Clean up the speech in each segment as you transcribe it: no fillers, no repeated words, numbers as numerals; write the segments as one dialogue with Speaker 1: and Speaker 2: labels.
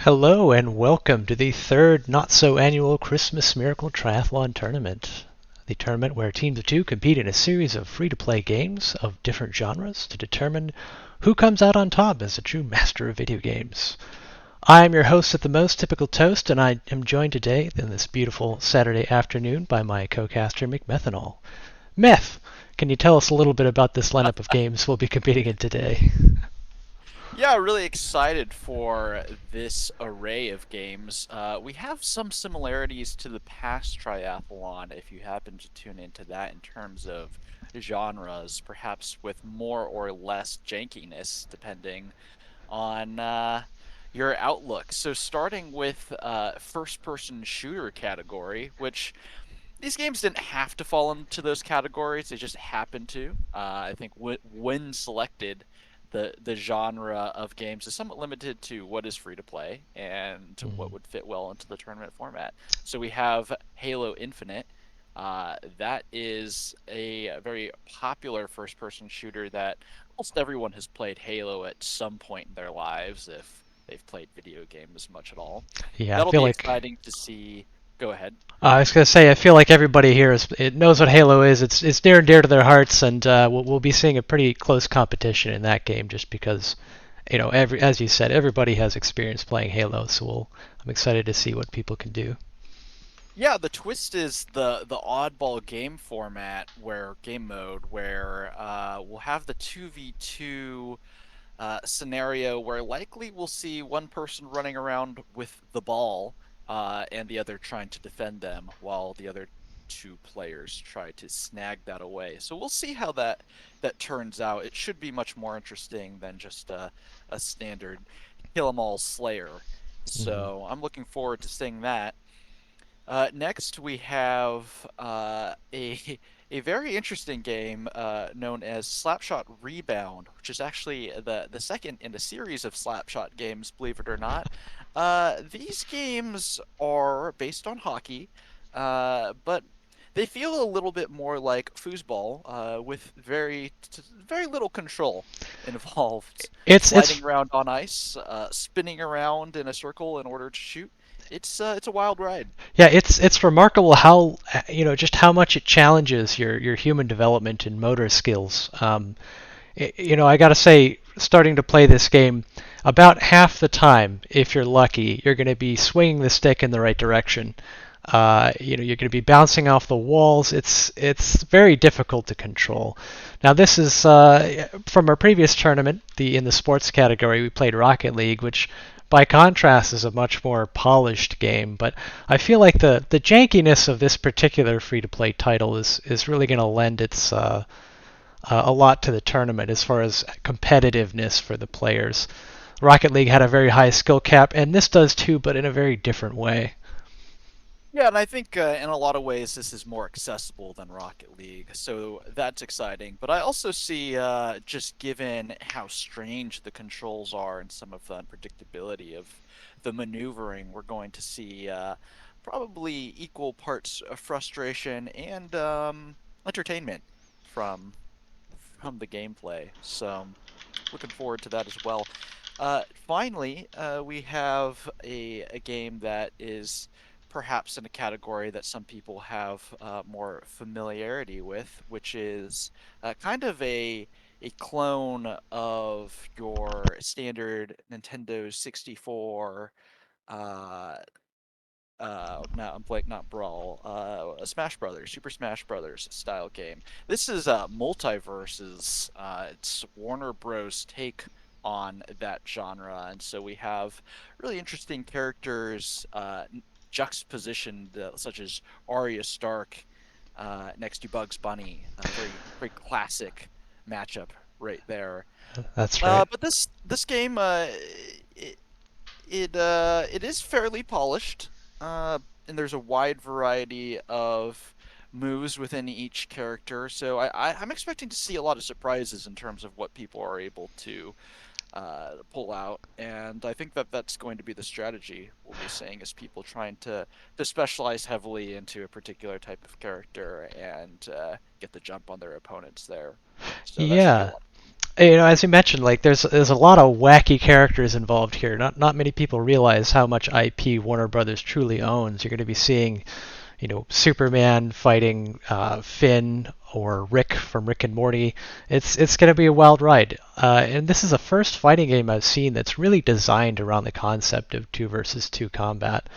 Speaker 1: Hello and welcome to the third not-so-annual Christmas Miracle Triathlon Tournament. The tournament where teams of two compete in a series of free-to-play games of different genres to determine who comes out on top as a true master of video games. I am your host at the most typical toast, and I am joined today in this beautiful Saturday afternoon by my co-caster McMethanol. Meth, can you tell us a little bit about this lineup of games we'll be competing in today?
Speaker 2: Yeah, really excited for this array of games. We have some similarities to the past triathlon, if you happen to tune into that in terms of genres, perhaps with more or less jankiness, depending on your outlook. So starting with first-person shooter category, which these games didn't have to fall into those categories; they just happened to. I think when selected, the genre of games is somewhat limited to what is free to play and what would fit well into the tournament format. So we have Halo Infinite. That is a very popular first-person shooter that almost everyone has played Halo at some point in their lives, if they've played video games much at all.
Speaker 1: Yeah, I
Speaker 2: That'll
Speaker 1: feel
Speaker 2: be
Speaker 1: like
Speaker 2: exciting to see. Go ahead.
Speaker 1: I was gonna say, I feel like everybody here it knows what Halo is. It's near and dear to their hearts, and we'll be seeing a pretty close competition in that game, just because, as you said, everybody has experience playing Halo. I'm excited to see what people can do.
Speaker 2: Yeah, the twist is the oddball game format where game mode where we'll have the 2v2 scenario where likely we'll see one person running around with the ball and the other trying to defend them while the other two players try to snag that away. So we'll see how that turns out. It should be much more interesting than just a standard kill 'em all slayer.
Speaker 1: Hmm.
Speaker 2: So I'm looking forward to seeing that. Next, we have a very interesting game known as Slapshot Rebound, which is actually the second in a series of Slapshot games, believe it or not. These games are based on hockey, but they feel a little bit more like foosball, with very little control involved.
Speaker 1: It's
Speaker 2: Sliding around on ice, spinning around in a circle in order to shoot. It's a wild ride.
Speaker 1: Yeah, it's remarkable how just how much it challenges your human development and motor skills. I gotta say, starting to play this game, about half the time, if you're lucky, you're going to be swinging the stick in the right direction. You're going to be bouncing off the walls. It's very difficult to control. Now, this is from our previous tournament, in the sports category. We played Rocket League, which by contrast is a much more polished game. But I feel like the jankiness of this particular free-to-play title is really going to lend its a lot to the tournament as far as competitiveness for the players. Rocket League had a very high skill cap, and this does too, but in a very different way.
Speaker 2: Yeah, and I think in a lot of ways this is more accessible than Rocket League, so that's exciting. But I also see, just given how strange the controls are and some of the unpredictability of the maneuvering, we're going to see probably equal parts of frustration and entertainment from from the gameplay. So looking forward to that as well. Finally, we have a game that is perhaps in a category that some people have more familiarity with, which is kind of a clone of your standard Nintendo 64 uh no, I'm blank, not Brawl, Smash Brothers, Super Smash Brothers style game. This is MultiVersus. It's Warner Bros. Take on that genre, and so we have really interesting characters juxtapositioned, such as Arya Stark next to Bugs Bunny. Very classic matchup right there.
Speaker 1: That's right.
Speaker 2: But this game, it it is fairly polished, and there's a wide variety of moves within each character. So I'm expecting to see a lot of surprises in terms of what people are able to pull out, and I think that that's going to be the strategy we'll be seeing is people trying to specialize heavily into a particular type of character and get the jump on their opponents there. So that should be a
Speaker 1: Yeah,
Speaker 2: lot.
Speaker 1: As you mentioned, like there's a lot of wacky characters involved here. Not many people realize how much IP Warner Brothers truly owns. You're going to be seeing, Superman fighting Finn or Rick from Rick and Morty. It's going to be a wild ride. And this is the first fighting game I've seen that's really designed around the concept of two versus two combat,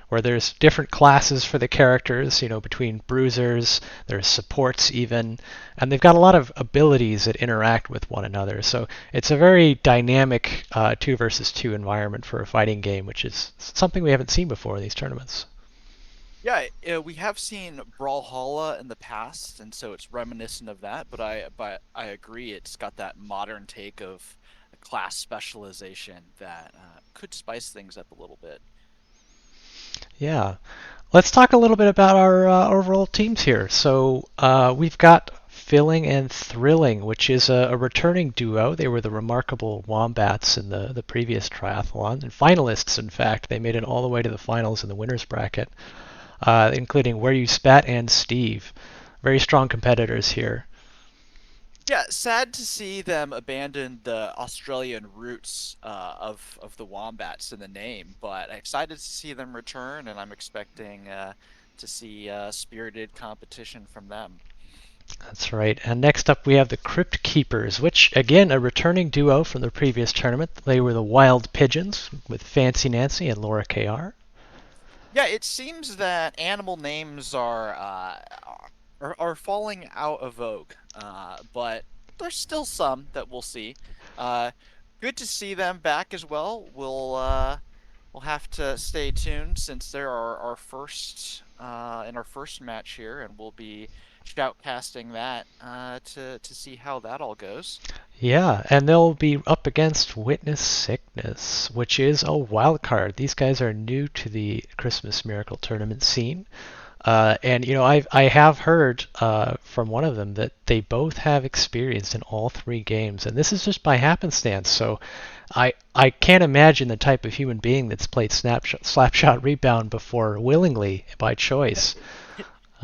Speaker 1: where there's different classes for the characters, between bruisers, there's supports even, and they've got a lot of abilities that interact with one another. So it's a very dynamic two versus two environment for a fighting game, which is something we haven't seen before in these tournaments.
Speaker 2: Yeah, we have seen Brawlhalla in the past, and so it's reminiscent of that. But I agree, it's got that modern take of class specialization that could spice things up a little bit.
Speaker 1: Yeah. Let's talk a little bit about our overall teams here. So we've got Filling and Thrilling, which is a returning duo. They were the remarkable Wombats in the previous triathlon, and finalists, in fact. They made it all the way to the finals in the winners bracket, including Where You Spat and Steve. Very strong competitors here.
Speaker 2: Yeah, sad to see them abandon the Australian roots of the Wombats in the name, but excited to see them return, and I'm expecting to see spirited competition from them.
Speaker 1: That's right. And next up, we have the Crypt Keepers, which, again, a returning duo from the previous tournament. They were the Wild Pigeons with Fancy Nancy and Laura KR.
Speaker 2: Yeah, it seems that animal names are falling out of vogue, but there's still some that we'll see. Uh, Good to see them back as well. We'll have to stay tuned since they're our first in our first match here, and we'll be shoutcasting that to see how that all goes.
Speaker 1: Yeah, and they'll be up against Witness Sickness, which is a wild card. These guys are new to the Christmas Miracle Tournament scene. And I have heard from one of them that they both have experience in all three games, and this is just by happenstance. So I can't imagine the type of human being that's played Slapshot Rebound before willingly by choice.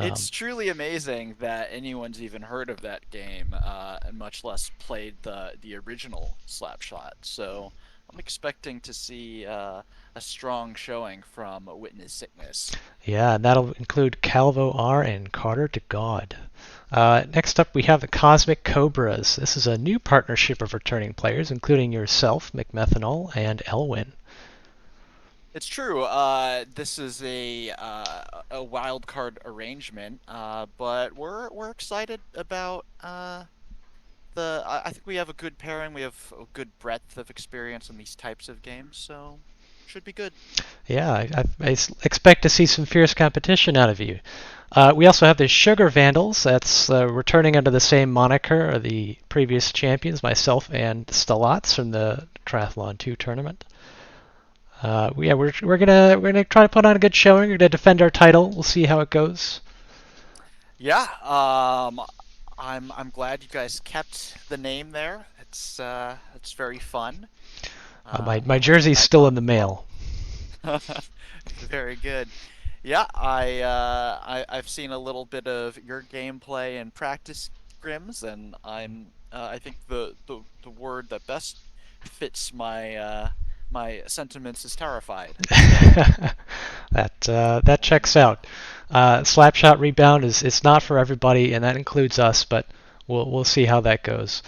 Speaker 2: It's
Speaker 1: Um,
Speaker 2: truly amazing that anyone's even heard of that game, and much less played the original Slapshot. So I'm expecting to see a strong showing from Witness Sickness.
Speaker 1: yeah, and that'll include Calvo R and Carter to God. Next up, we have the Cosmic Cobras. This is a new partnership of returning players, including yourself, McMethanol, and Elwin.
Speaker 2: It's true. This is a wild card arrangement, but we're excited about I think we have a good pairing. We have a good breadth of experience in these types of games, so should be good.
Speaker 1: Yeah, expect to see some fierce competition out of you. We also have the Sugar Vandals. That's returning under the same moniker of the previous champions, myself and Stalats from the Triathlon 2 tournament. We're gonna try to put on a good showing. We're gonna defend our title. We'll see how it goes.
Speaker 2: Yeah, I'm glad you guys kept the name there. It's very fun.
Speaker 1: My
Speaker 2: Like an
Speaker 1: jersey's still in
Speaker 2: icon
Speaker 1: the
Speaker 2: as well.
Speaker 1: mail.
Speaker 2: Very good. Yeah, I've seen a little bit of your gameplay and practice scrims, and I think the word that best fits my sentiments is terrified. So
Speaker 1: That checks out. Slapshot Rebound is not for everybody, and that includes us, but we'll see how that goes.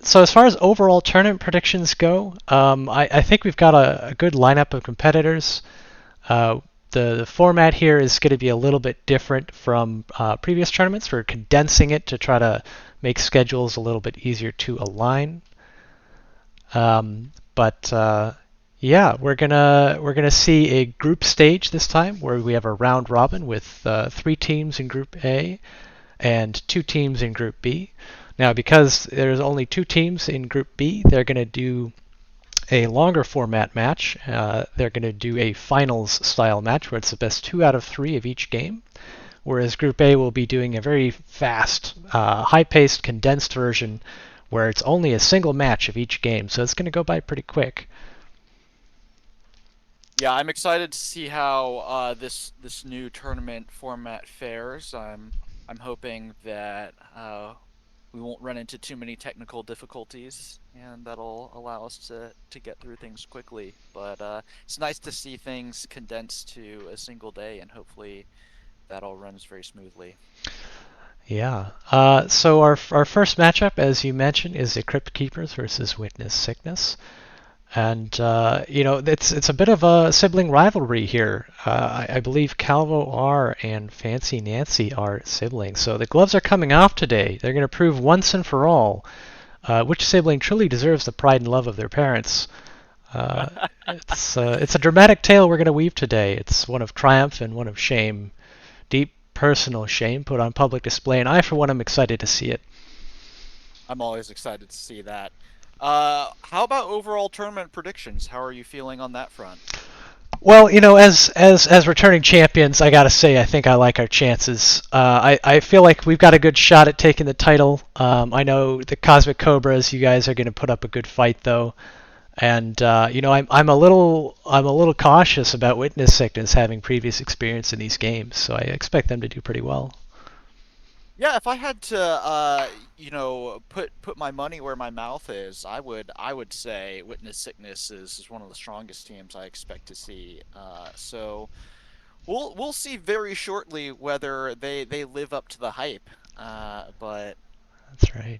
Speaker 1: So as far as overall tournament predictions go, I think we've got a good lineup of competitors. The format here is going to be a little bit different from previous tournaments. We're condensing it to try to make schedules a little bit easier to align. But yeah, we're gonna see a group stage this time where we have a round robin with three teams in Group A and two teams in Group B. Now, because there's only two teams in Group B, they're gonna do a longer format match. They're gonna do a finals style match where it's the best two out of three of each game. Whereas Group A will be doing a very fast, high-paced, condensed version where it's only a single match of each game, so it's going to go by pretty quick.
Speaker 2: yeah, I'm excited to see how this new tournament format fares. I'm hoping that we won't run into too many technical difficulties, and that'll allow us to get through things quickly. But it's nice to see things condensed to a single day, and hopefully that all runs very smoothly.
Speaker 1: Yeah. So our first matchup, as you mentioned, is the Crypt Keepers versus Witness Sickness. And it's a bit of a sibling rivalry here. I believe Calvo R and Fancy Nancy are siblings, so the gloves are coming off today. They're going to prove once and for all which sibling truly deserves the pride and love of their parents. It's a dramatic tale we're going to weave today. It's one of triumph and one of shame, deep personal shame put on public display, and I, for one, am excited to see it.
Speaker 2: I'm always excited to see that. How about overall tournament predictions? How are you feeling on that front?
Speaker 1: Well, as returning champions, I gotta say I think I like our chances. I feel like we've got a good shot at taking the title. I know the Cosmic Cobras, you guys are gonna put up a good fight though, and I'm a little cautious about Witness Sickness having previous experience in these games, so I expect them to do pretty well.
Speaker 2: Yeah, if I had to, put my money where my mouth is, I would say Witness Sickness is one of the strongest teams I expect to see. So we'll see very shortly whether they live up to the hype. But
Speaker 1: That's right.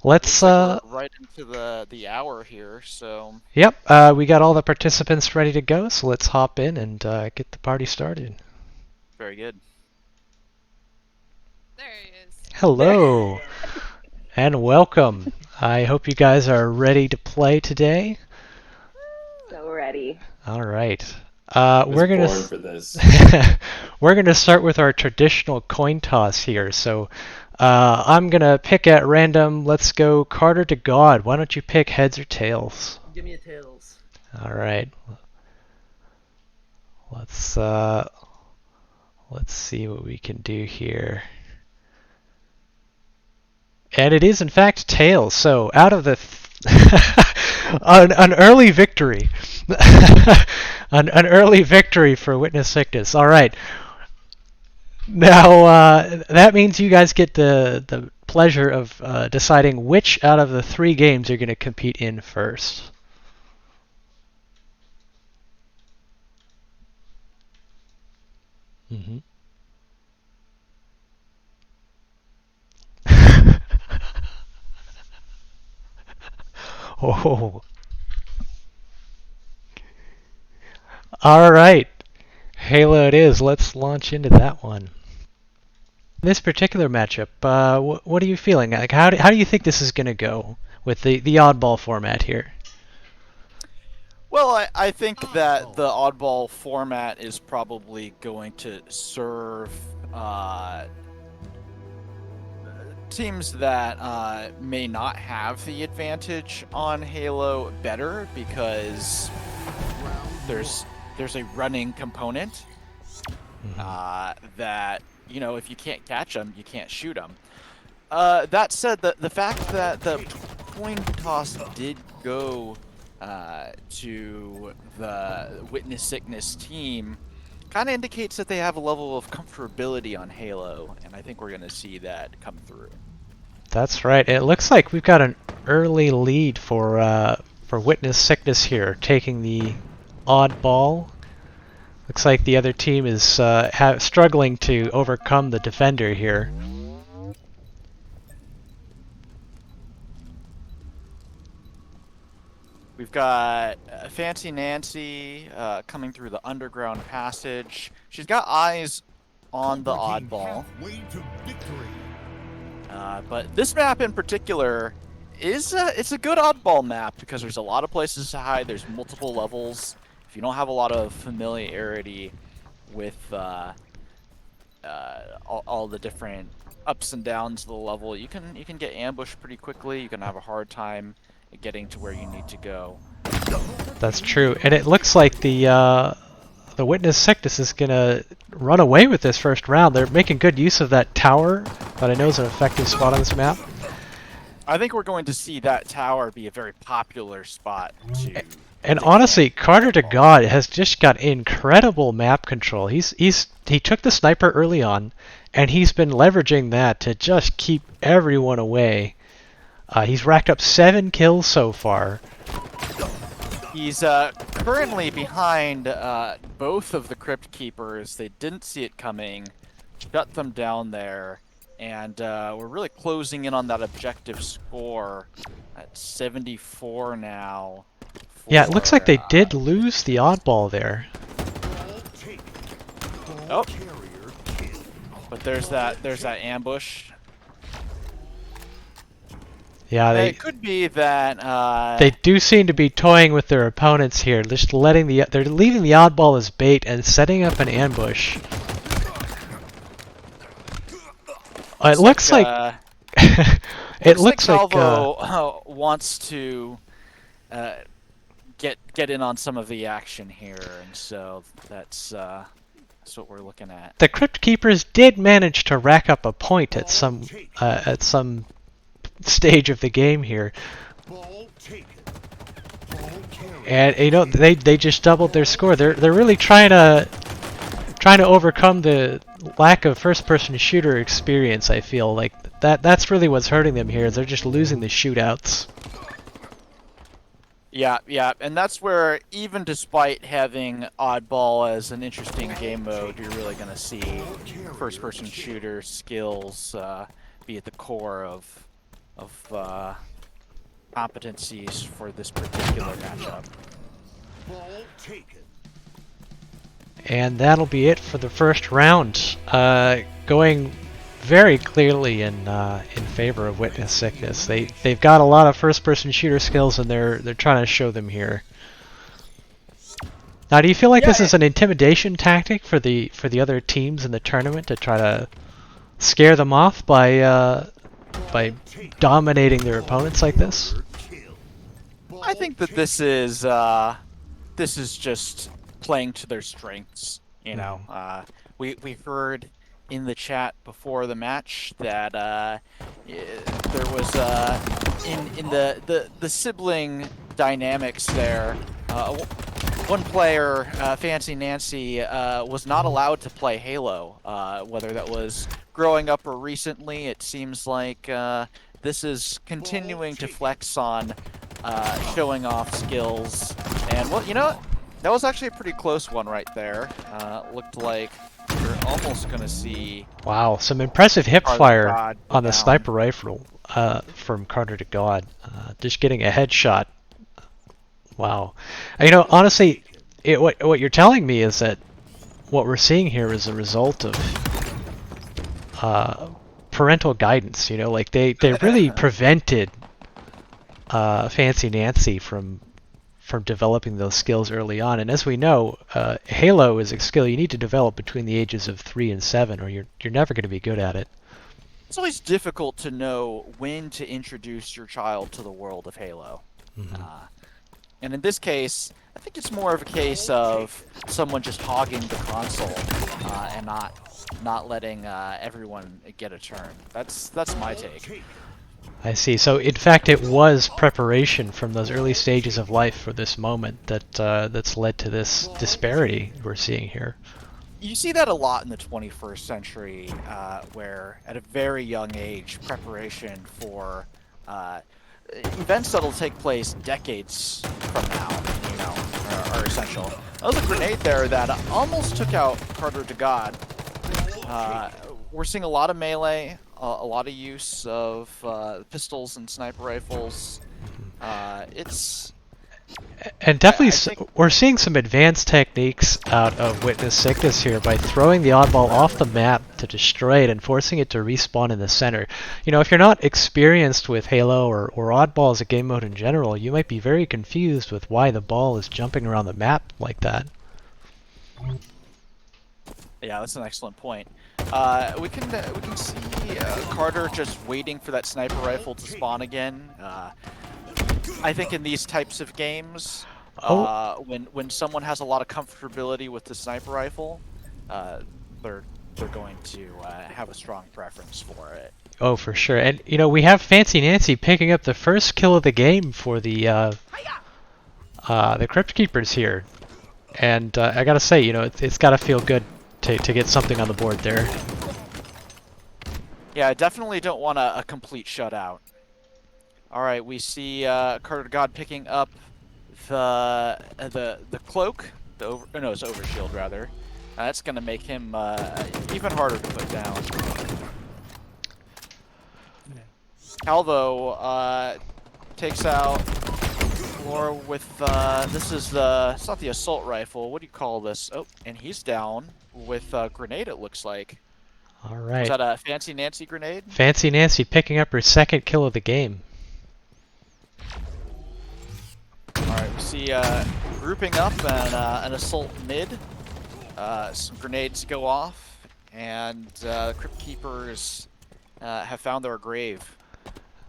Speaker 2: looks
Speaker 1: Let's
Speaker 2: like we're right into the hour here. So
Speaker 1: Yep, we got all the participants ready to go, so let's hop in and get the party started.
Speaker 2: very good.
Speaker 3: There he is.
Speaker 1: Hello, and welcome. I hope you guys are ready to play today.
Speaker 4: So ready.
Speaker 1: All right.
Speaker 5: We're born for this.
Speaker 1: We're gonna start with our traditional coin toss here. So I'm gonna pick at random. Let's go Carter to God. Why don't you pick heads or tails?
Speaker 6: Give me a tails.
Speaker 1: All right. Let's see what we can do here. And it is in fact tails. So out of the an early victory, an early victory for Witness Sickness. All right. Now that means you guys get the pleasure of deciding which out of the 3 games you're going to compete in first. Mm-hmm. Oh. All right. Halo it is. Let's launch into that one. This particular matchup, what are you feeling? Like, how do you think this is going to go with the oddball format here?
Speaker 2: Well, I think that the oddball format is probably going to serve teams that may not have the advantage on Halo better because there's a running component that if you can't catch them, you can't shoot them. That said, the fact that the coin toss did go to the Witness Sickness team kind of indicates that they have a level of comfortability on Halo, and I think we're going to see that come through.
Speaker 1: That's right. It looks like we've got an early lead for Witness Sickness here, taking the oddball. Looks like the other team is struggling to overcome the defender here.
Speaker 2: We've got Fancy Nancy coming through the underground passage. She's got eyes on the oddball. But this map in particular it's a good oddball map because there's a lot of places to hide. There's multiple levels. If you don't have a lot of familiarity with all the different ups and downs of the level, you can get ambushed pretty quickly. You can have a hard time getting to where you need to go.
Speaker 1: That's true, and it looks like the Witness Sickness is gonna run away with this first round. They're making good use of that tower that I know is an effective spot on this map.
Speaker 2: I think we're going to see that tower be a very popular spot to
Speaker 1: And honestly, Carter to God has just got incredible map control. He took the sniper early on, and he's been leveraging that to just keep everyone away. He's racked up 7 kills so far.
Speaker 2: He's currently behind both of the Crypt Keepers. They didn't see it coming, shut them down there, and we're really closing in on that objective score at 74 now.
Speaker 1: Yeah, it looks like they did lose the oddball there.
Speaker 2: Oh, but there's that ambush.
Speaker 1: Yeah,
Speaker 2: It could be that
Speaker 1: they do seem to be toying with their opponents here, just they're leaving the oddball as bait and setting up an ambush. It looks like it looks like
Speaker 2: Calvo wants to get in on some of the action here, and so that's what we're looking at.
Speaker 1: The Crypt Keepers did manage to rack up a point at some stage of the game here, and you know they just doubled their score. They're really trying to overcome the lack of first-person shooter experience. I feel like that's really what's hurting them here. They're just losing the shootouts.
Speaker 2: Yeah, and that's where, even despite having Oddball as an interesting game mode, you're really going to see first-person shooter skills be at the core of competencies for this particular matchup.
Speaker 1: And that'll be it for the first round, going very clearly in favor of Witness Sickness. They've got a lot of first-person shooter skills, and they're trying to show them here. Now, do you feel like this is an intimidation tactic for the other teams in the tournament to try to scare them off by dominating their opponents like this?
Speaker 2: I think that this is just playing to their strengths. You know, we heard in the chat before the match that there was in the sibling dynamics there. One player, Fancy Nancy, was not allowed to play Halo, whether that was growing up or recently. It seems like this is continuing to flex on showing off skills. And, well, you know what? That was actually a pretty close one right there. Looked like we're almost going to see...
Speaker 1: Wow, some impressive hip fire on the
Speaker 2: down.
Speaker 1: sniper rifle from Carter to God. Just getting a headshot. Wow. You know, honestly, what you're telling me is that what we're seeing here is a result of parental guidance. You know, like they really prevented Fancy Nancy from developing those skills early on. And as we know, Halo is a skill you need to develop between the ages of 3 and 7, or you're never going to be good at it.
Speaker 2: It's always difficult to know when to introduce your child to the world of Halo.
Speaker 1: Mm-hmm.
Speaker 2: And in this case, I think it's more of a case of someone just hogging the console and not letting everyone get a turn. That's my take.
Speaker 1: I see. So in fact, it was preparation from those early stages of life for this moment that's led to this disparity we're seeing here.
Speaker 2: You see that a lot in the 21st century, where at a very young age, preparation for events that'll take place decades from now, you know, are essential. That was a grenade there that almost took out Carter to God. We're seeing a lot of melee, a lot of use of pistols and sniper rifles.
Speaker 1: And definitely, we're seeing some advanced techniques out of Witness Sickness here by throwing the oddball off the map to destroy it and forcing it to respawn in the center. You know, if you're not experienced with Halo or oddball as a game mode in general, you might be very confused with why the ball is jumping around the map like that.
Speaker 2: Yeah, that's an excellent point. We can see Carter just waiting for that sniper rifle to spawn again. I think in these types of games, when someone has a lot of comfortability with the sniper rifle, they're going to have a strong preference for it.
Speaker 1: Oh, for sure. And you know, we have Fancy Nancy picking up the first kill of the game for the the Crypt Keepers here. And I gotta say, it's gotta feel good to get something on the board there.
Speaker 2: Yeah, I definitely don't want a complete shutout. All right, we see Carter God picking up the cloak, it's overshield rather. That's gonna make him even harder to put down. Calvo takes out Laura with it's not the assault rifle. What do you call this? Oh, and he's down with a grenade. It looks like.
Speaker 1: All right.
Speaker 2: Is that a Fancy Nancy grenade?
Speaker 1: Fancy Nancy picking up her second kill of the game.
Speaker 2: Alright, we see grouping up and an assault mid. Some grenades go off, and the Crypt Keepers have found their grave.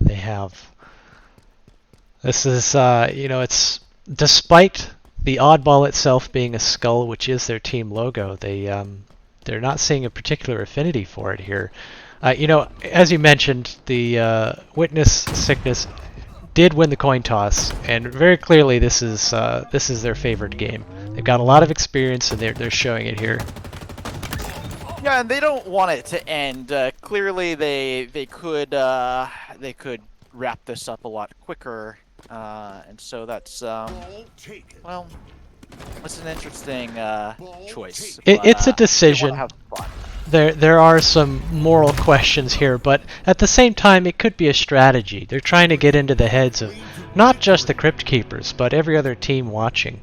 Speaker 1: They have. This is, it's despite the oddball itself being a skull, which is their team logo, they're not seeing a particular affinity for it here. As you mentioned, the Witness Sickness did win the coin toss, and very clearly this is their favorite game. They've got a lot of experience, and they're showing it here.
Speaker 2: Yeah, and they don't want it to end. Clearly, they could wrap this up a lot quicker, and so that's well, that's an interesting choice.
Speaker 1: It's a decision. There are some moral questions here, but at the same time, it could be a strategy. They're trying to get into the heads of not just the Crypt Keepers, but every other team watching.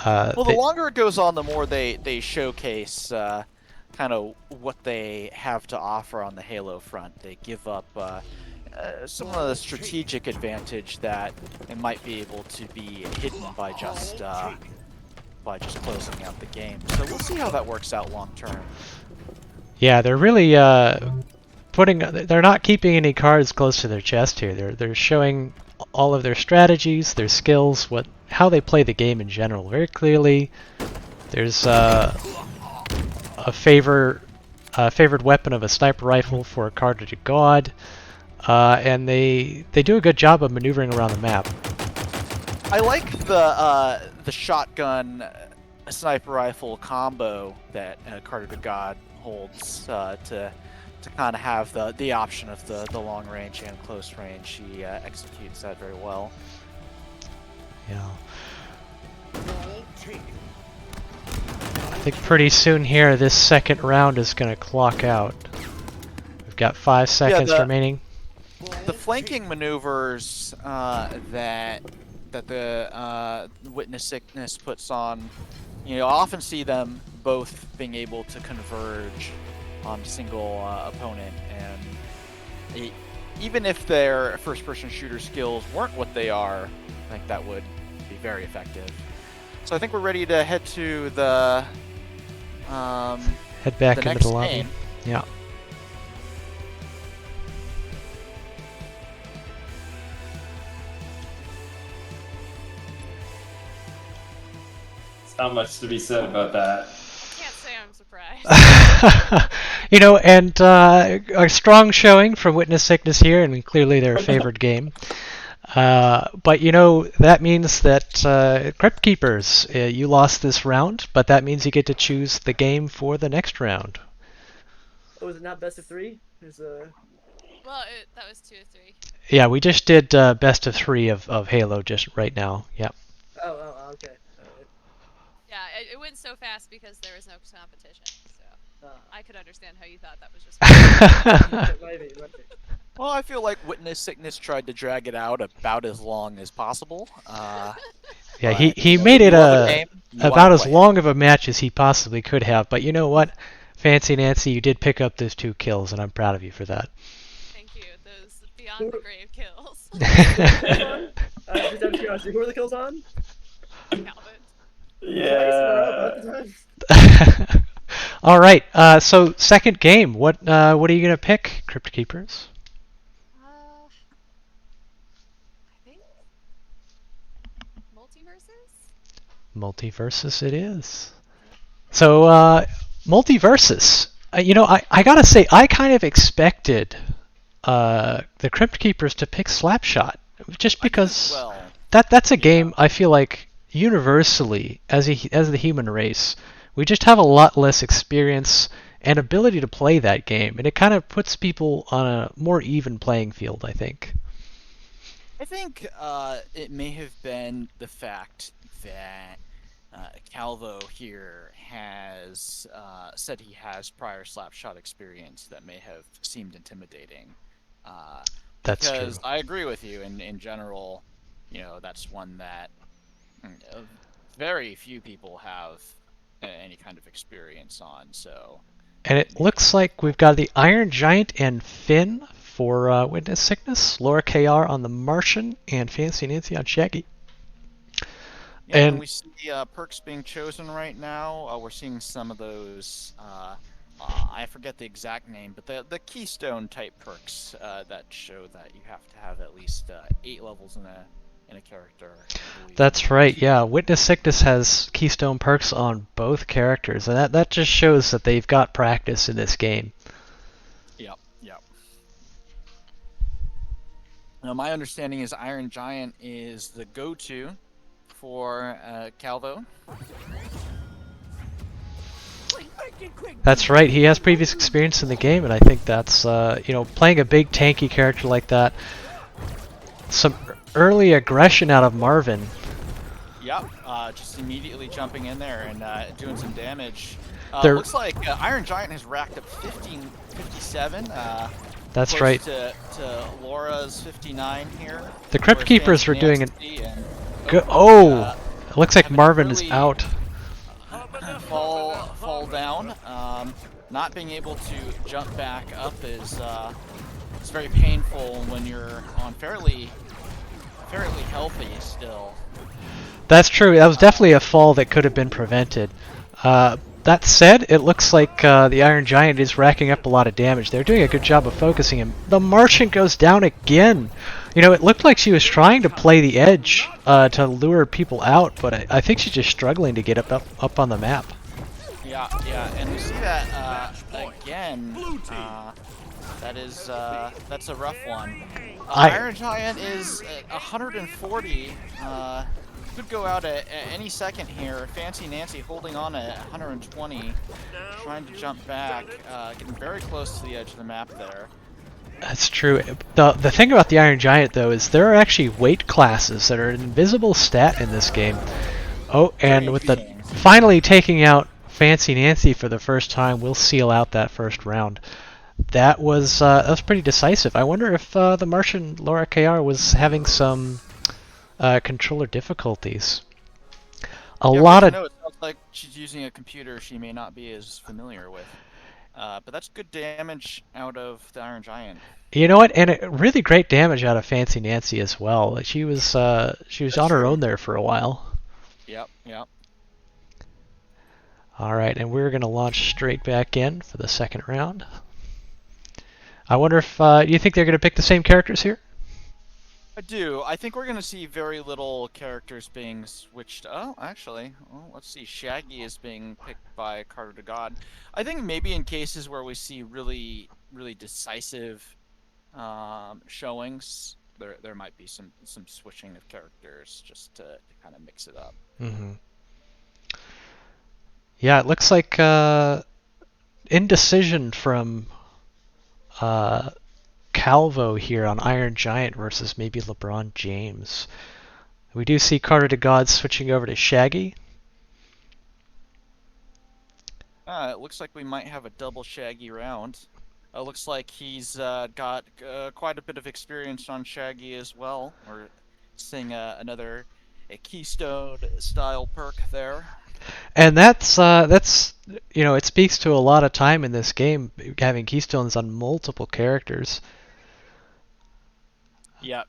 Speaker 2: Well, the longer it goes on, the more they showcase kind of what they have to offer on the Halo front. They give up some of the strategic advantage that it might be able to be hidden by just closing out the game. So we'll see how that works out long term.
Speaker 1: Yeah, they're really they're not keeping any cards close to their chest here. They're showing all of their strategies, their skills, how they play the game in general. Very clearly, there's a favored weapon of a sniper rifle for a Carter to God, and they do a good job of maneuvering around the map.
Speaker 2: I like the shotgun sniper rifle combo that Carter to God holds to kind of have the option of the long range and close range. He executes that very well.
Speaker 1: Yeah. I think pretty soon here this second round is going to clock out. We've got 5 seconds remaining.
Speaker 2: The flanking maneuvers that the Witness Sickness puts on, I often see them both being able to converge on a single opponent, and even if their first-person shooter skills weren't what they are, I think that would be very effective. So I think we're ready to head to the
Speaker 1: head back into the lobby.
Speaker 2: Game.
Speaker 1: Yeah.
Speaker 5: There's not much to be said about that.
Speaker 3: Can't say I'm surprised.
Speaker 1: And a strong showing from Witness Sickness here, and clearly their favored game. But that means that Crypt Keepers, you lost this round, but that means you get to choose the game for the next round.
Speaker 6: Oh, is it not best of 3?
Speaker 3: Well, that was 2 of 3.
Speaker 1: Yeah, we just did best of 3 of Halo just right now. Yeah.
Speaker 6: Oh, okay.
Speaker 3: Yeah, it went so fast because there was no competition, so I could understand how you thought that was just.
Speaker 6: Maybe.
Speaker 2: Well, I feel like Witness Sickness tried to drag it out about as long as possible.
Speaker 1: Yeah, he made it about as
Speaker 2: play
Speaker 1: long of a match as he possibly could have. But you know what? Fancy Nancy, you did pick up those 2 kills, and I'm proud of you for that.
Speaker 3: Thank you. Those beyond the grave kills.
Speaker 6: Just out of curiosity, who are the kills on?
Speaker 3: Calvin.
Speaker 5: Yeah.
Speaker 1: All right. So second game. What are you gonna pick, Crypt Keepers?
Speaker 3: I think MultiVersus.
Speaker 1: MultiVersus it is. So MultiVersus. I gotta say I kind of expected the Crypt Keepers to pick Slapshot, just because that's a game I feel like universally, as the human race, we just have a lot less experience and ability to play that game, and it kind of puts people on a more even playing field, I think.
Speaker 2: I think it may have been the fact that Calvo here has said he has prior Slapshot experience that may have seemed intimidating.
Speaker 1: That's
Speaker 2: because
Speaker 1: true.
Speaker 2: I agree with you in general. That's one that very few people have any kind of experience on. So.
Speaker 1: And it looks like we've got the Iron Giant and Finn for Witness Sickness, Laura KR on the Martian, and Fancy Nancy on Shaggy.
Speaker 2: Yeah, and we see perks being chosen right now. We're seeing some of those. I forget the exact name, but the Keystone type perks that show that you have to have at least 8 levels in a character.
Speaker 1: That's right. Yeah, Witness Sickness has Keystone perks on both characters, and that just shows that they've got practice in this game.
Speaker 2: Yep. Now, my understanding is Iron Giant is the go-to for Calvo.
Speaker 1: That's right. He has previous experience in the game, and I think that's playing a big tanky character like that. Some early aggression out of Marvin.
Speaker 2: Yep. Just immediately jumping in there and doing some damage.
Speaker 1: Looks
Speaker 2: like Iron Giant has racked up 57.
Speaker 1: That's right.
Speaker 2: To Laura's 59 here.
Speaker 1: The Crypt Keepers were doing it. Good. It looks like Marvin is out.
Speaker 2: Fall down. Not being able to jump back up is it's very painful when you're on fairly healthy still.
Speaker 1: That's true. That was definitely a fall that could have been prevented. That said, it looks like the Iron Giant is racking up a lot of damage. They're doing a good job of focusing him. The Martian goes down again. It looked like she was trying to play the edge to lure people out, but I think she's just struggling to get up on the map.
Speaker 2: Yeah, and we see that again. That's a rough one. Iron Giant is at 140. Could go out at any second here. Fancy Nancy holding on at 120, trying to jump back, getting very close to the edge of the map there.
Speaker 1: That's true. The thing about the Iron Giant, though, is there are actually weight classes that are an invisible stat in this game. Oh, and with the finally taking out Fancy Nancy for the first time, we'll seal out that first round. That was pretty decisive. I wonder if the Martian Laura KR was having some controller difficulties. It sounds
Speaker 2: like she's using a computer she may not be as familiar with. But that's good damage out of the Iron Giant.
Speaker 1: You know what? And really great damage out of Fancy Nancy as well. She was on her own there for a while.
Speaker 2: Yep.
Speaker 1: All right, and we're going to launch straight back in for the second round. I wonder if you think they're going to pick the same characters here?
Speaker 2: I do. I think we're going to see very little characters being switched. Oh, actually, let's see. Shaggy is being picked by Carter to God. I think maybe in cases where we see really, really decisive showings, there might be some switching of characters just to kind of mix it up.
Speaker 1: Mm-hmm. Yeah, it looks like indecision from Calvo here on Iron Giant versus maybe LeBron James. We do see Carter to God switching over to Shaggy.
Speaker 2: It looks like we might have a double Shaggy round. Looks like he's got quite a bit of experience on Shaggy as well. We're seeing another Keystone style perk there.
Speaker 1: And that's it speaks to a lot of time in this game having Keystones on multiple characters.
Speaker 2: Yep.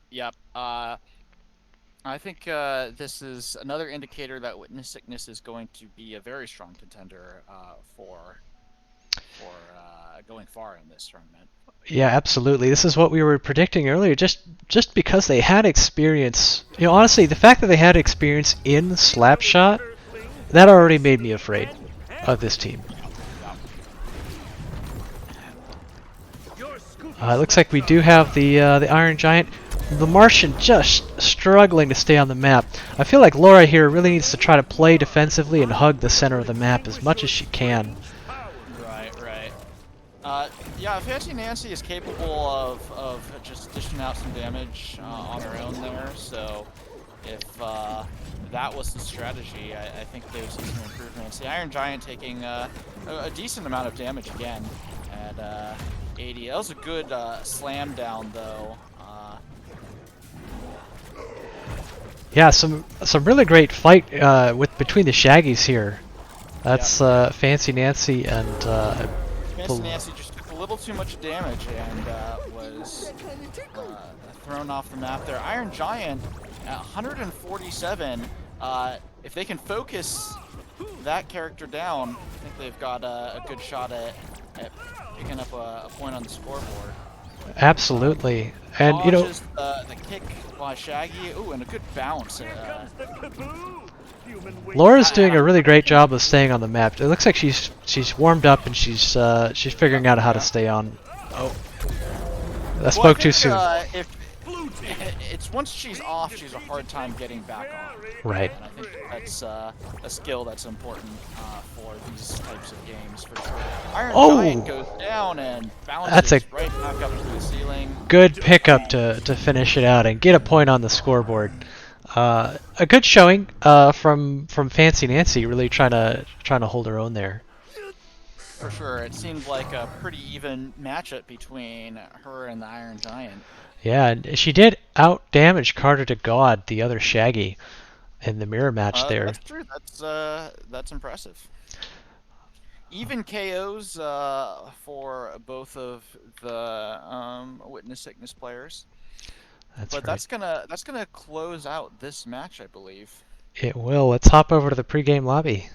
Speaker 2: I think this is another indicator that Witness Sickness is going to be a very strong contender for going far in this tournament.
Speaker 1: Yeah, absolutely. This is what we were predicting earlier. Just because they had experience, honestly, the fact that they had experience in Slapshot, that already made me afraid of this team. It looks like we do have the Iron Giant. The Martian just struggling to stay on the map. I feel like Laura here really needs to try to play defensively and hug the center of the map as much as she can.
Speaker 2: Right. Yeah, Fancy Nancy is capable of just dishing out some damage on her own there, so if that was the strategy, I think there's some improvements. The Iron Giant taking a decent amount of damage again at 80. That was a good slam down, though.
Speaker 1: Yeah, some really great fight between the Shaggies here. That's Fancy Nancy and
Speaker 2: Fancy Nancy just took a little too much damage and was thrown off the map there. Iron Giant at 147. If they can focus that character down, I think they've got a good shot at picking up a point on the scoreboard.
Speaker 1: Absolutely. And you know,
Speaker 2: just the kick by Shaggy. Ooh, and a good bounce.
Speaker 1: Laura's doing a really great job of staying on the map. It looks like she's warmed up and she's figuring out how to stay on. Oh, I spoke too soon.
Speaker 2: It's once she's off, she's a hard time getting back on.
Speaker 1: Right.
Speaker 2: And I think that's a skill that's important for these types of games for sure. Iron Giant goes down and bounces right back up to the ceiling.
Speaker 1: Good pickup to finish it out and get a point on the scoreboard. A good showing from Fancy Nancy, really trying to hold her own there.
Speaker 2: For sure, it seemed like a pretty even matchup between her and the Iron Giant.
Speaker 1: Yeah, and she did out-damage Carter to God, the other Shaggy, in the mirror match there.
Speaker 2: That's true. That's impressive. Even KOs for both of the Witness Sickness players.
Speaker 1: That's
Speaker 2: but
Speaker 1: right.
Speaker 2: that's gonna close out this match, I believe.
Speaker 1: It will. Let's hop over to the pregame lobby.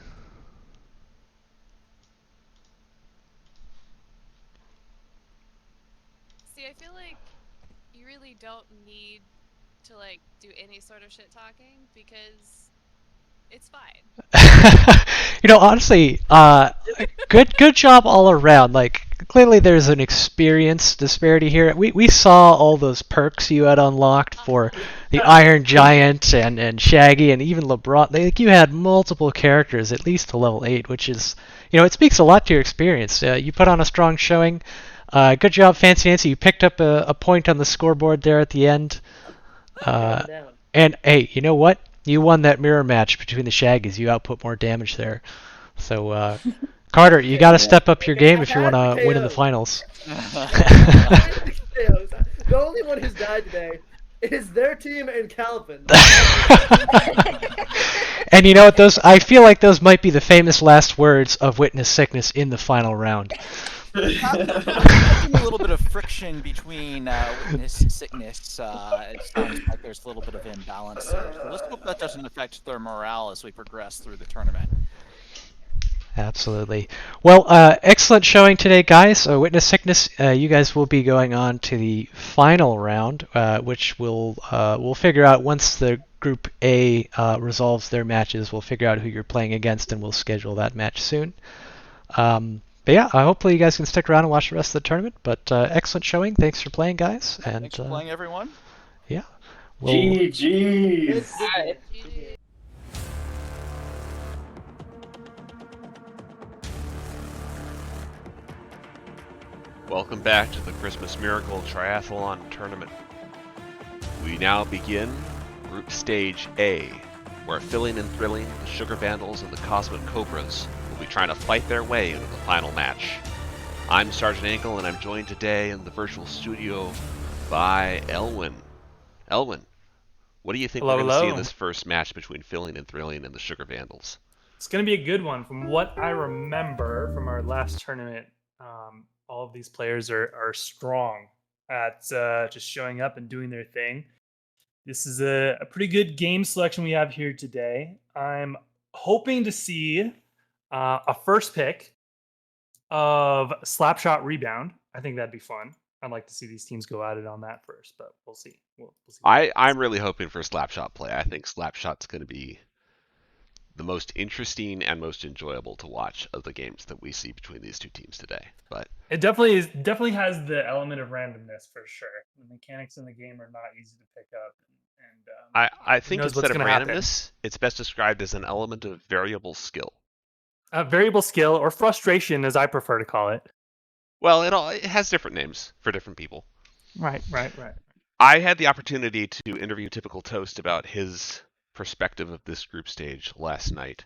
Speaker 3: See, I feel like you really don't need to like do any sort of shit talking because it's fine.
Speaker 1: You know, honestly, good job all around. Like, clearly there's an experience disparity here. We saw all those perks you had unlocked for the Iron Giant and Shaggy and even LeBron. Like, you had multiple characters at least to level 8, which is, you know, it speaks a lot to your experience. You put on a strong showing. Good job, Fancy Nancy. You picked up a point on the scoreboard there at the end. And hey, you know what? You won that mirror match between the Shaggies. You output more damage there. So, Carter, you got to step up your game if you want to win in the finals.
Speaker 6: The only one who's died today is their team and Calvin.
Speaker 1: And you know what? I feel like those might be the famous last words of Witness Sickness in the final round.
Speaker 2: A little bit of friction between Witness Sickness. It sounds like there's a little bit of imbalance there. So let's hope that doesn't affect their morale as we progress through the tournament.
Speaker 1: Absolutely. Well, excellent showing today, guys. Witness Sickness, you guys will be going on to the final round, which we'll figure out once the Group A resolves their matches. We'll figure out who you're playing against, and we'll schedule that match soon. But yeah, hopefully you guys can stick around and watch the rest of the tournament. But excellent showing. Thanks for playing, guys. And
Speaker 2: thanks for playing, everyone.
Speaker 1: Yeah.
Speaker 5: GG's.
Speaker 7: Welcome back to the Christmas Miracle Triathlon Tournament. We now begin Group Stage A, where Fillin and Thrilling, the Sugar Vandals, and the Cosmic Cobras will be trying to fight their way into the final match. I'm Sergeant Ankle, and I'm joined today in the virtual studio by Elwin. Elwin, what do you think we're going to see in this first match between Fillin and Thrilling and the Sugar Vandals?
Speaker 8: It's going to be a good one. From what I remember from our last tournament, all of these players are strong at just showing up and doing their thing. This is a pretty good game selection we have here today. I'm hoping to see a first pick of Slapshot Rebound. I think that'd be fun. I'd like to see these teams go at it on that first, but we'll see. We'll see.
Speaker 7: I'm really hoping for Slapshot play. I think Slapshot's going to be the most interesting and most enjoyable to watch of the games that we see between these two teams today. But
Speaker 8: it definitely has the element of randomness for sure. The mechanics in the game are not easy to pick up, and
Speaker 7: I
Speaker 8: Who
Speaker 7: think
Speaker 8: knows what's
Speaker 7: instead of
Speaker 8: gonna happen?
Speaker 7: randomness, it's best described as an element of variable skill.
Speaker 8: Variable skill or frustration, as I prefer to call it.
Speaker 7: Well, it has different names for different people.
Speaker 8: Right.
Speaker 7: I had the opportunity to interview Typical Toast about his perspective of this group stage last night,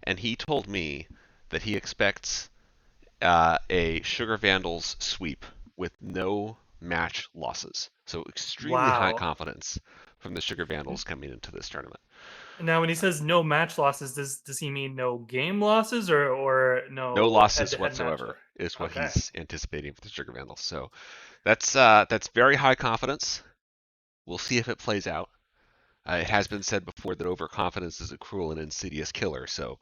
Speaker 7: and he told me that he expects a Sugar Vandals sweep with no match losses. So extremely high
Speaker 8: Wow.
Speaker 7: confidence from the Sugar Vandals coming into this tournament.
Speaker 8: Now, when he says no match losses, does he mean no game losses or no
Speaker 7: No losses
Speaker 8: head-to-head match?
Speaker 7: whatsoever is what
Speaker 8: Okay.
Speaker 7: he's anticipating for the Sugar Vandals. So that's very high confidence. We'll see if it plays out. It has been said before that overconfidence is a cruel and insidious killer. So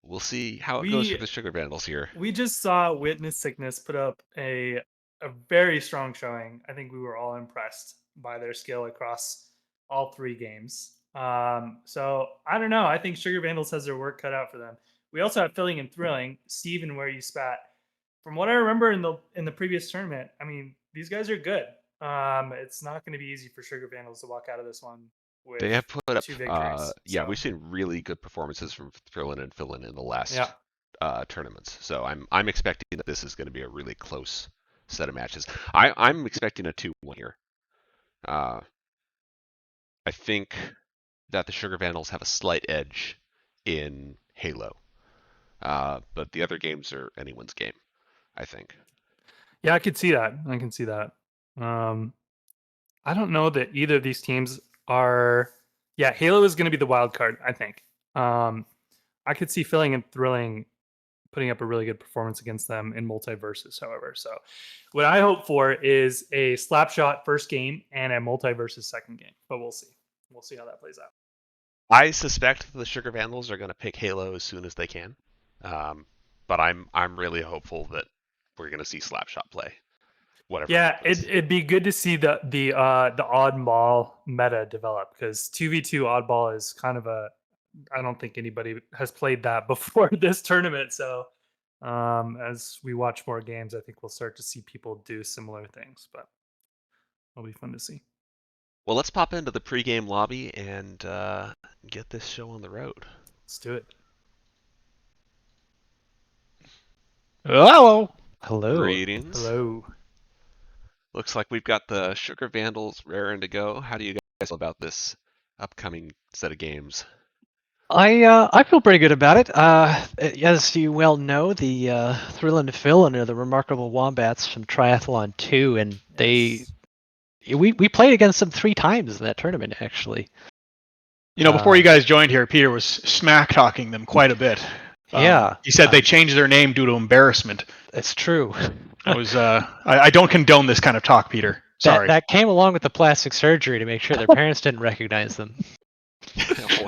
Speaker 7: we'll see how it goes for
Speaker 8: We
Speaker 7: the Sugar Vandals here.
Speaker 8: we just saw Witness Sickness put up a very strong showing. I think we were all impressed by their skill across all 3 games. So I don't know. I think Sugar Vandals has their work cut out for them. We also have Filling and Thrilling. Steven, where you spat. From what I remember in the previous tournament, I mean, these guys are good. It's not going to be easy for Sugar Vandals to walk out of this one with
Speaker 7: They have put up,
Speaker 8: 2 victories.
Speaker 7: yeah,
Speaker 8: So,
Speaker 7: we've seen really good performances from Thrillin and Fillin in the last
Speaker 8: yeah.
Speaker 7: tournaments. So I'm expecting that this is going to be a really close set of matches. I'm expecting a 2-1 here. I think that the Sugar Vandals have a slight edge in Halo, but the other games are anyone's game, I think.
Speaker 8: Yeah, I could see that. I can see that. I don't know that either of these teams are. Yeah, Halo is going to be the wild card, I think. I could see Filling and Thrilling putting up a really good performance against them in MultiVersus, however. So, what I hope for is a Slapshot first game and a MultiVersus second game, but we'll see. We'll see how that plays out.
Speaker 7: I suspect the Sugar Vandals are going to pick Halo as soon as they can, but I'm really hopeful that we're going to see Slapshot play. Whatever.
Speaker 8: Yeah, it'd be good to see the oddball meta develop, because 2v2 oddball is kind of a, I don't think anybody has played that before this tournament. So as we watch more games, I think we'll start to see people do similar things, but it'll be fun to see.
Speaker 7: Well, let's pop into the pregame lobby and get this show on the road.
Speaker 8: Let's do it.
Speaker 1: Hello. Hello.
Speaker 7: Greetings.
Speaker 8: Hello.
Speaker 7: Looks like we've got the Sugar Vandals raring to go. How do you guys feel about this upcoming set of games?
Speaker 1: I feel pretty good about it. As you well know, the Thrillin and Fillin are the remarkable wombats from Triathlon 2, and
Speaker 8: Yes.
Speaker 1: we played against them 3 times in that tournament, actually.
Speaker 9: You know, before you guys joined here, Peter was smack talking them quite a bit.
Speaker 1: Yeah.
Speaker 9: He said they changed their name due to embarrassment.
Speaker 1: That's true.
Speaker 9: I don't condone this kind of talk, Peter. Sorry.
Speaker 1: That came along with the plastic surgery to make sure their parents didn't recognize them.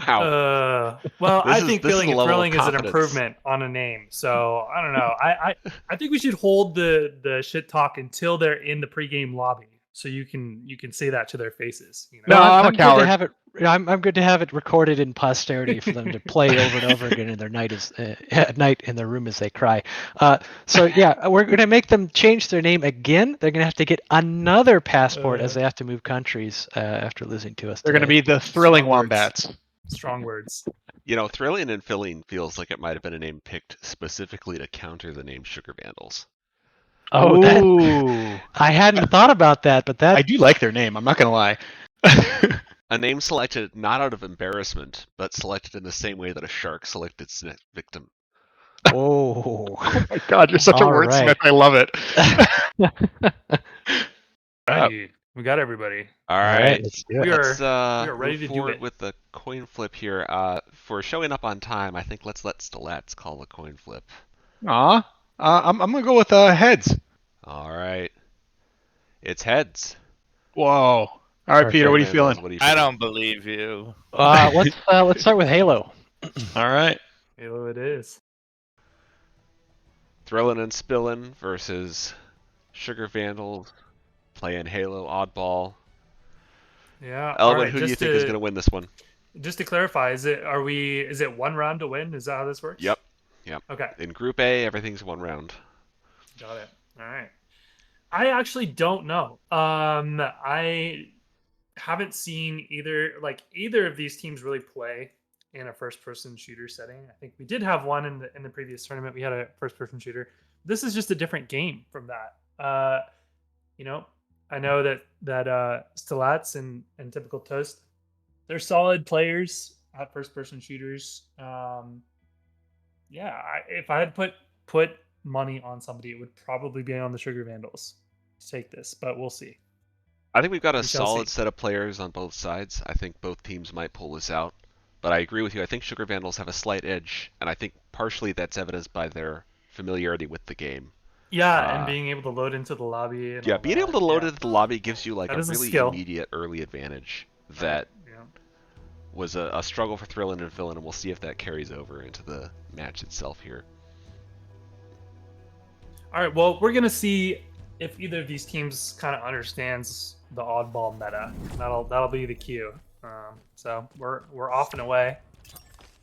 Speaker 7: Wow.
Speaker 8: Well,
Speaker 7: This
Speaker 8: I
Speaker 7: is-
Speaker 8: think
Speaker 7: this is
Speaker 8: Filling
Speaker 7: a
Speaker 8: and
Speaker 7: level of
Speaker 8: Thrilling is an
Speaker 7: confidence.
Speaker 8: improvement on a name. So I don't know. I think we should hold the shit talk until they're in the pregame lobby, so you can say that to their faces. You know?
Speaker 9: No, I'm a
Speaker 1: good
Speaker 9: coward.
Speaker 1: to have it. I'm good to have it recorded in posterity for them to play over and over again in their at night in their room as they cry. So yeah, we're going to make them change their name again. They're going to have to get another passport as they have to move countries after losing to us.
Speaker 9: They're going to be the Thrilling Wombats.
Speaker 8: Strong words.
Speaker 7: You know, Thrillin and Filling feels like it might have been a name picked specifically to counter the name Sugar Vandals.
Speaker 1: Oh,
Speaker 9: Ooh.
Speaker 1: I hadn't thought about that, but
Speaker 9: I do like their name. I'm not going to lie.
Speaker 7: A name selected not out of embarrassment, but selected in the same way that a shark selected its victim.
Speaker 1: Oh.
Speaker 9: Oh my God, you're such a
Speaker 1: All
Speaker 9: wordsmith.
Speaker 1: right.
Speaker 9: I love it.
Speaker 8: Alrighty, we got everybody.
Speaker 7: All right.
Speaker 1: Let's do it.
Speaker 8: We are
Speaker 7: Let's
Speaker 8: ready
Speaker 7: move
Speaker 8: to do
Speaker 7: forward
Speaker 8: it.
Speaker 7: with the coin flip here. For showing up on time, I think let's let Stilats call the coin flip.
Speaker 9: Aw. I'm going to go with heads.
Speaker 7: All right. It's heads.
Speaker 9: Whoa. All right, Peter, what are you
Speaker 7: Vandals,
Speaker 9: feeling?
Speaker 7: what are you
Speaker 5: I
Speaker 7: feeling?
Speaker 5: don't believe you.
Speaker 1: Let's start with Halo.
Speaker 9: All right.
Speaker 8: Halo it is.
Speaker 7: Thrillin' and Spillin' versus Sugar Vandals playing Halo Oddball.
Speaker 8: Yeah.
Speaker 7: Elwin,
Speaker 8: alright,
Speaker 7: who do you think is going to win this one?
Speaker 8: Just to clarify, is it 1 round to win? Is that how this works?
Speaker 7: Yep.
Speaker 8: Okay.
Speaker 7: In Group A, everything's 1 round.
Speaker 8: Got it. All right. I actually don't know. I haven't seen either of these teams really play in a first-person shooter setting. I think we did have one in the previous tournament. We had a first-person shooter. This is just a different game from that. You know, I know that Stilats and Typical Toast, they're solid players at first-person shooters. Yeah, if I had put money on somebody, it would probably be on the Sugar Vandals to take this, but we'll see.
Speaker 7: I think we've got a
Speaker 8: We shall
Speaker 7: solid
Speaker 8: see.
Speaker 7: set of players on both sides. I think both teams might pull this out. But I agree with you. I think Sugar Vandals have a slight edge, and I think partially that's evidenced by their familiarity with the game.
Speaker 8: Yeah, and being able to load into the lobby. And
Speaker 7: Yeah,
Speaker 8: all
Speaker 7: being
Speaker 8: that.
Speaker 7: able to load
Speaker 8: Yeah.
Speaker 7: into the lobby gives you like
Speaker 8: That
Speaker 7: a
Speaker 8: is a
Speaker 7: really
Speaker 8: skill.
Speaker 7: immediate early advantage that
Speaker 8: Yeah.
Speaker 7: was a struggle for Thrillin and Fillin, and we'll see if that carries over into the match itself here.
Speaker 8: All right, well, we're gonna see if either of these teams kind of understands the oddball meta. That'll be the cue. So we're off and away.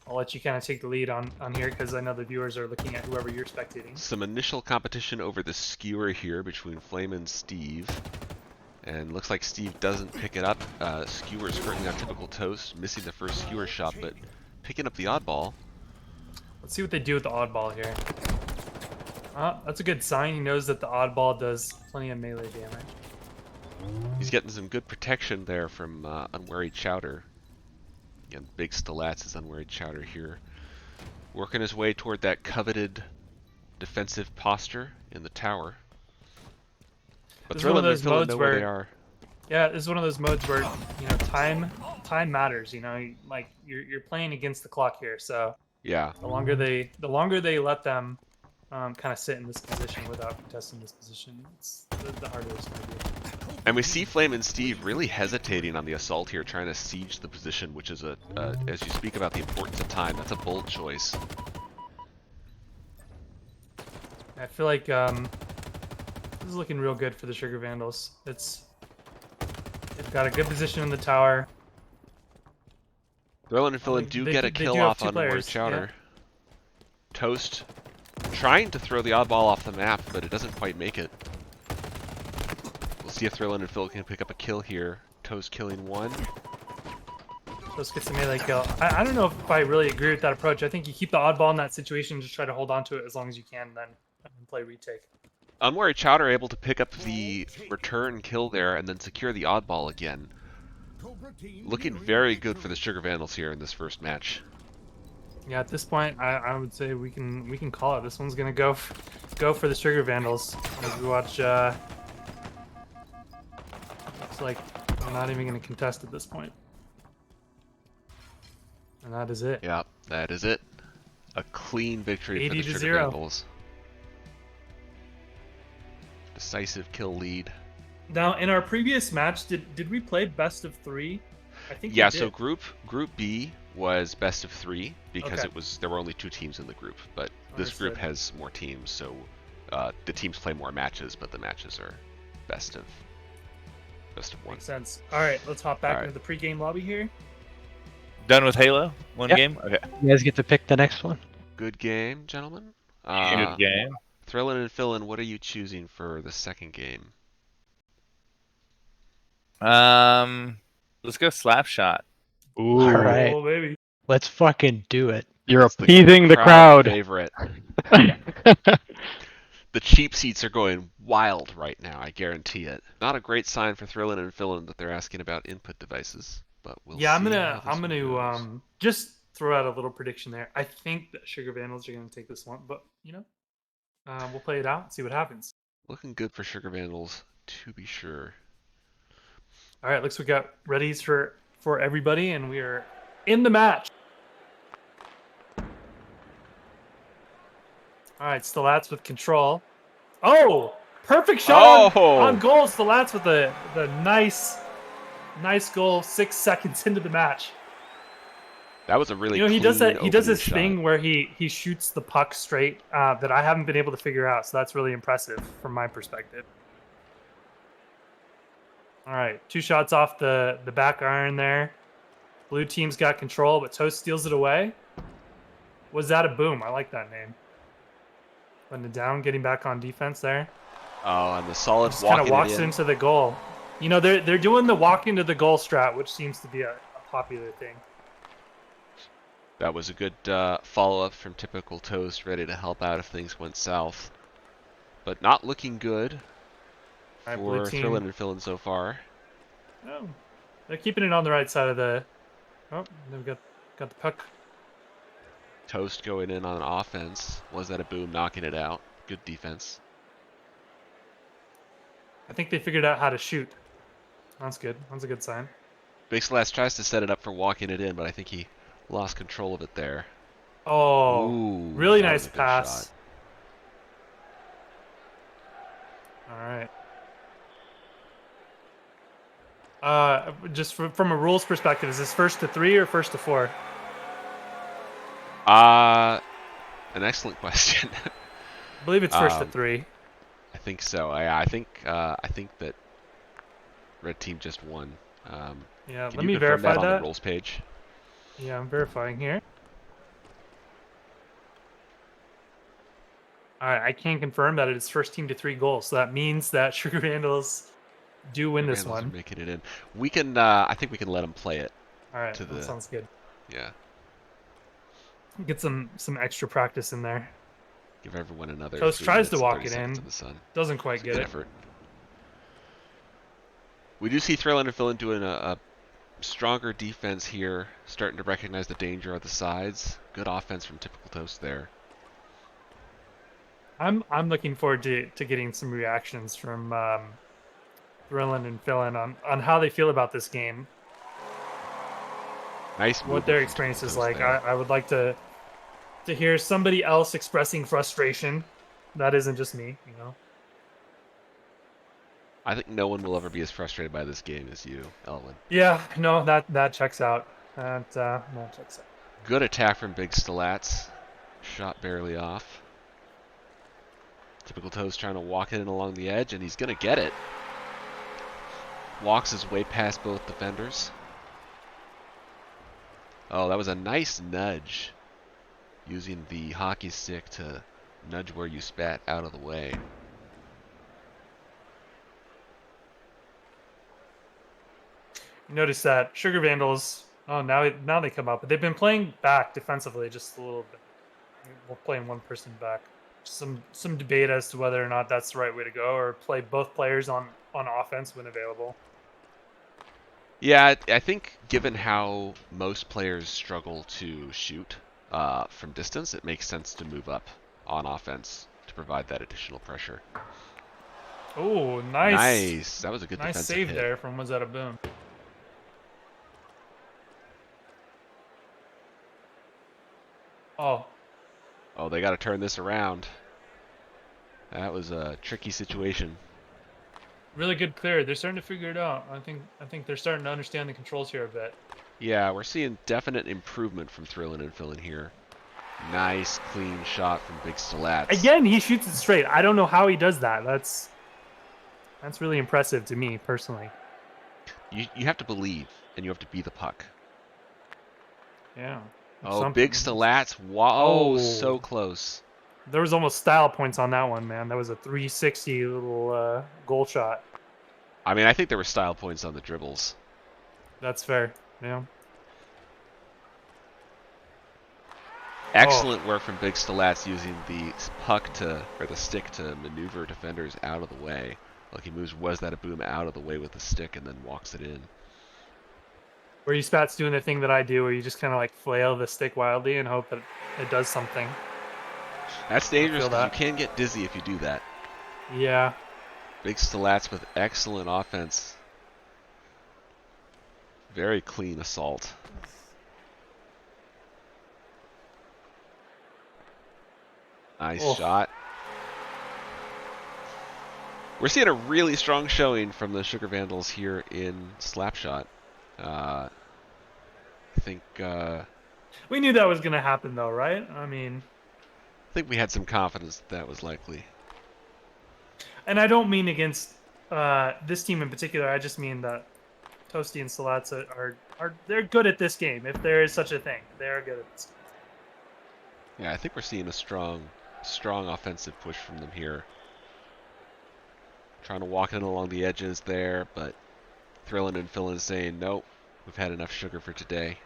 Speaker 8: I'll let you kind of take the lead on here because I know the viewers are looking at whoever you're spectating.
Speaker 7: Some initial competition over the skewer here between Flame and Steve. And looks like Steve doesn't pick it up. Skewer's hurting on Typical Toast, missing the first skewer shot, but picking up the oddball.
Speaker 8: Let's see what they do with the oddball here. That's a good sign. He knows that the oddball does plenty of melee damage.
Speaker 7: He's getting some good protection there from Unwary Chowder. Again, big Stilats is Unwary Chowder here. Working his way toward that coveted defensive posture in the tower. But
Speaker 8: This is one of
Speaker 7: Thrillin and
Speaker 8: those
Speaker 7: Fillin
Speaker 8: modes
Speaker 7: know where
Speaker 8: where
Speaker 7: they are.
Speaker 8: Yeah, this is one of those modes where time matters. Like you're playing against the clock here. So
Speaker 7: Yeah.
Speaker 8: the longer they let them kind of sit in this position without contesting this position, it's the harder it's going to be.
Speaker 7: And we see Flame and Steve really hesitating on the assault here, trying to siege the position, which is as you speak about the importance of time, that's a bold choice.
Speaker 8: I feel like this is looking real good for the Sugar Vandals. They've got a good position in the tower.
Speaker 7: Thrillin and Fillin do get a kill off on Ward Chowder. Toast trying to throw the oddball off the map, but it doesn't quite make it. We'll see if Thrillin and Fillin can pick up a kill here. Toast killing one.
Speaker 8: Toast gets a melee kill. I don't know if I really agree with that approach. I think you keep the oddball in that situation, just try to hold on to it as long as you can, then play retake.
Speaker 7: Unwary Chowder able to pick up the return kill there and then secure the oddball again. Looking very good for the Sugar Vandals here in this first match.
Speaker 8: Yeah, at this point, I would say we can call it. This one's gonna go for the Sugar Vandals as we watch. Looks like we're not even gonna contest at this point, and that is it.
Speaker 7: Yeah, that is it. A clean victory for the Sugar
Speaker 8: 80-0.
Speaker 7: Vandals. Decisive kill lead.
Speaker 8: Now, in our previous match, did we play best of 3? I think
Speaker 7: Yeah,
Speaker 8: we did.
Speaker 7: so group B was best of 3 because
Speaker 8: Okay.
Speaker 7: there were only 2 teams in the group, but this group
Speaker 8: Understood.
Speaker 7: has more teams, so the teams play more matches, but the matches are best of 1.
Speaker 8: Makes sense. All right, let's hop back
Speaker 7: All right.
Speaker 8: into the pregame lobby here.
Speaker 10: Done with Halo? One
Speaker 1: Yep.
Speaker 10: game? Okay.
Speaker 1: You guys get to pick the next one.
Speaker 7: Good game, gentlemen.
Speaker 10: Good game.
Speaker 7: Thrillin and Fillin, what are you choosing for the second game?
Speaker 10: Let's go Slapshot.
Speaker 9: Ooh,
Speaker 1: All right.
Speaker 8: Oh, baby.
Speaker 1: Let's fucking do it.
Speaker 9: you're
Speaker 7: It's
Speaker 9: appeasing the crowd.
Speaker 7: favorite. The cheap seats are going wild right now, I guarantee it. Not a great sign for Thrillin and Fillin that they're asking about input devices, but we'll
Speaker 8: Yeah,
Speaker 7: see.
Speaker 8: I'm
Speaker 7: how this
Speaker 8: gonna
Speaker 7: one goes.
Speaker 8: just throw out a little prediction there. I think that Sugar Vandals are gonna take this one, but we'll play it out and see what happens.
Speaker 7: Looking good for Sugar Vandals, to be sure.
Speaker 8: All right, looks we got readies for everybody, and we are in the match. All right, Stilats with control. Oh, perfect shot on goal. Stilats with the nice goal 6 seconds into the match.
Speaker 7: That was a really
Speaker 8: He does
Speaker 7: clean
Speaker 8: that. He does
Speaker 7: opening
Speaker 8: this
Speaker 7: shot.
Speaker 8: thing where he shoots the puck straight that I haven't been able to figure out. So that's really impressive from my perspective. All right, 2 shots off the back iron there. Blue team's got control, but Toast steals it away. Was that a boom? I like that name. Putting it down, getting back on defense there.
Speaker 7: Oh, and the solid
Speaker 8: Just kind of
Speaker 7: walking
Speaker 8: walks
Speaker 7: it in.
Speaker 8: into the goal. You know, they're doing the walk into the goal strat, which seems to be a popular thing.
Speaker 7: That was a good follow-up from Typical Toast, ready to help out if things went south. But not looking good
Speaker 8: Alright,
Speaker 7: for
Speaker 8: blue team.
Speaker 7: Thrillin and Fillin so far.
Speaker 8: Oh, they're keeping it on the right side of the. Oh, they've got the puck.
Speaker 7: Toast going in on offense. Was that a boom, knocking it out? Good defense.
Speaker 8: I think they figured out how to shoot. That's good. That's a good sign.
Speaker 7: Big Slash tries to set it up for walking it in, but I think he lost control of it there.
Speaker 8: Oh,
Speaker 7: Ooh,
Speaker 8: really
Speaker 7: that was
Speaker 8: nice
Speaker 7: a good
Speaker 8: pass.
Speaker 7: shot.
Speaker 8: All right. Just from a rules perspective, is this first to 3 or first to 4?
Speaker 7: An excellent question.
Speaker 8: I believe it's first to 3.
Speaker 7: I think so. I think that red team just won.
Speaker 8: Yeah,
Speaker 7: Can
Speaker 8: let
Speaker 7: you
Speaker 8: me
Speaker 7: confirm
Speaker 8: verify
Speaker 7: that on
Speaker 8: that.
Speaker 7: the rules page?
Speaker 8: Yeah, I'm verifying here. All right, I can confirm that it is first team to 3 goals. So that means that Sugar Vandals do win this
Speaker 7: Vandals are
Speaker 8: one.
Speaker 7: making it in. We can. I think we can let them play it.
Speaker 8: All right,
Speaker 7: to
Speaker 8: that
Speaker 7: the-
Speaker 8: sounds good.
Speaker 7: Yeah.
Speaker 8: Get some extra practice in there.
Speaker 7: Give everyone another.
Speaker 8: Toast
Speaker 7: 3
Speaker 8: tries to
Speaker 7: minutes and
Speaker 8: walk
Speaker 7: 30
Speaker 8: it
Speaker 7: seconds
Speaker 8: in.
Speaker 7: the sun.
Speaker 8: Doesn't quite
Speaker 7: It's a
Speaker 8: get
Speaker 7: good
Speaker 8: it.
Speaker 7: effort. We do see Thrillin and Fillin doing a stronger defense here, starting to recognize the danger of the sides. Good offense from Typical Toast there.
Speaker 8: I'm looking forward to getting some reactions from Thrillin and Fillin on how they feel about this game.
Speaker 7: Nice.
Speaker 8: What
Speaker 7: movement
Speaker 8: their
Speaker 7: from
Speaker 8: experience
Speaker 7: Typical
Speaker 8: is
Speaker 7: Toast
Speaker 8: like.
Speaker 7: there.
Speaker 8: I would like to hear somebody else expressing frustration. That isn't just me, you know.
Speaker 7: I think no one will ever be as frustrated by this game as you, Elwin.
Speaker 8: Yeah, no, that checks out. That checks out.
Speaker 7: Good attack from Big Stalats. Shot barely off. Typical Toast trying to walk it in along the edge, and he's going to get it. Walks his way past both defenders. Oh, that was a nice nudge. Using the hockey stick to nudge where you spat out of the way.
Speaker 8: You notice that Sugar Vandals. Oh, now they come up, but they've been playing back defensively just a little bit. We're playing one person back. Some debate as to whether or not that's the right way to go, or play both players on offense when available.
Speaker 7: Yeah, I think given how most players struggle to shoot from distance, it makes sense to move up on offense to provide that additional pressure.
Speaker 8: Oh, nice.
Speaker 7: Nice. That was a good
Speaker 8: Nice
Speaker 7: defensive
Speaker 8: save
Speaker 7: hit.
Speaker 8: there from Was That a Boom? Oh.
Speaker 7: Oh, they got to turn this around. That was a tricky situation.
Speaker 8: Really good clear. They're starting to figure it out. I think they're starting to understand the controls here a bit.
Speaker 7: Yeah, we're seeing definite improvement from Thrillin and Fillin here. Nice, clean shot from Big Stalats.
Speaker 8: Again, he shoots it straight. I don't know how he does that. That's really impressive to me personally.
Speaker 7: You have to believe, and you have to be the puck.
Speaker 8: Yeah.
Speaker 7: Oh, Big Stalats. Wow,
Speaker 8: Oh.
Speaker 7: so close.
Speaker 8: There was almost style points on that one, man. That was a 360 little goal shot.
Speaker 7: I mean, I think there were style points on the dribbles.
Speaker 8: That's fair. Yeah.
Speaker 7: Excellent work from Big Stalats using the puck or the stick to maneuver defenders out of the way. Like he moves Was That a Boom out of the way with the stick and then walks it in.
Speaker 8: Where you spats doing the thing that I do, where you just kind of like flail the stick wildly and hope that it does something.
Speaker 7: That's dangerous
Speaker 8: feel
Speaker 7: because you
Speaker 8: that.
Speaker 7: can get dizzy if you do that.
Speaker 8: Yeah.
Speaker 7: Big Stalats with excellent offense. Very clean assault. Nice shot. We're seeing a really strong showing from the Sugar Vandals here in Slapshot. I think
Speaker 8: We knew that was going to happen, though, right? I mean,
Speaker 7: we had some confidence that was likely.
Speaker 8: and I don't mean against this team in particular. I just mean that Toasty and Salats are they're good at this game. If there is such a thing, they're good at this game.
Speaker 7: Yeah, I think we're seeing a strong offensive push from them here. Trying to walk in along the edges there, but Thrillin and Fillin saying, nope, we've had enough sugar for today.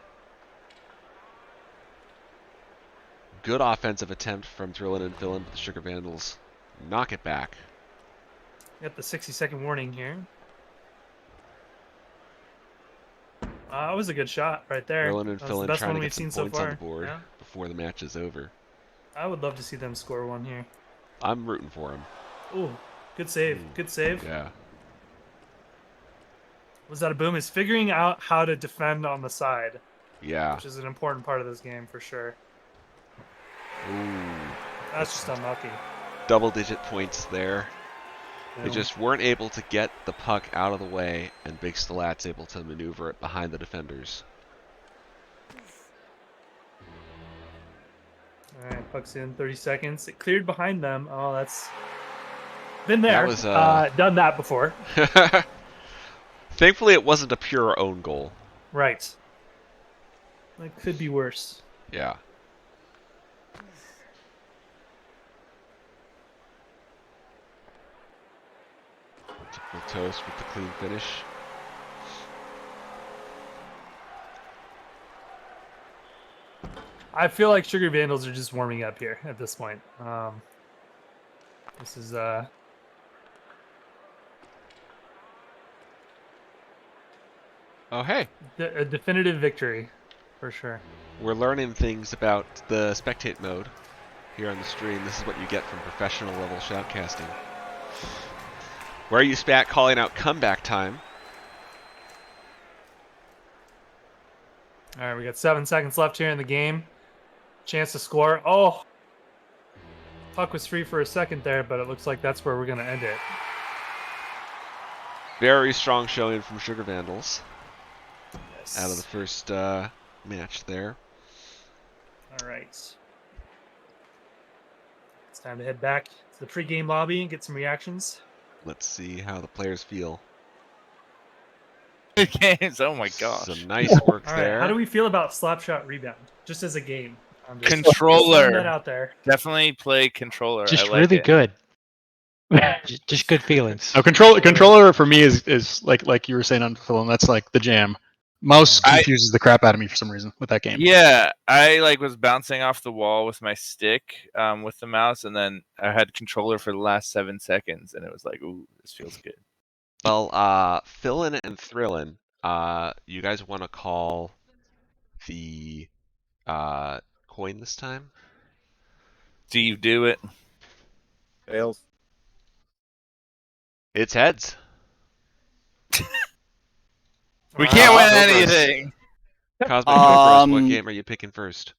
Speaker 7: Good offensive attempt from Thrillin and Fillin, but the Sugar Vandals knock it back.
Speaker 8: Got the 60-second warning here. That was a good shot right there.
Speaker 7: Thrillin and
Speaker 8: That was the
Speaker 7: Fillin
Speaker 8: best
Speaker 7: trying
Speaker 8: one
Speaker 7: to
Speaker 8: we've
Speaker 7: get some
Speaker 8: seen so
Speaker 7: points on
Speaker 8: far.
Speaker 7: the board
Speaker 8: Yeah.
Speaker 7: before the match is over.
Speaker 8: I would love to see them score one here.
Speaker 7: I'm rooting for him.
Speaker 8: Ooh, good save. Good save.
Speaker 7: Yeah.
Speaker 8: Was that a boom? Is figuring out how to defend on the side,
Speaker 7: Yeah.
Speaker 8: which is an important part of this game for sure.
Speaker 7: Ooh.
Speaker 8: That's just unlucky.
Speaker 7: Double-digit points there. They
Speaker 8: Boom.
Speaker 7: just weren't able to get the puck out of the way, and Big Stilat's able to maneuver it behind the defenders.
Speaker 8: All right, puck's in 30 seconds. It cleared behind them. Oh, that's been there.
Speaker 7: That was,
Speaker 8: done that before.
Speaker 7: Thankfully, it wasn't a pure own goal.
Speaker 8: Right. That could be worse.
Speaker 7: Yeah. Typical Toast with the clean finish.
Speaker 8: I feel like Sugar Vandals are just warming up here at this point. This is
Speaker 7: Oh, hey.
Speaker 8: a definitive victory for sure.
Speaker 7: We're learning things about the spectate mode here on the stream. This is what you get from professional level shoutcasting. Where are you, Spat, calling out comeback time?
Speaker 8: All right, we got 7 seconds left here in the game. Chance to score. Oh, puck was free for a second there, but it looks like that's where we're going to end it.
Speaker 7: Very strong showing from Sugar Vandals
Speaker 8: Yes.
Speaker 7: out of the first match there.
Speaker 8: All right. It's time to head back to the pregame lobby and get some reactions.
Speaker 7: Let's see how the players feel.
Speaker 10: Games. Oh my gosh.
Speaker 7: Some nice work
Speaker 8: All right,
Speaker 7: there.
Speaker 8: how do we feel about Slapshot Rebound, just as a game? I'm just
Speaker 10: Controller.
Speaker 8: throwing that out there.
Speaker 10: Definitely play controller.
Speaker 1: Just
Speaker 10: I like
Speaker 1: really
Speaker 10: it.
Speaker 1: good. Just good feelings.
Speaker 9: No, controller for me is like you were saying on Phil, and that's like the jam. Mouse confuses the crap out of me for some reason with that game.
Speaker 10: Yeah, I was bouncing off the wall with my stick with the mouse, and then I had controller for the last 7 seconds, and it was like, ooh, this feels good.
Speaker 7: Well, Fillin and Thrillin, you guys want to call the coin this time?
Speaker 10: Do you do it?
Speaker 11: Tails.
Speaker 7: It's heads.
Speaker 10: We can't win
Speaker 11: Cobras.
Speaker 10: anything.
Speaker 7: Cosmic Cobras, what game are you picking first?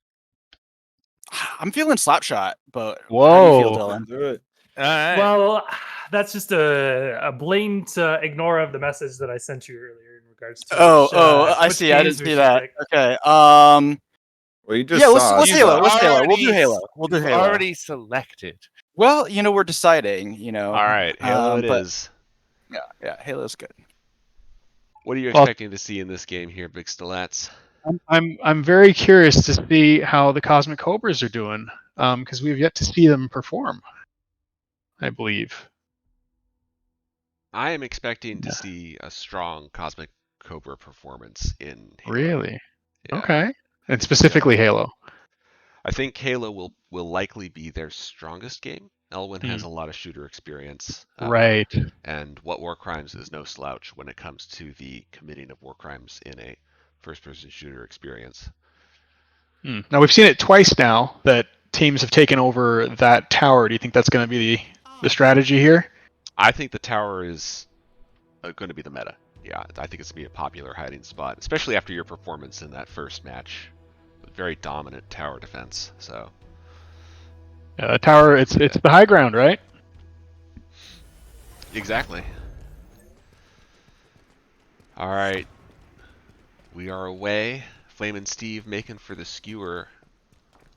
Speaker 2: I'm feeling Slapshot, but
Speaker 9: Whoa.
Speaker 2: how do you feel, Dylan?
Speaker 11: Do it.
Speaker 10: All right.
Speaker 8: Well, that's just a blatant ignore of the message that I sent you earlier in regards to.
Speaker 2: I
Speaker 8: which
Speaker 2: see. I
Speaker 8: games
Speaker 2: didn't
Speaker 8: we
Speaker 2: see
Speaker 8: should
Speaker 2: that.
Speaker 8: pick.
Speaker 2: Okay.
Speaker 11: Well, you just
Speaker 2: Yeah,
Speaker 11: saw
Speaker 2: let's
Speaker 11: it.
Speaker 2: Halo. Let's Halo. We'll do
Speaker 10: Already-
Speaker 2: Halo. We'll do
Speaker 10: You've
Speaker 2: Halo.
Speaker 10: already selected.
Speaker 2: Well, we're deciding.
Speaker 7: All right, Halo it
Speaker 2: but-
Speaker 7: is.
Speaker 2: Yeah, Halo's good.
Speaker 7: What are you
Speaker 9: Well-
Speaker 7: expecting to see in this game here, Big Stilats?
Speaker 9: I'm very curious to see how the Cosmic Cobras are doing, because we've yet to see them perform, I believe.
Speaker 7: I am expecting to see a strong Cosmic Cobra performance in Halo.
Speaker 9: Really?
Speaker 7: Yeah.
Speaker 9: Okay. And specifically Halo.
Speaker 7: I think Halo will likely be their strongest game. Elwyn has a lot of shooter experience.
Speaker 9: Right.
Speaker 7: And What War Crimes is no slouch when it comes to the committing of war crimes in a first-person shooter experience.
Speaker 9: Now we've seen it twice now that teams have taken over that tower. Do you think that's going to be the strategy here?
Speaker 7: I think the tower is going to be the meta. Yeah, I think it's going to be a popular hiding spot, especially after your performance in that first match. Very dominant tower defense. So
Speaker 9: Yeah, the tower, it's the high ground, right?
Speaker 7: exactly. All right, we are away. Flame and Steve making for the skewer.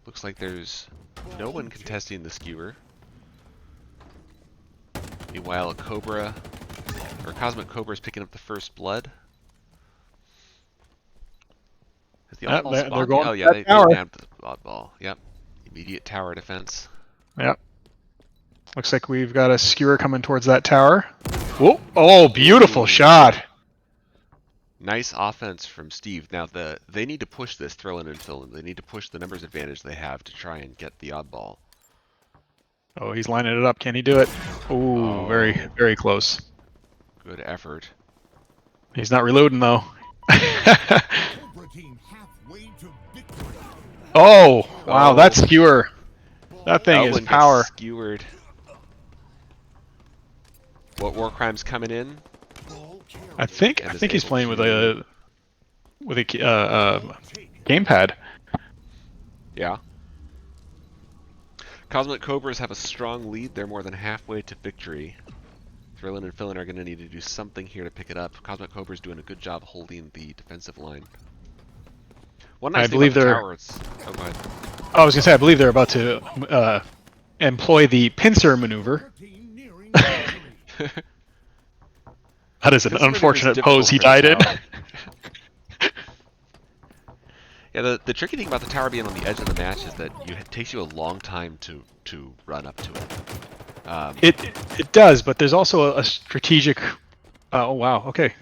Speaker 7: Looks like there's no one contesting the skewer. Meanwhile, a Cobra, or Cosmic Cobra, is picking up the first blood. Has the oddball
Speaker 9: they're
Speaker 7: spawned?
Speaker 9: going
Speaker 7: Oh
Speaker 9: for
Speaker 7: yeah,
Speaker 9: that
Speaker 7: they
Speaker 9: tower.
Speaker 7: nabbed the oddball. Yep, immediate tower defense.
Speaker 9: Yep. Looks like we've got a skewer coming towards that tower. Whoa! Oh, beautiful shot!
Speaker 7: Nice offense from Steve. Now they need to push this Thrillin and Fillin. They need to push the numbers advantage they have to try and get the oddball.
Speaker 9: Oh, he's lining it up. Can he do it? Ooh, very, very close.
Speaker 7: Good effort.
Speaker 9: He's not reloading though. Oh, wow,
Speaker 7: Oh.
Speaker 9: that skewer. That thing is
Speaker 7: Elwin
Speaker 9: power.
Speaker 7: gets skewered. What war crime's coming in?
Speaker 9: I think
Speaker 7: And is
Speaker 9: he's
Speaker 7: able
Speaker 9: playing with
Speaker 7: to-
Speaker 9: a gamepad.
Speaker 7: Yeah. Cosmic Cobras have a strong lead. They're more than halfway to victory. Thrillin and Fillin are going to need to do something here to pick it up. Cosmic Cobra's doing a good job holding the defensive line. One nice
Speaker 9: I
Speaker 7: thing
Speaker 9: believe
Speaker 7: about the
Speaker 9: they're-
Speaker 7: tower, oh, go ahead.
Speaker 9: I was gonna say, I believe they're about to employ the pincer maneuver. That is an
Speaker 7: Pincer maneuver's
Speaker 9: unfortunate
Speaker 7: difficult
Speaker 9: pose he
Speaker 7: for the
Speaker 9: died in.
Speaker 7: tower. Yeah, the tricky thing about the tower being on the edge of the match is that it takes you a long time to run up to it.
Speaker 9: It does, but there's also a strategic. Oh wow, okay.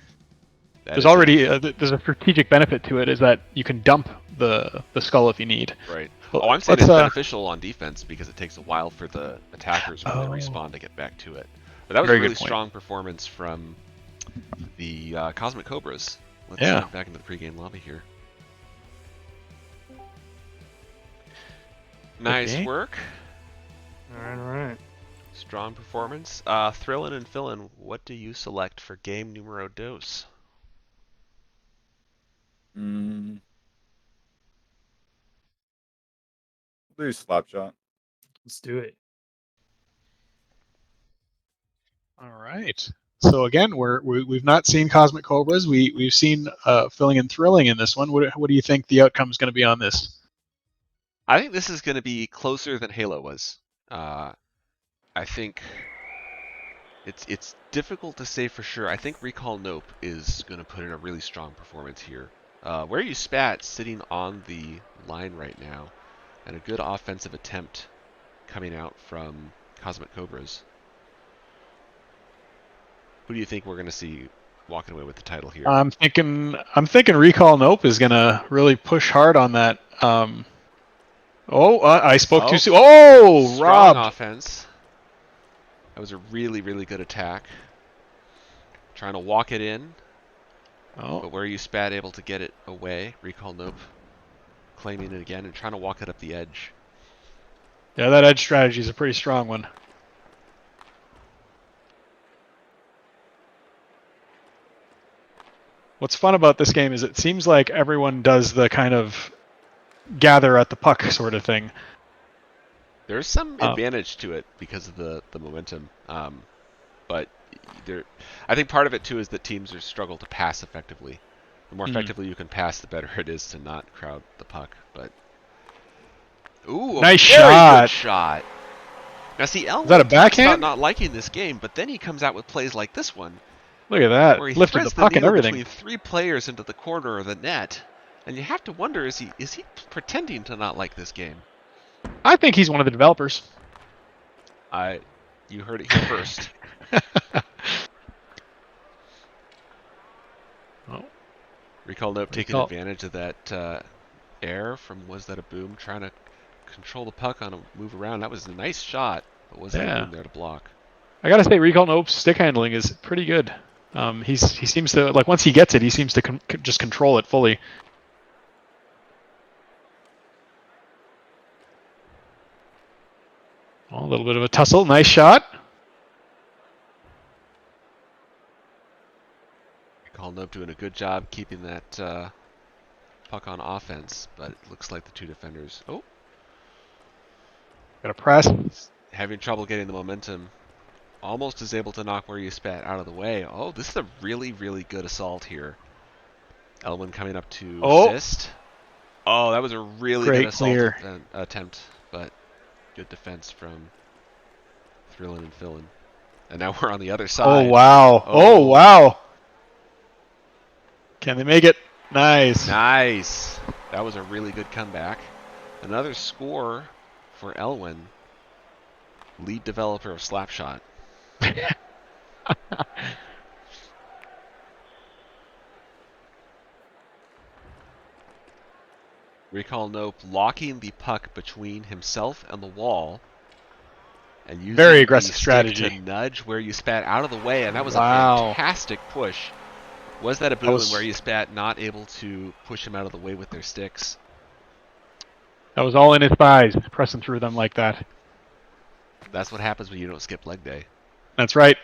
Speaker 9: There's already there's a strategic benefit to it, is that you can dump the skull if you need.
Speaker 7: Right.
Speaker 9: Well,
Speaker 7: Oh, I'm saying
Speaker 9: let's,
Speaker 7: it's beneficial on defense because it takes a while for the attackers when they respawn to get back to it. But that was
Speaker 9: Very
Speaker 7: a
Speaker 9: good
Speaker 7: really
Speaker 9: point.
Speaker 7: strong performance from the Cosmic Cobras. Let's
Speaker 9: Yeah.
Speaker 7: get back into the pregame lobby here. Nice
Speaker 9: Okay.
Speaker 7: work.
Speaker 8: All right.
Speaker 7: Strong performance. Thrillin and Fillin, what do you select for game numero dos?
Speaker 11: Do Slapshot.
Speaker 8: Let's do it.
Speaker 9: All right. So again, we've not seen Cosmic Cobras. We've seen Filling and Thrilling in this one. What do you think the outcome is going to be on this?
Speaker 7: I think this is going to be closer than Halo was. I think it's difficult to say for sure. I think Recall Nope is going to put in a really strong performance here. Where you spat sitting on the line right now, and a good offensive attempt coming out from Cosmic Cobras. Who do you think we're going to see walking away with the title here?
Speaker 9: I'm thinking Recall Nope is going to really push hard on that. I spoke too soon. Oh,
Speaker 7: strong
Speaker 9: Rob.
Speaker 7: offense. That was a really, really good attack. Trying to walk it in.
Speaker 9: Oh.
Speaker 7: But where you spat able to get it away. Recall Nope. Claiming it again and trying to walk it up the edge.
Speaker 9: Yeah, that edge strategy is a pretty strong one. What's fun about this game is it seems like everyone does the kind of gather at the puck sort of thing.
Speaker 7: There's some advantage to it because of the momentum. But I think part of it too is that teams struggle to pass effectively. The more effectively you can pass, the better it is to not crowd the puck. But ooh,
Speaker 9: nice
Speaker 7: very
Speaker 9: shot.
Speaker 7: good shot. Now see, Elwin
Speaker 9: Is that a
Speaker 7: talks
Speaker 9: backhand?
Speaker 7: about not liking this game, but then he comes out with plays like this one.
Speaker 9: Look at that.
Speaker 7: Where he
Speaker 9: Lifted
Speaker 7: threads
Speaker 9: the puck and
Speaker 7: needle
Speaker 9: everything.
Speaker 7: between three players into the corner of the net. And you have to wonder, is he pretending to not like this game?
Speaker 9: I think he's one of the developers.
Speaker 7: You heard it here first.
Speaker 9: Oh.
Speaker 7: Recall Nope taking advantage of that air from Was That a Boom, trying to control the puck on a move around. That was a nice shot, but Was That a Boom there to block?
Speaker 9: I gotta say, Recall Nope's stick handling is pretty good. He seems to, like, once he gets it, he seems to just control it fully. Oh, a little bit of a tussle. Nice shot.
Speaker 7: Recall Nope doing a good job keeping that puck on offense, but it looks like the two defenders. Oh,
Speaker 9: got a press.
Speaker 7: Having trouble getting the momentum. Almost is able to knock Where You Spat out of the way. Oh, this is a really, really good assault here. Elwin coming up to assist. Oh, that was a really good assault attempt, but good defense from Thrillin and Fillin. And now we're on the other side.
Speaker 9: Oh, wow. Oh, wow. Can they make it? Nice.
Speaker 7: Nice. That was a really good comeback. Another score for Elwin, lead developer of Slapshot. Recall Nope locking the puck between himself and the wall. And using
Speaker 9: Very
Speaker 7: the
Speaker 9: aggressive
Speaker 7: stick
Speaker 9: strategy.
Speaker 7: to nudge where you spat out of the way, and that was a
Speaker 9: Wow.
Speaker 7: fantastic push. Was that a
Speaker 9: That
Speaker 7: boom
Speaker 9: was-
Speaker 7: where you spat not able to push him out of the way with their sticks?
Speaker 9: That was all in his thighs, pressing through them like that.
Speaker 7: That's what happens when you don't skip leg day.
Speaker 9: That's right.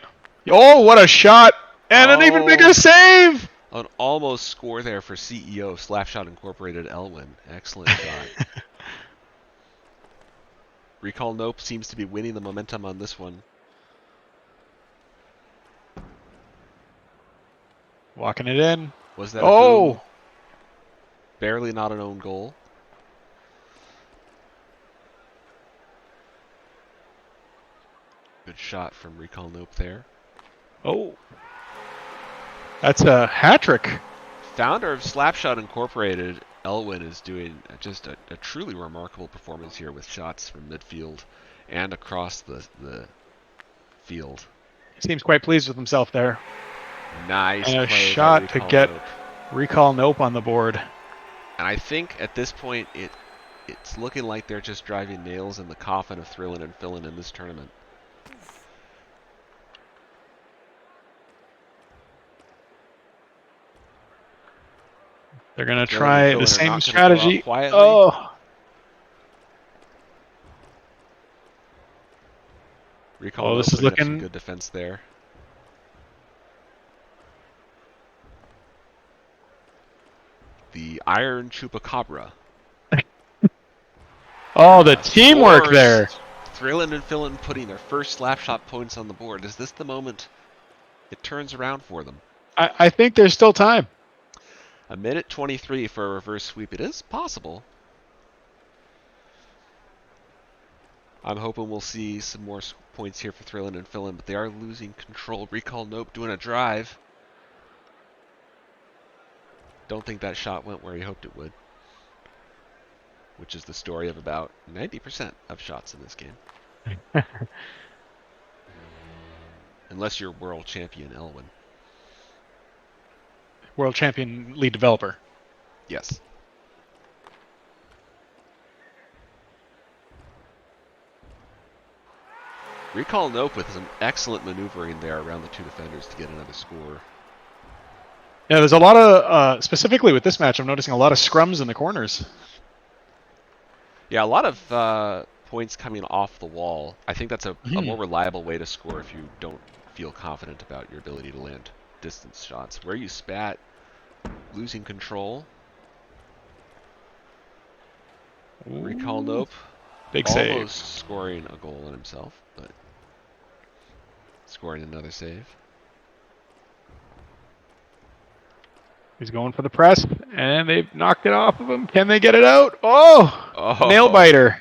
Speaker 9: Oh, what a shot! And an even
Speaker 7: Oh.
Speaker 9: bigger save!
Speaker 7: An almost score there for CEO of Slapshot Incorporated, Elwin. Excellent shot. Recall Nope seems to be winning the momentum on this one.
Speaker 9: Walking it in.
Speaker 7: Was that a
Speaker 9: Oh!
Speaker 7: boom? Barely not an own goal. Good shot from Recall Nope there.
Speaker 9: Oh. That's a hat trick.
Speaker 7: Founder of Slapshot Incorporated, Elwin, is doing just a truly remarkable performance here with shots from midfield and across the field.
Speaker 9: Seems quite pleased with himself there.
Speaker 7: Nice
Speaker 9: And a
Speaker 7: play by
Speaker 9: shot to
Speaker 7: Recall
Speaker 9: get
Speaker 7: Nope.
Speaker 9: Recall Nope on the board.
Speaker 7: And I think at this point it's looking like they're just driving nails in the coffin of Thrillin and Fillin in this tournament.
Speaker 9: They're going to
Speaker 7: Fillin
Speaker 9: try
Speaker 7: and Fillin
Speaker 9: the
Speaker 7: are
Speaker 9: same
Speaker 7: not gonna go
Speaker 9: strategy.
Speaker 7: out quietly.
Speaker 9: Oh!
Speaker 7: Recall
Speaker 9: Oh,
Speaker 7: Nope
Speaker 9: this is
Speaker 7: putting up some
Speaker 9: looking-
Speaker 7: good defense there. The Iron Chupacabra.
Speaker 9: Oh, the teamwork there.
Speaker 7: Thrillin and Fillin putting their first Slapshot points on the board. Is this the moment it turns around for them?
Speaker 9: I think there's still time.
Speaker 7: A minute 23 for a reverse sweep. It is possible. I'm hoping we'll see some more points here for Thrillin and Fillin, but they are losing control. Recall Nope doing a drive. Don't think that shot went where he hoped it would, which is the story of about 90% of shots in this game. Unless you're world champion Elwin.
Speaker 9: World champion lead developer.
Speaker 7: Yes. Recall Nope with some excellent maneuvering there around the two defenders to get another score.
Speaker 9: Yeah, there's a lot of, specifically with this match, I'm noticing a lot of scrums in the corners.
Speaker 7: Yeah, a lot of points coming off the wall. I think that's a more reliable way to score if you don't feel confident about your ability to land distance shots. Where you spat, losing control. Recall Nope.
Speaker 9: Big
Speaker 7: almost
Speaker 9: save.
Speaker 7: Scoring a goal in himself, but scoring another save.
Speaker 9: He's going for the press, and they've knocked it off of him. Can they get it out? Oh! Nail biter.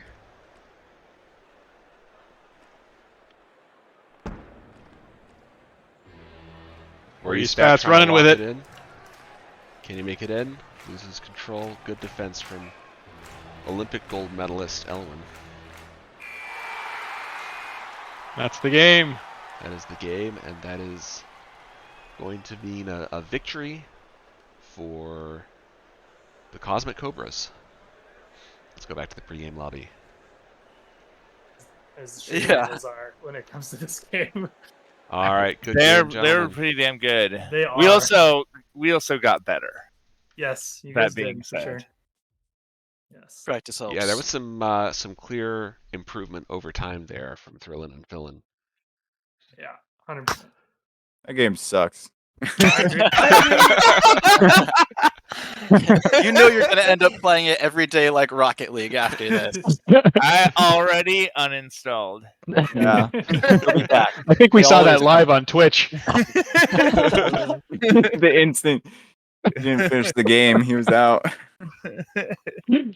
Speaker 7: Where you
Speaker 9: Spat's
Speaker 7: trying to
Speaker 9: running with
Speaker 7: lock
Speaker 9: it.
Speaker 7: in. Can he make it in? Loses control. Good defense from Olympic gold medalist Elwin.
Speaker 9: That's the game.
Speaker 7: That is the game, and that is going to mean a victory for the Cosmic Cobras. Let's go back to the pregame lobby.
Speaker 8: As sure
Speaker 2: Yeah.
Speaker 8: as are when it comes to this game.
Speaker 7: All right, good
Speaker 10: They're
Speaker 7: game, gentlemen.
Speaker 10: pretty damn good.
Speaker 8: They
Speaker 10: We
Speaker 8: are.
Speaker 10: also got better.
Speaker 8: Yes, you
Speaker 10: That
Speaker 8: guys
Speaker 10: being
Speaker 8: did, for
Speaker 10: said.
Speaker 8: sure. Yes.
Speaker 2: Practice helps.
Speaker 7: Yeah, there was some clear improvement over time there from Thrillin and Fillin.
Speaker 8: Yeah, 100%.
Speaker 11: That game sucks.
Speaker 2: You know you're gonna end up playing it every day like Rocket League after this.
Speaker 10: I already uninstalled.
Speaker 11: Yeah.
Speaker 2: You'll be back.
Speaker 9: I think we
Speaker 2: They
Speaker 9: saw that
Speaker 2: always
Speaker 9: live on Twitch.
Speaker 11: The instant he didn't finish the game, he was out.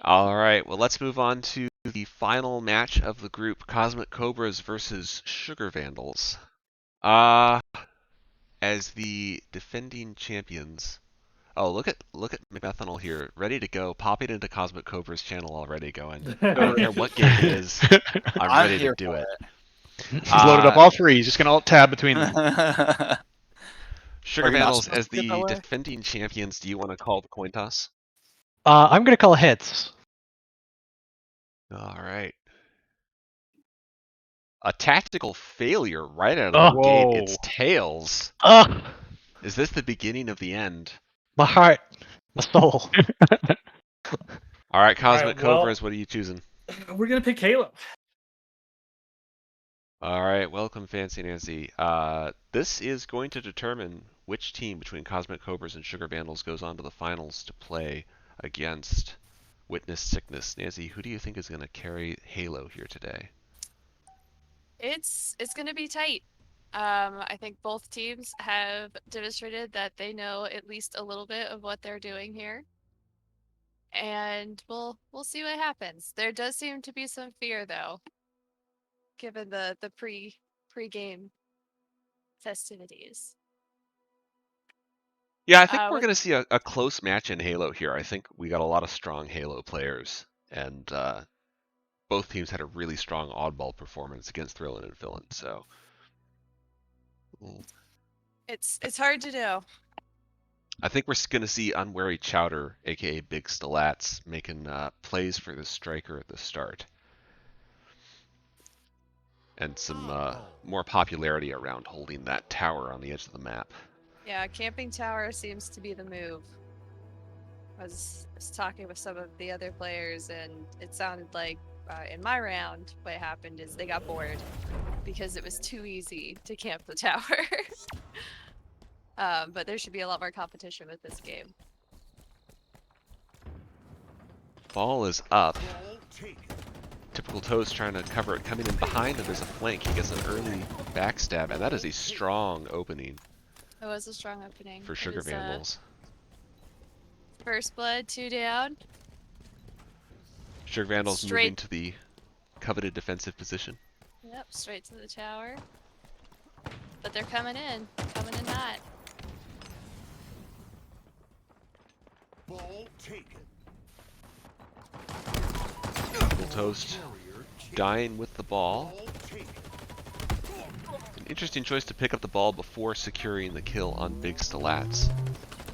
Speaker 7: All right, well, let's move on to the final match of the group, Cosmic Cobras versus Sugar Vandals. As the defending champions. Oh, look at McMethanol here, ready to go, popping into Cosmic Cobra's channel already, going, I don't care what game it is, I'm ready to
Speaker 2: here
Speaker 7: do
Speaker 2: for
Speaker 7: it.
Speaker 9: He's loaded up all three. He's just going to alt-tab between them.
Speaker 7: Sugar
Speaker 2: Are you not
Speaker 7: Vandals,
Speaker 2: supposed
Speaker 7: as
Speaker 2: to get that
Speaker 7: the
Speaker 2: way?
Speaker 7: defending champions, do you want to call the coin toss?
Speaker 1: I'm going to call heads.
Speaker 7: All right. A tactical failure right out of the gate. It's tails. Is this the beginning of the end?
Speaker 1: My heart, my soul.
Speaker 7: All right, Cosmic
Speaker 8: All right, well-
Speaker 7: Cobras, what are you choosing?
Speaker 8: We're gonna pick Halo.
Speaker 7: All right, welcome, Fancy Nancy. This is going to determine which team between Cosmic Cobras and Sugar Vandals goes on to the finals to play against Witness Sickness. Nancy, who do you think is going to carry Halo here today?
Speaker 3: It's gonna be tight. I think both teams have demonstrated that they know at least a little bit of what they're doing here. And we'll see what happens. There does seem to be some fear though, given the pre-game festivities.
Speaker 7: Yeah, I think we're
Speaker 3: with-
Speaker 7: going to see a close match in Halo here. I think we got a lot of strong Halo players, and both teams had a really strong oddball performance against Thrillin and Fillin. So
Speaker 3: It's hard to know.
Speaker 7: I think we're going to see Unwary Chowder, aka Big Stalats, making plays for the striker at the start. And some more popularity around holding that tower on the edge of the map.
Speaker 3: Yeah, camping tower seems to be the move. I was talking with some of the other players, and it sounded like in my round, what happened is they got bored because it was too easy to camp the tower. But there should be a lot more competition with this game.
Speaker 7: Ball is up. Typical Toast trying to cover it, coming in behind him as a flank. He gets an early backstab, and that is a strong opening.
Speaker 3: It was a strong opening.
Speaker 7: For Sugar Vandals.
Speaker 3: First blood, 2 down.
Speaker 7: Sugar Vandals
Speaker 3: Straight.
Speaker 7: moving to the coveted defensive position.
Speaker 3: Yep, straight to the tower. But they're coming in hot.
Speaker 12: Ball taken.
Speaker 7: Typical Toast dying with the ball. An interesting choice to pick up the ball before securing the kill on Big Stalats.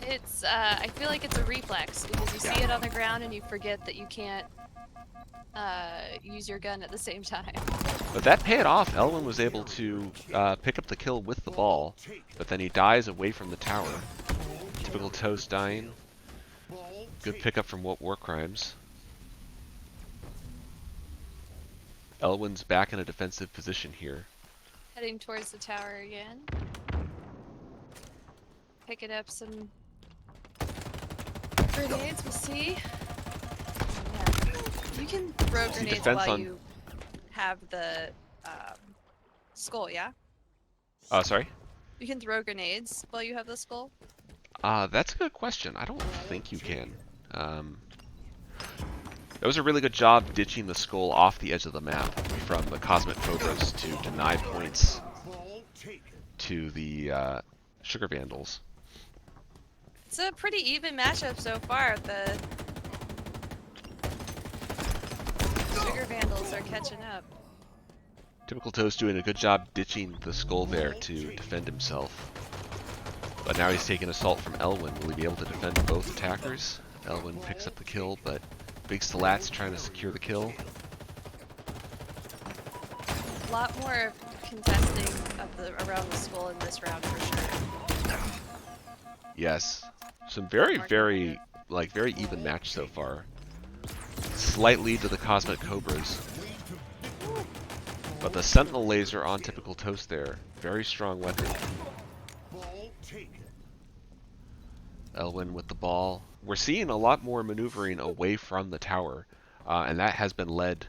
Speaker 3: It's, I feel like it's a reflex because you see it on the ground and you forget that you can't use your gun at the same time.
Speaker 7: But that paid off. Elwin was able to pick up the kill with the ball, but then he dies away from the tower. Typical Toast dying. Good pickup from What War Crimes. Elwin's back in a defensive position here.
Speaker 3: Heading towards the tower again. Picking up some grenades, we'll see. Yeah. You can throw
Speaker 7: See
Speaker 3: grenades
Speaker 7: defense
Speaker 3: while
Speaker 7: on-
Speaker 3: you have the skull, yeah?
Speaker 7: Sorry?
Speaker 3: You can throw grenades while you have the skull?
Speaker 7: That's a good question. I don't think you can. That was a really good job ditching the skull off the edge of the map from the Cosmic Cobras to deny points to the Sugar Vandals.
Speaker 3: It's a pretty even matchup so far. The Sugar Vandals are catching up.
Speaker 7: Typical Toast doing a good job ditching the skull there to defend himself. But now he's taking assault from Elwin. Will he be able to defend both attackers? Elwin picks up the kill, but Big Stalats trying to secure the kill.
Speaker 3: A lot more contesting of around the skull in this round for sure.
Speaker 7: Yes. Some very even match so far. Slight lead to the Cosmic Cobras. But the Sentinel laser on Typical Toast there. Very strong weapon. Elwin with the ball. We're seeing a lot more maneuvering away from the tower, and that has been led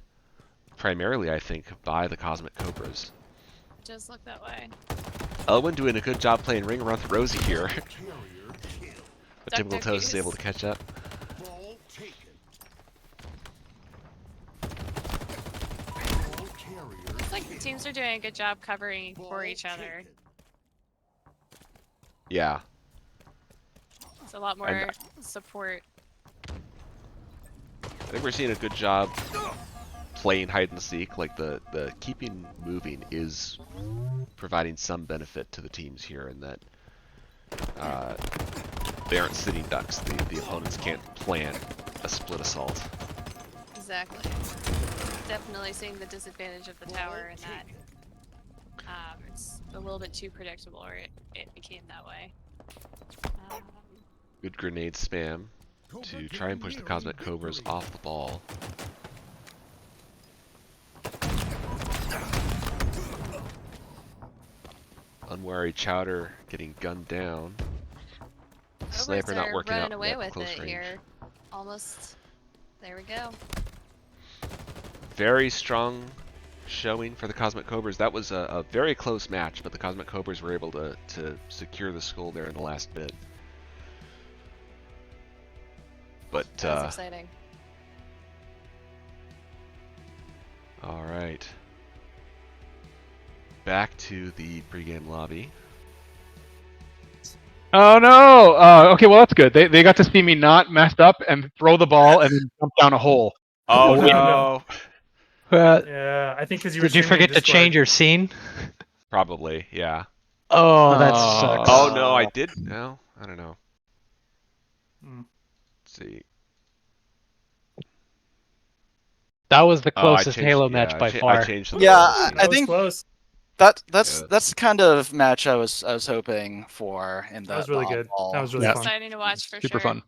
Speaker 7: primarily, I think, by the Cosmic Cobras.
Speaker 3: Just look that way.
Speaker 7: Elwin doing a good job playing Ring Around Rosie here. But Typical
Speaker 3: Dr.
Speaker 7: Toast is
Speaker 3: Goose.
Speaker 7: able to catch up.
Speaker 3: Looks like the teams are doing a good job covering for each other.
Speaker 7: Yeah.
Speaker 3: It's a lot more
Speaker 7: And-
Speaker 3: support.
Speaker 7: I think we're seeing a good job playing hide and seek. Like the keeping moving is providing some benefit to the teams here, in that they aren't sitting ducks. The opponents can't plan a split assault.
Speaker 3: Exactly. Definitely seeing the disadvantage of the tower in that. It's a little bit too predictable, or it became that way.
Speaker 7: Good grenade spam to try and push the Cosmic Cobras off the ball. Unwary Chowder getting gunned down. Sniper not working out
Speaker 3: running away
Speaker 7: at
Speaker 3: with
Speaker 7: close
Speaker 3: it
Speaker 7: range.
Speaker 3: here. Almost. There we go.
Speaker 7: Very strong showing for the Cosmic Cobras. That was a very close match, but the Cosmic Cobras were able to secure the skull there in the last bit. But
Speaker 3: That was exciting.
Speaker 7: all right. Back to the pregame lobby.
Speaker 9: Oh no! Okay, well that's good. They got to see me not messed up and throw the ball and then jump down a hole.
Speaker 7: Oh
Speaker 8: Oh,
Speaker 7: no!
Speaker 8: no. Yeah, I think because you were
Speaker 1: Did you
Speaker 8: streaming in
Speaker 1: forget to
Speaker 8: Discord.
Speaker 1: change your scene?
Speaker 7: Probably, yeah.
Speaker 1: Oh, that sucks.
Speaker 7: Oh no, I did. No, I don't know.
Speaker 8: Hmm.
Speaker 7: Let's see.
Speaker 1: That was the
Speaker 7: Oh, I
Speaker 1: closest
Speaker 7: changed-
Speaker 1: Halo
Speaker 7: yeah,
Speaker 1: match by
Speaker 7: I
Speaker 1: far.
Speaker 7: changed the
Speaker 2: Yeah,
Speaker 7: ball
Speaker 2: I
Speaker 7: scene.
Speaker 2: think
Speaker 8: close.
Speaker 2: that's
Speaker 7: Yeah.
Speaker 2: that's the kind of match I was hoping for in that.
Speaker 8: That was really good. That was really
Speaker 9: Yeah.
Speaker 8: fun.
Speaker 3: Exciting to watch for
Speaker 9: Super
Speaker 3: sure.
Speaker 9: fun.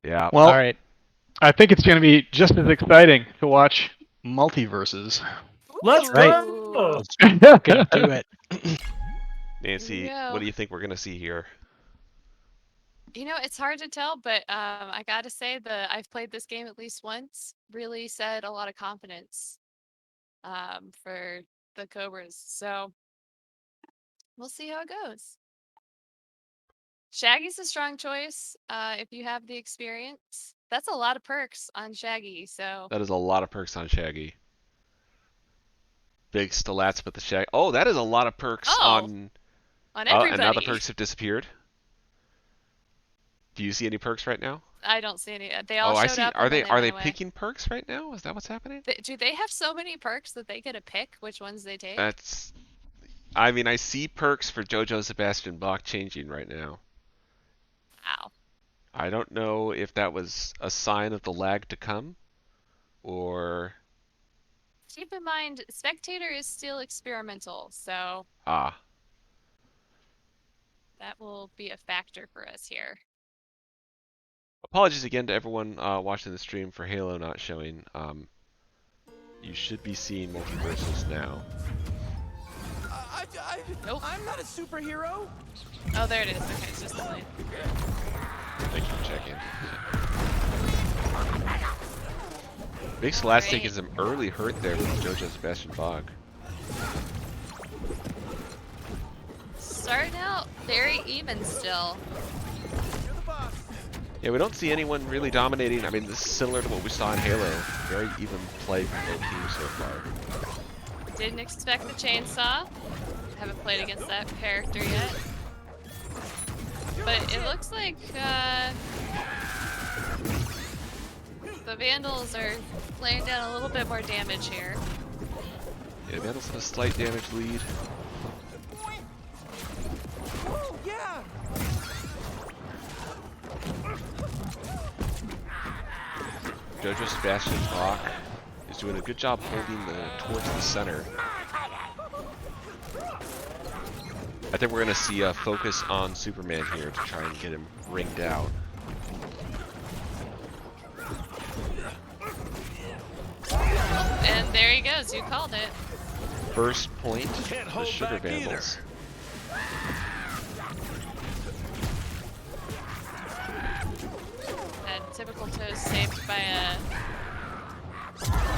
Speaker 7: Yeah.
Speaker 9: Well,
Speaker 1: All right.
Speaker 9: I think it's going to be just as exciting to watch MultiVersus.
Speaker 8: Let's
Speaker 1: Right.
Speaker 8: go!
Speaker 1: Gonna do it.
Speaker 7: Nancy,
Speaker 3: Yeah.
Speaker 7: what do you think we're gonna see here?
Speaker 3: You know, it's hard to tell, but I gotta say that I've played this game at least once. Really said a lot of confidence for the Cobras. So we'll see how it goes. Shaggy's a strong choice if you have the experience. That's a lot of perks on Shaggy. So
Speaker 7: That is a lot of perks on Shaggy. Big stalats, but the Shaggy. Oh, that is a lot of perks on.
Speaker 3: on
Speaker 7: Oh,
Speaker 3: everybody.
Speaker 7: and now the perks have disappeared. Do you see any perks right now?
Speaker 3: I don't see any. They all
Speaker 7: Oh, I
Speaker 3: showed
Speaker 7: see.
Speaker 3: up.
Speaker 7: Are
Speaker 3: and then
Speaker 7: they
Speaker 3: ran away.
Speaker 7: picking perks right now? Is that what's happening?
Speaker 3: Do they have so many perks that they get to pick which ones they take?
Speaker 7: That's. I mean, I see perks for JoJo Sebastian Bach changing right now.
Speaker 3: Wow.
Speaker 7: I don't know if that was a sign of the lag to come, or
Speaker 3: Keep in mind, Spectator is still experimental, so
Speaker 7: ah.
Speaker 3: that will be a factor for us here.
Speaker 7: Apologies again to everyone watching the stream for Halo not showing. You should be seeing MultiVersus now.
Speaker 3: Nope.
Speaker 12: I'm not a superhero.
Speaker 3: Oh, there it is. Okay, it's just delayed.
Speaker 7: Thank you for checking. Big Slats taking some early hurt there with JoJo Sebastian Bach.
Speaker 3: Starting out very even still.
Speaker 7: Yeah, we don't see anyone really dominating. I mean, this is similar to what we saw in Halo. Very even play from both teams so far.
Speaker 3: Didn't expect the chainsaw. Haven't played against that character yet. But it looks like the Vandals are laying down a little bit more damage here.
Speaker 7: Yeah, Vandals have a slight damage lead.
Speaker 12: Oh, yeah.
Speaker 7: JoJo Sebastian Bach is doing a good job holding towards the center. I think we're going to see a focus on Superman here to try and get him ringed out.
Speaker 3: And there he goes. You called it.
Speaker 7: First point, the Sugar Vandals.
Speaker 3: That typical toast saved by a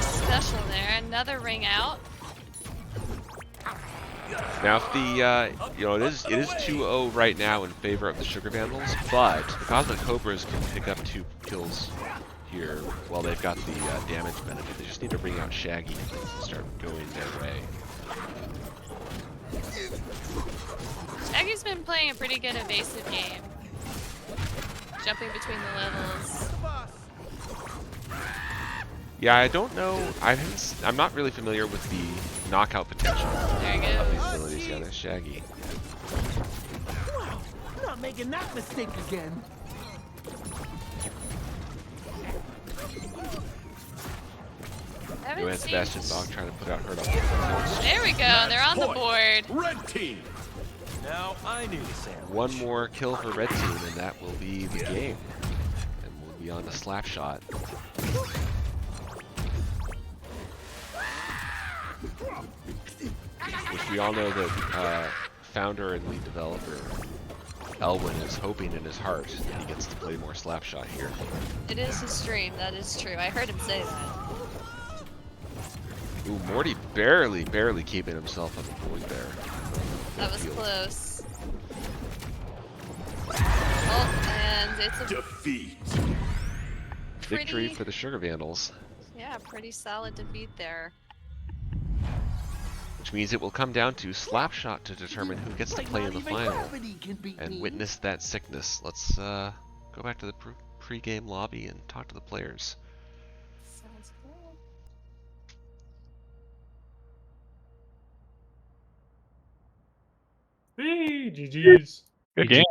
Speaker 3: special there. Another ring out.
Speaker 7: Now, if the it is 2-0 right now in favor of the Sugar Vandals, but the Cosmic Cobras can pick up 2 kills here while they've got the damage benefit. They just need to bring out Shaggy and things will start going their way.
Speaker 3: Shaggy's been playing a pretty good evasive game. Jumping between the levels.
Speaker 7: Yeah, I don't know. I'm not really familiar with the knockout potential
Speaker 3: There he
Speaker 7: of
Speaker 3: goes.
Speaker 7: these abilities. Yeah, that's Shaggy.
Speaker 12: Wow, I'm not making that mistake again.
Speaker 3: Haven't seen-
Speaker 7: Sebastian Bach trying to put out hurt on the
Speaker 3: There we go. They're on the board.
Speaker 12: Red team. Now I need a sandwich.
Speaker 7: One more kill for red team, and that will be the game. And we'll be on to Slapshot. Which we all know that founder and lead developer Elwin is hoping in his heart that he gets to play more Slapshot here.
Speaker 3: It is his dream. That is true. I heard him say that.
Speaker 7: Ooh, Morty barely keeping himself on the board there.
Speaker 3: That was close. Oh, and it's a
Speaker 12: defeat.
Speaker 7: Victory for the Sugar Vandals.
Speaker 3: Yeah, pretty solid defeat there.
Speaker 7: Which means it will come down to Slapshot to determine who gets to play in the final and witness that sickness. Let's go back to the pre-game lobby and talk to the players.
Speaker 3: Sounds good.
Speaker 8: Hey, GG's.
Speaker 9: Good game.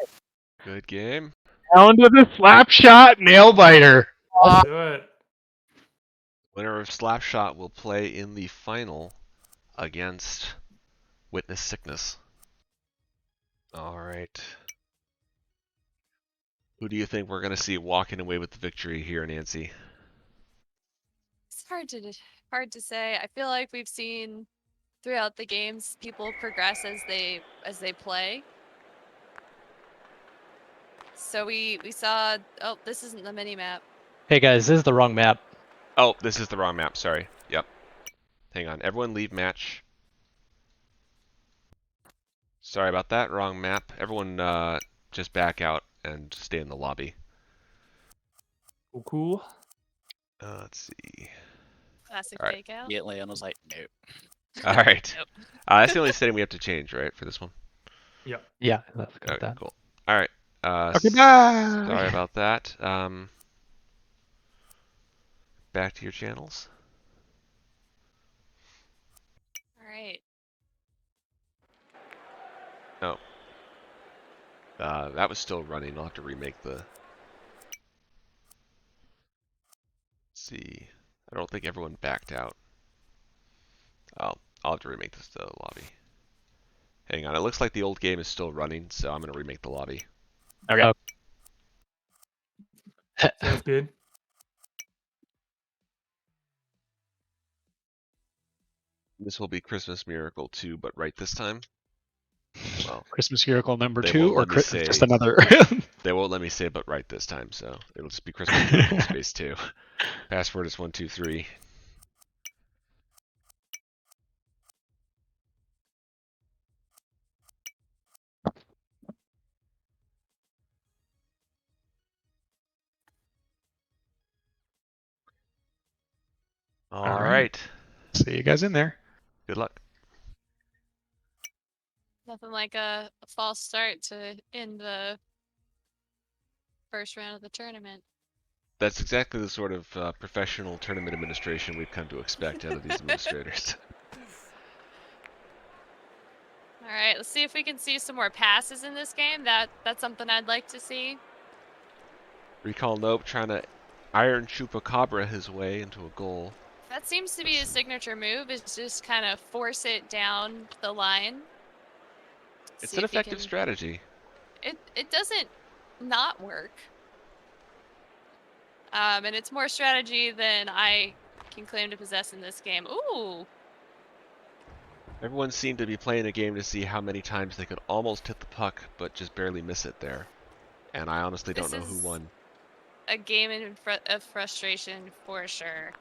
Speaker 7: Good game.
Speaker 9: Down to the Slapshot nail biter.
Speaker 8: Let's do it.
Speaker 7: Winner of Slapshot will play in the final against Witness Sickness. Alright. Who do you think we're going to see walking away with the victory here, Nancy?
Speaker 3: It's hard to say. I feel like we've seen throughout the games people progress as they play. So we saw. Oh, this isn't the mini map.
Speaker 1: Hey guys, this is the wrong map.
Speaker 7: Oh, this is the wrong map. Sorry. Yep. Hang on. Everyone leave match. Sorry about that. Wrong map. Everyone just back out and stay in the lobby.
Speaker 8: Cool.
Speaker 7: Let's see.
Speaker 3: Classic
Speaker 7: All right.
Speaker 3: fake out.
Speaker 2: Yeah, Leon was like, nope.
Speaker 7: All right.
Speaker 3: Nope.
Speaker 7: That's the only setting we have to change, right, for this one?
Speaker 8: Yep.
Speaker 1: Yeah, that's good.
Speaker 7: Okay, cool. All right.
Speaker 9: Okay, bye.
Speaker 7: Sorry about that. Back to your channels.
Speaker 3: All right.
Speaker 7: Oh. That was still running. I'll have to remake the... Let's see. I don't think everyone backed out. I'll have to remake this lobby. Hang on. It looks like the old game is still running, so I'm going to remake the lobby.
Speaker 9: Okay.
Speaker 8: Sounds good.
Speaker 7: This will be Christmas Miracle 2, but right this time. Well,
Speaker 9: Christmas Miracle number
Speaker 7: they
Speaker 9: 2
Speaker 7: won't
Speaker 9: or
Speaker 7: let me say-
Speaker 9: just another?
Speaker 7: they won't let me say but right this time, so it'll just be Christmas Miracle Space 2. Password is 123. All right.
Speaker 9: See you guys in there.
Speaker 7: Good luck.
Speaker 3: Nothing like a false start to end the first round of the tournament.
Speaker 7: That's exactly the sort of professional tournament administration we've come to expect out of these administrators.
Speaker 3: All right, let's see if we can see some more passes in this game. That's something I'd like to see.
Speaker 7: Recall Nope trying to Iron Chupacabra his way into a goal.
Speaker 3: That seems to be his signature move, is just kind of force it down the line.
Speaker 7: It's
Speaker 3: See
Speaker 7: an
Speaker 3: if he
Speaker 7: effective
Speaker 3: can-
Speaker 7: strategy.
Speaker 3: It doesn't not work. And it's more strategy than I can claim to possess in this game. Ooh!
Speaker 7: Everyone seemed to be playing a game to see how many times they could almost hit the puck, but just barely miss it there. And I honestly don't know who
Speaker 3: is-
Speaker 7: won.
Speaker 3: A game of frustration for sure.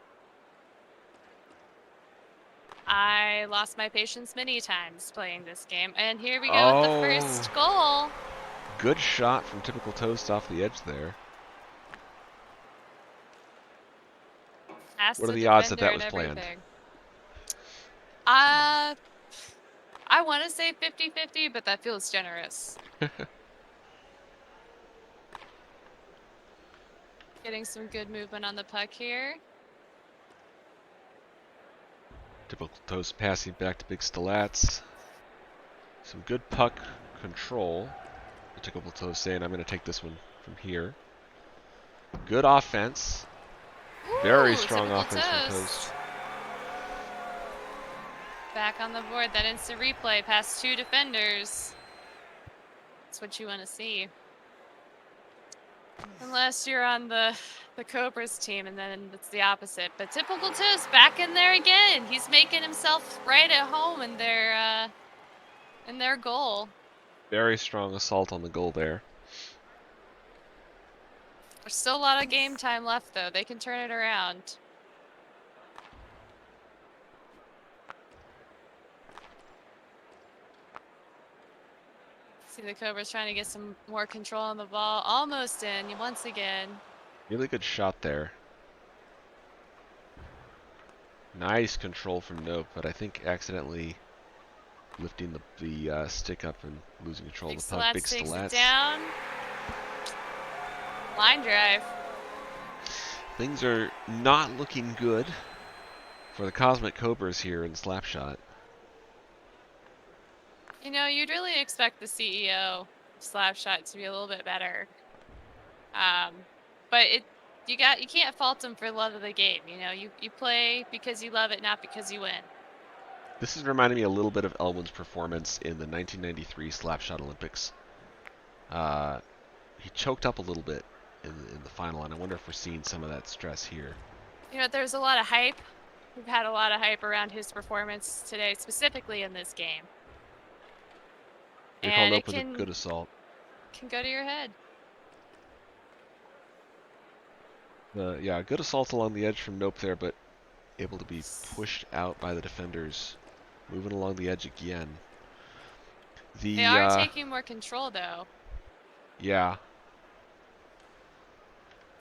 Speaker 3: I lost my patience many times playing this game, and here we go with the first goal.
Speaker 7: Good shot from Typical Toast off the edge there.
Speaker 3: Past
Speaker 7: What are
Speaker 3: the
Speaker 7: the odds that
Speaker 3: defender
Speaker 7: that was
Speaker 3: and
Speaker 7: planned?
Speaker 3: everything. I want to say 50-50, but that feels generous. Getting some good movement on the puck here.
Speaker 7: Typical Toast passing back to Big Stilats. Some good puck control. Typical Toast saying, I'm going to take this one from here. Good offense. Very
Speaker 3: Ooh,
Speaker 7: strong
Speaker 3: Typical
Speaker 7: offense from
Speaker 3: Toast.
Speaker 7: Toast.
Speaker 3: back on the board. That instant replay past 2 defenders. That's what you want to see. Unless you're on the Cobras team, and then it's the opposite. But typical Toast back in there again. He's making himself right at home in their goal.
Speaker 7: Very strong assault on the goal there.
Speaker 3: There's still a lot of game time left, though. They can turn it around. See the Cobras trying to get some more control on the ball. Almost in once again.
Speaker 7: Really good shot there. Nice control from Nope, but I think accidentally lifting the stick up and losing control of the puck. Big
Speaker 3: takes
Speaker 7: Stilats.
Speaker 3: it down. Line drive.
Speaker 7: Things are not looking good for the Cosmic Cobras here in Slapshot.
Speaker 3: You know, you'd really expect the CEO of Slapshot to be a little bit better. But you can't fault him for love of the game. You know, you play because you love it, not because you win.
Speaker 7: This is reminding me a little bit of Elwin's performance in the 1993 Slapshot Olympics. He choked up a little bit in the final, and I wonder if we're seeing some of that stress here.
Speaker 3: You know, there's a lot of hype. We've had a lot of hype around his performance today, specifically in this game.
Speaker 7: They
Speaker 3: And
Speaker 7: called
Speaker 3: it
Speaker 7: up with a good assault.
Speaker 3: can go to your head.
Speaker 7: Yeah, good assault along the edge from Nope there, but able to be pushed out by the defenders. Moving along the edge again.
Speaker 3: They are taking more control, though.
Speaker 7: Yeah.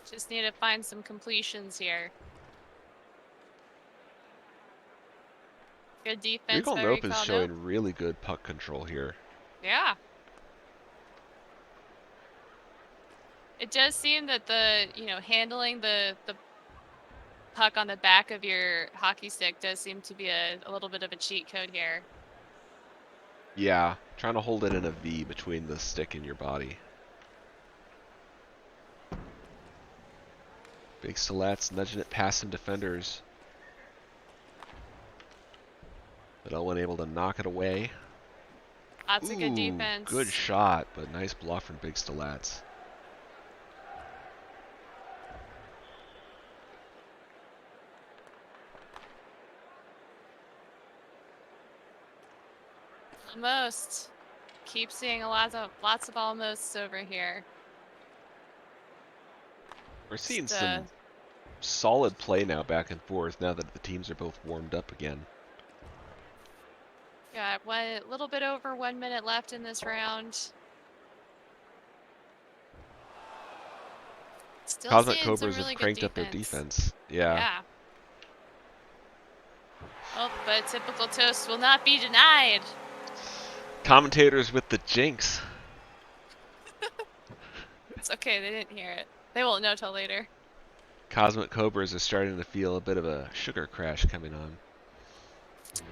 Speaker 3: Just need to find some completions here. Good defense
Speaker 7: Recall
Speaker 3: by
Speaker 7: Nope is
Speaker 3: Recall
Speaker 7: showing
Speaker 3: Nope.
Speaker 7: really good puck control here.
Speaker 3: Yeah. It does seem that handling the puck on the back of your hockey stick does seem to be a little bit of a cheat code here.
Speaker 7: Yeah, trying to hold it in a V between the stick and your body. Big Stilats nudging it past some defenders. But Elwin able to knock it away.
Speaker 3: Lots of good defense.
Speaker 7: Good shot, but nice block from Big Stilats.
Speaker 3: Almost. Keep seeing lots of almosts over here.
Speaker 7: We're seeing some solid play now back and forth now that the teams are both warmed up again.
Speaker 3: Got a little bit over 1 minute left in this round. Still
Speaker 7: Cosmic
Speaker 3: seeing some
Speaker 7: Cobras
Speaker 3: really
Speaker 7: have cranked
Speaker 3: good
Speaker 7: up their defense. Yeah.
Speaker 3: Oh, but typical Toast will not be denied.
Speaker 7: Commentators with the jinx.
Speaker 3: It's okay, they didn't hear it. They won't know till later.
Speaker 7: Cosmic Cobras are starting to feel a bit of a sugar crash coming on.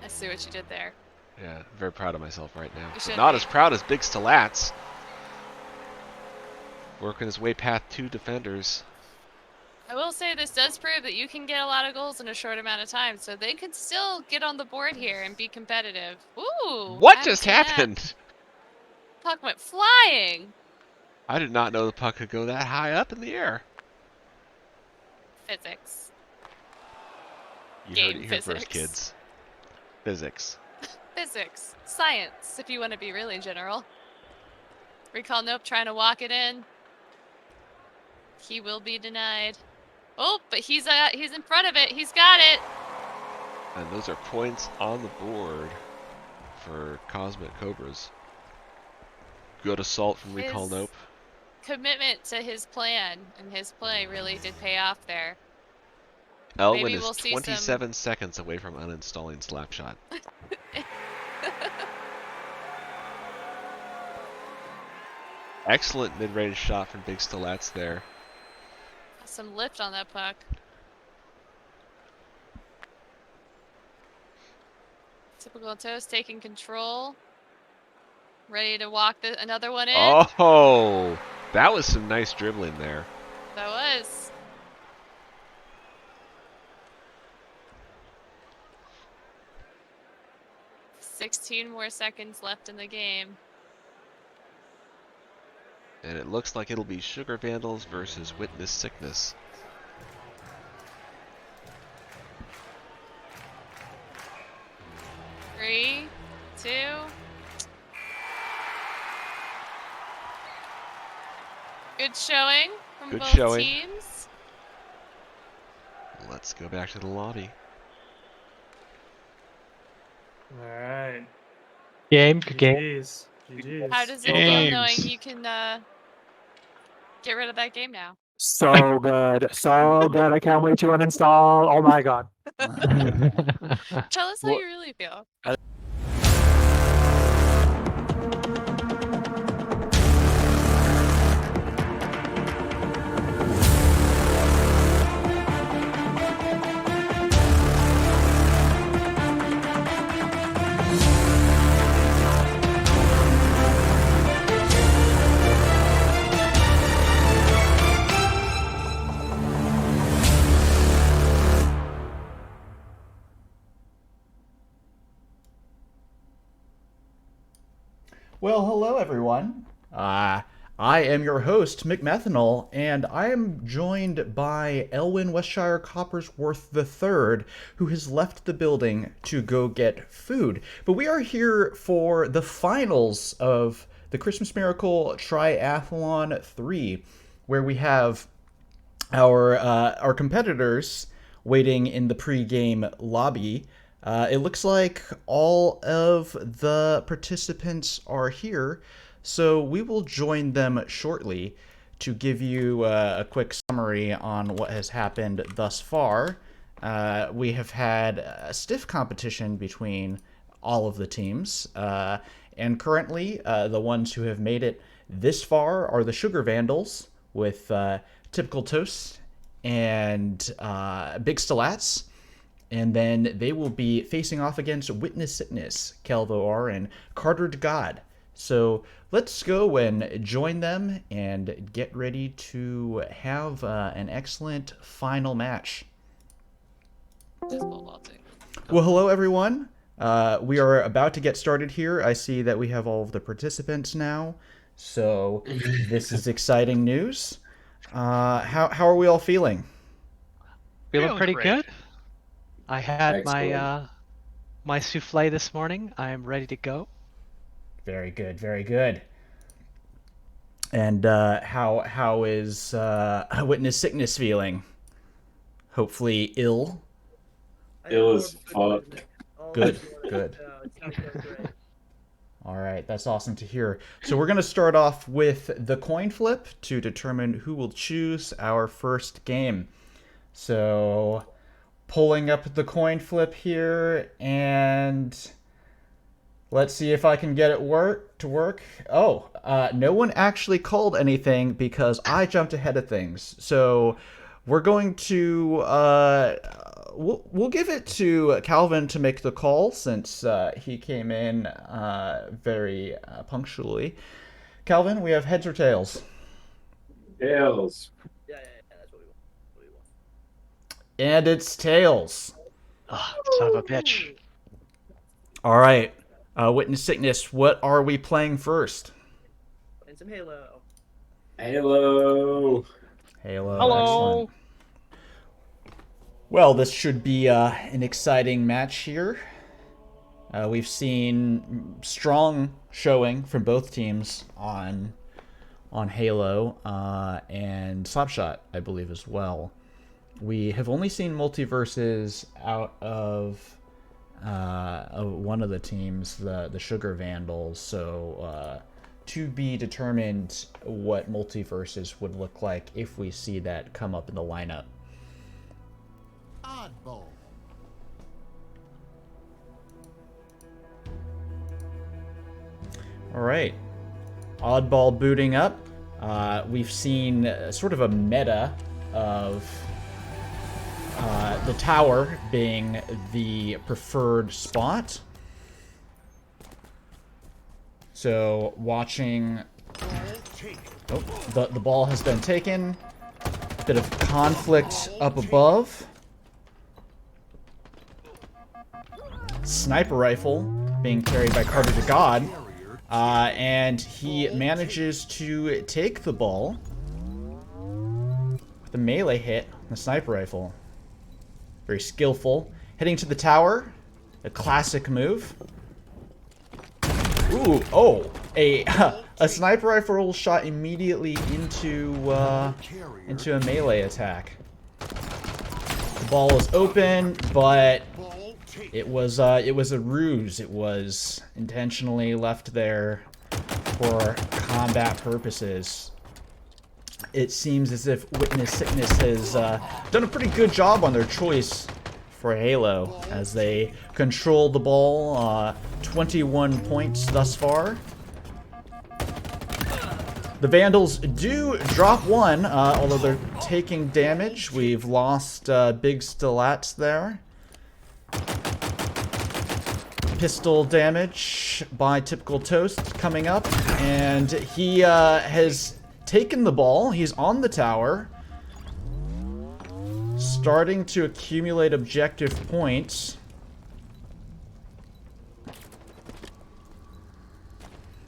Speaker 3: I see what you did there.
Speaker 7: Yeah, very proud of myself right now.
Speaker 3: You
Speaker 7: But
Speaker 3: should
Speaker 7: not
Speaker 3: be.
Speaker 7: as proud as Big Stilats. Working his way past 2 defenders.
Speaker 3: I will say this does prove that you can get a lot of goals in a short amount of time, so they could still get on the board here and be competitive. Ooh!
Speaker 7: What
Speaker 3: haven't
Speaker 7: just
Speaker 3: seen that.
Speaker 7: happened?
Speaker 3: Puck went flying.
Speaker 7: I did not know the puck could go that high up in the air.
Speaker 3: Physics.
Speaker 7: You
Speaker 3: Game
Speaker 7: heard it here first,
Speaker 3: physics.
Speaker 7: kids. Physics.
Speaker 3: Physics. Science, if you want to be really general. Recall Nope trying to walk it in. He will be denied. Oh, but he's in front of it. He's got it.
Speaker 7: And those are points on the board for Cosmic Cobras. Good assault from Recall
Speaker 3: His
Speaker 7: Nope.
Speaker 3: commitment to his plan and his play really did pay off there.
Speaker 7: Elwin
Speaker 3: Maybe
Speaker 7: is
Speaker 3: we'll see
Speaker 7: 27 seconds away from uninstalling Slapshot. Excellent mid-range shot from Big Stilats there.
Speaker 3: Some lift on that puck. Typical Toast taking control. Ready to walk another one in.
Speaker 7: Oh, that was some nice dribbling there.
Speaker 3: That was. 16 more seconds left in the game.
Speaker 7: And it looks like it'll be Sugar Vandals versus Witness Sickness.
Speaker 3: Three, two. Good showing from
Speaker 7: Good
Speaker 3: both
Speaker 7: showing.
Speaker 3: teams.
Speaker 7: Let's go back to the lobby.
Speaker 8: All right.
Speaker 1: Game, good game.
Speaker 8: GG's. GG's.
Speaker 3: How does it feel
Speaker 9: Games.
Speaker 3: knowing you can get rid of that game now?
Speaker 13: So good. So good. I can't wait to uninstall. Oh my god.
Speaker 3: Tell us how
Speaker 2: Well-
Speaker 3: you really feel.
Speaker 14: Well, hello everyone. I am your host, McMethanol, and I am joined by Elwyn Westshire Coppersworth III, who has left the building to go get food. But we are here for the finals of the Christmas Miracle Triathlon 3, where we have our competitors waiting in the pre-game lobby. It looks like all of the participants are here, so we will join them shortly to give you a quick summary on what has happened thus far. We have had a stiff competition between all of the teams, and currently the ones who have made it this far are the Sugar Vandals with Typical Toast and Big Stilats. And then they will be facing off against Witness Sickness, Calvo R, and Carter to God. So let's go and join them and get ready to have an excellent final match. Well, hello everyone. We are about to get started here. I see that we have all of the participants now. So this is exciting news. How are we all feeling?
Speaker 1: Feeling pretty
Speaker 9: great.
Speaker 1: good. I had
Speaker 5: Excellent.
Speaker 1: my souffle this morning. I am ready to go.
Speaker 14: Very good, very good. And how is Witness Sickness feeling? Hopefully ill.
Speaker 5: Ill as fuck.
Speaker 14: Good, good. All right, that's awesome to hear. So we're going to start off with the coin flip to determine who will choose our first game. So pulling up the coin flip here, and let's see if I can get it to work. Oh, no one actually called anything because I jumped ahead of things. So we're going to we'll give it to Calvin to make the call since he came in very punctually. Calvin, we have heads or tails?
Speaker 5: Tails.
Speaker 6: Yeah, that's what we want.
Speaker 14: And it's tails.
Speaker 1: Oh, son of a bitch.
Speaker 14: All right. Witness Sickness, what are we playing first?
Speaker 6: And some Halo.
Speaker 5: Halo.
Speaker 14: Halo.
Speaker 9: Hello.
Speaker 14: Excellent. Well, this should be an exciting match here. We've seen strong showing from both teams on Halo and Slapshot, I believe, as well. We have only seen MultiVersus out of one of the teams, the Sugar Vandals, so to be determined what MultiVersus would look like if we see that come up in the lineup.
Speaker 12: Oddball.
Speaker 14: All right, Oddball booting up. We've seen sort of a meta of the tower being the preferred spot. So watching, oh, the ball has been taken. Bit of conflict up above. Sniper rifle being carried by Carter to God. And he manages to take the ball with a melee hit on the sniper rifle. Very skillful. Heading to the tower. A classic move. Ooh, oh. A sniper rifle shot immediately into a melee attack. The ball is open, but it was a ruse. It was intentionally left there for combat purposes. It seems as if Witness Sickness has done a pretty good job on their choice for Halo as they control the ball. 21 points thus far. The Vandals do drop one, although they're taking damage. We've lost big Stilats there. Pistol damage by Typical Toast coming up, and he has taken the ball. He's on the tower, starting to accumulate objective points.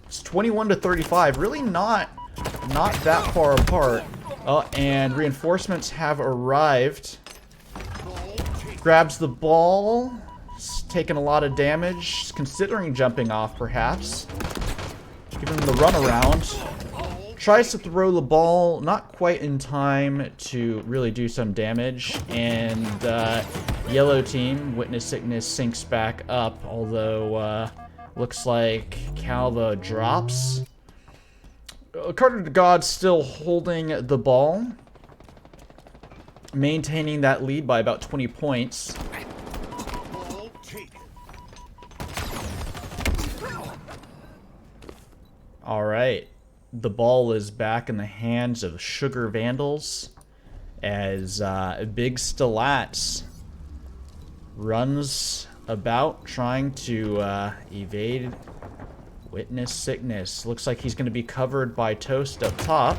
Speaker 14: It's 21 to 35, really not that far apart. And reinforcements have arrived. Grabs the ball. It's taken a lot of damage, considering jumping off perhaps. Giving him the runaround. Tries to throw the ball, not quite in time to really do some damage. And yellow team, Witness Sickness, sinks back up, although looks like Calva drops. Carter to God still holding the ball, maintaining that lead by about 20 points. Alright, the ball is back in the hands of Sugar Vandals as Big Stilats runs about trying to evade Witness Sickness. Looks like he's going to be covered by Toast up top.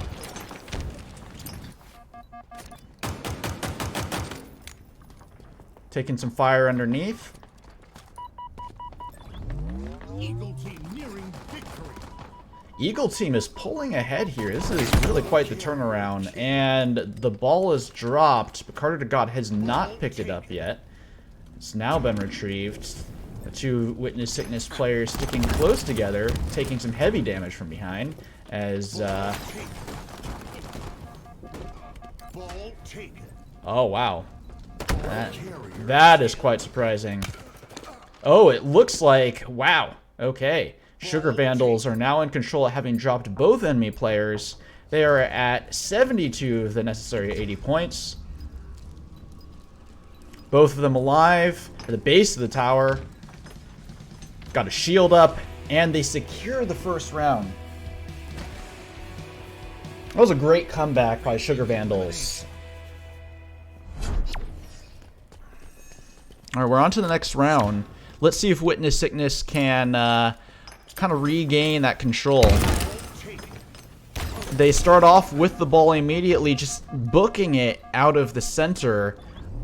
Speaker 14: Taking some fire underneath.
Speaker 12: Eagle team nearing victory.
Speaker 14: Eagle team is pulling ahead here. This is really quite the turnaround. And the ball is dropped, but Carter to God has not picked it up yet. It's now been retrieved. The two Witness Sickness players sticking close together, taking some heavy damage from behind, as oh wow, that is quite surprising. Oh, it looks like, wow, okay. Sugar Vandals are now in control, having dropped both enemy players. They are at 72 of the necessary 80 points. Both of them alive at the base of the tower. Got a shield up, and they secure the first round. That was a great comeback by Sugar Vandals. Alright, we're on to the next round. Let's see if Witness Sickness can kind of regain that control. They start off with the ball immediately, just booking it out of the center,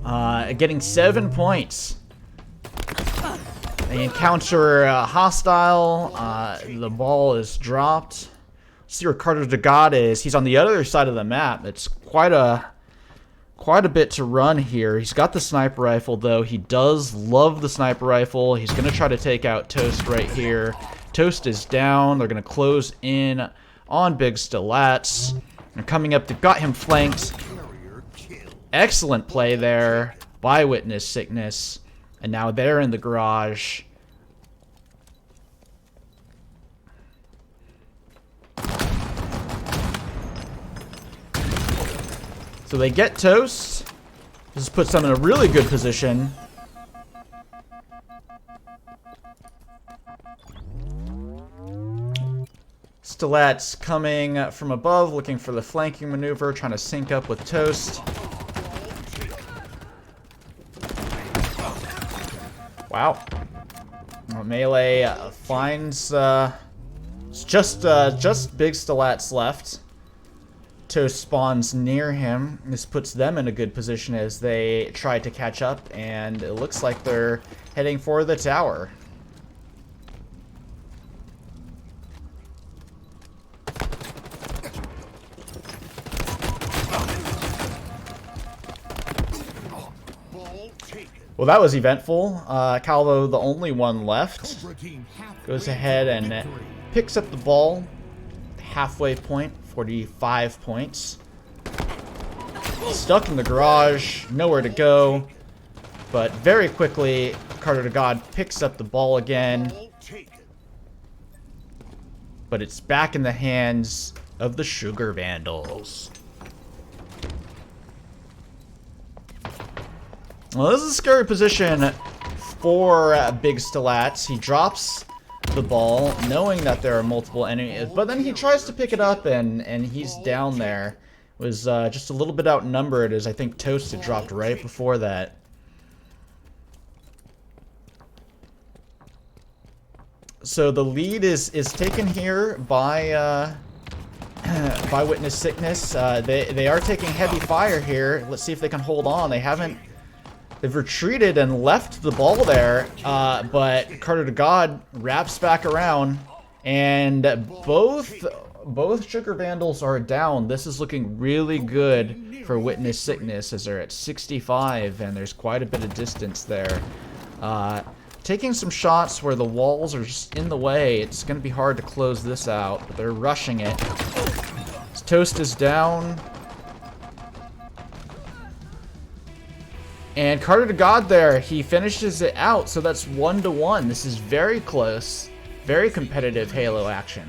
Speaker 14: getting 7 points. They encounter a hostile. The ball is dropped. See where Carter to God is. He's on the other side of the map. It's quite a bit to run here. He's got the sniper rifle, though. He does love the sniper rifle. He's going to try to take out Toast right here. Toast is down. They're going to close in on Big Stilats. They're coming up. They've got him flanked. Excellent play there by Witness Sickness. And now they're in the garage. So they get Toast. This puts them in a really good position. Stilats coming from above, looking for the flanking maneuver, trying to sync up with Toast. Wow. Melee finds it's just Big Stilats left. Toast spawns near him. This puts them in a good position as they try to catch up, and it looks like they're heading for the tower. Well, that was eventful. Calvo, the only one left, goes ahead and picks up the ball. Halfway point, 45 points. Stuck in the garage, nowhere to go. But very quickly, Carter to God picks up the ball again. But it's back in the hands of the Sugar Vandals. Well, this is a scary position for Big Stilats. He drops the ball, knowing that there are multiple enemies, but then he tries to pick it up, and he's down there. Was just a little bit outnumbered, as I think Toast had dropped right before that. So the lead is taken here by Witness Sickness. They are taking heavy fire here. Let's see if they can hold on. They've retreated and left the ball there, but Carter to God wraps back around, and both Sugar Vandals are down. This is looking really good for Witness Sickness, as they're at 65, and there's quite a bit of distance there. Taking some shots where the walls are just in the way. It's going to be hard to close this out, but they're rushing it. Toast is down. And Carter to God there, he finishes it out, so that's 1-1. This is very close. Very competitive Halo action.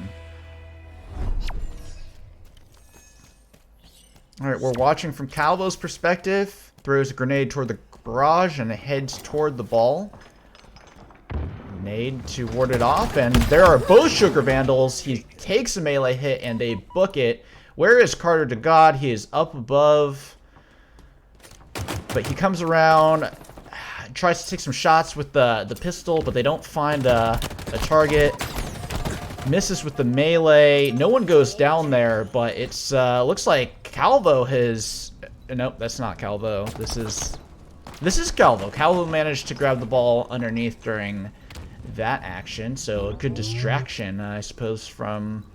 Speaker 14: Alright, we're watching from Calvo's perspective. Throws a grenade toward the garage and heads toward the ball. Grenade to ward it off, and there are both Sugar Vandals. He takes a melee hit and they book it. Where is Carter to God? He is up above. But he comes around, tries to take some shots with the pistol, but they don't find a target. Misses with the melee. No one goes down there, but it's looks like Calvo has... Nope, that's not Calvo. This is Calvo. Calvo managed to grab the ball underneath during that action, so a good distraction, I suppose, from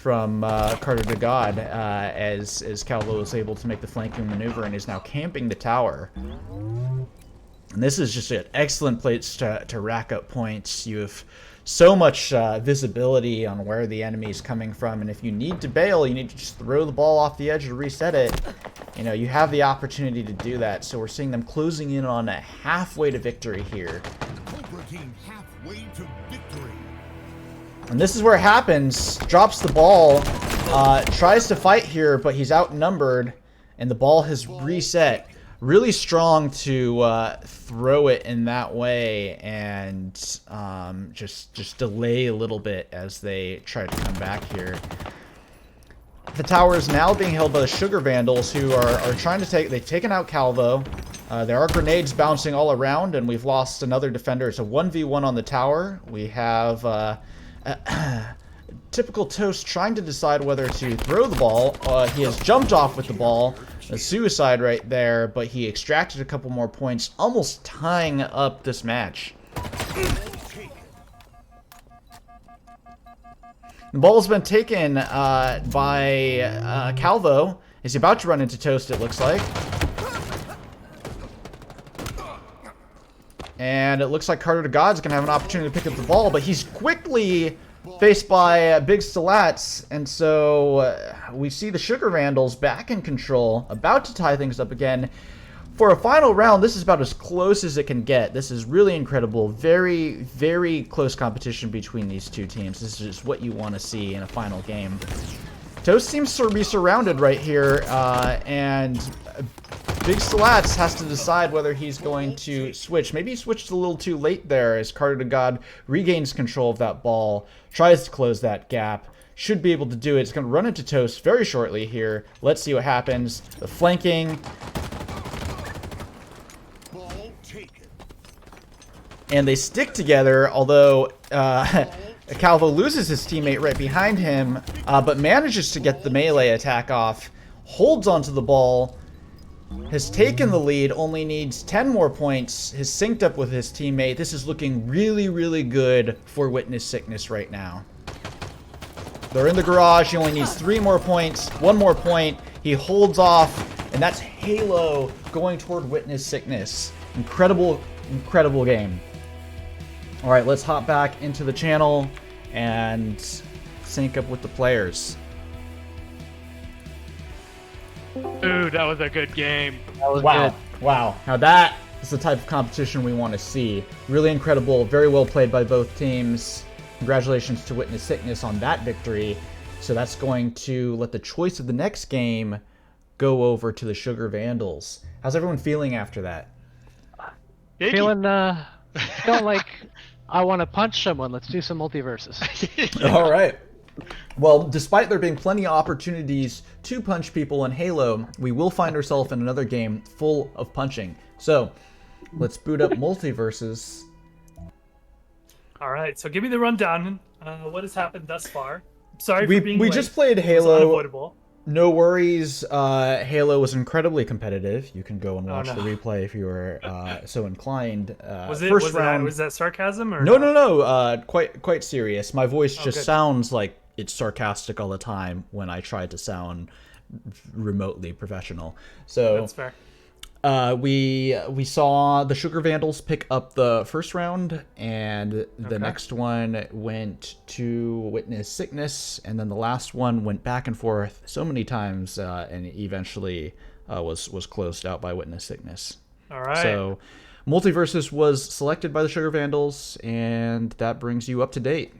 Speaker 14: Carter to God, as Calvo was able to make the flanking maneuver and is now camping the tower. And this is just an excellent place to rack up points. You have so much visibility on where the enemy is coming from, and if you need to bail, you need to just throw the ball off the edge to reset it. You know, you have the opportunity to do that, so we're seeing them closing in on a halfway to victory here.
Speaker 12: Halfway to victory.
Speaker 14: And this is where it happens. Drops the ball, tries to fight here, but he's outnumbered, and the ball has reset. Really strong to throw it in that way and just delay a little bit as they try to come back here. The tower is now being held by the Sugar Vandals, who are trying to take... They've taken out Calvo. There are grenades bouncing all around, and we've lost another defender. It's a 1v1 on the tower. We have... typical Toast trying to decide whether to throw the ball. He has jumped off with the ball. A suicide right there, but he extracted a couple more points, almost tying up this match. The ball's been taken by Calvo. He's about to run into Toast, it looks like. And it looks like Carter to God's going to have an opportunity to pick up the ball, but he's quickly faced by Big Stilats, and so we see the Sugar Vandals back in control, about to tie things up again. For a final round, this is about as close as it can get. This is really incredible. Very, very close competition between these two teams. This is just what you want to see in a final game. Toast seems to be surrounded right here, and Big Stilats has to decide whether he's going to switch. Maybe he switched a little too late there as Carter to God regains control of that ball, tries to close that gap. Should be able to do it. It's going to run into Toast very shortly here. Let's see what happens. The flanking. And they stick together, although Calvo loses his teammate right behind him, but manages to get the melee attack off, holds onto the ball, has taken the lead, only needs 10 more points, has synced up with his teammate. This is looking really, really good for Witness Sickness right now. They're in the garage. He only needs 3 more points, 1 more point. He holds off, and that's Halo going toward Witness Sickness. Incredible, incredible game. All right, let's hop back into the channel and sync up with the players.
Speaker 9: Dude, that was a good game.
Speaker 1: That was
Speaker 14: Wow.
Speaker 1: good.
Speaker 14: Wow. Now that is the type of competition we want to see. Really incredible. Very well played by both teams. Congratulations to Witness Sickness on that victory. So that's going to let the choice of the next game go over to the Sugar Vandals. How's everyone feeling after that?
Speaker 1: Feeling like I want to punch someone. Let's do some MultiVersus.
Speaker 14: All right. Well, despite there being plenty of opportunities to punch people in Halo, we will find ourselves in another game full of punching. So, let's boot up MultiVersus.
Speaker 8: All right, so give me the rundown. What has happened thus far? Sorry
Speaker 14: we
Speaker 8: for being
Speaker 14: we
Speaker 8: late.
Speaker 14: just played
Speaker 8: It was
Speaker 14: Halo.
Speaker 8: unavoidable.
Speaker 14: No worries. Halo was incredibly competitive. You can go and watch
Speaker 8: no.
Speaker 14: the replay if you were so inclined.
Speaker 8: Was it?
Speaker 14: First
Speaker 8: Was
Speaker 14: round.
Speaker 8: that sarcasm or
Speaker 14: No. Quite serious. My voice just
Speaker 8: good.
Speaker 14: sounds like it's sarcastic all the time when I try to sound remotely professional. So
Speaker 8: That's fair.
Speaker 14: we saw the Sugar Vandals pick up the first round, and the next one went to Witness Sickness, and then the last one went back and forth so many times, and eventually was closed out by Witness Sickness.
Speaker 8: All right.
Speaker 14: So MultiVersus was selected by the Sugar Vandals, and that brings you up to date.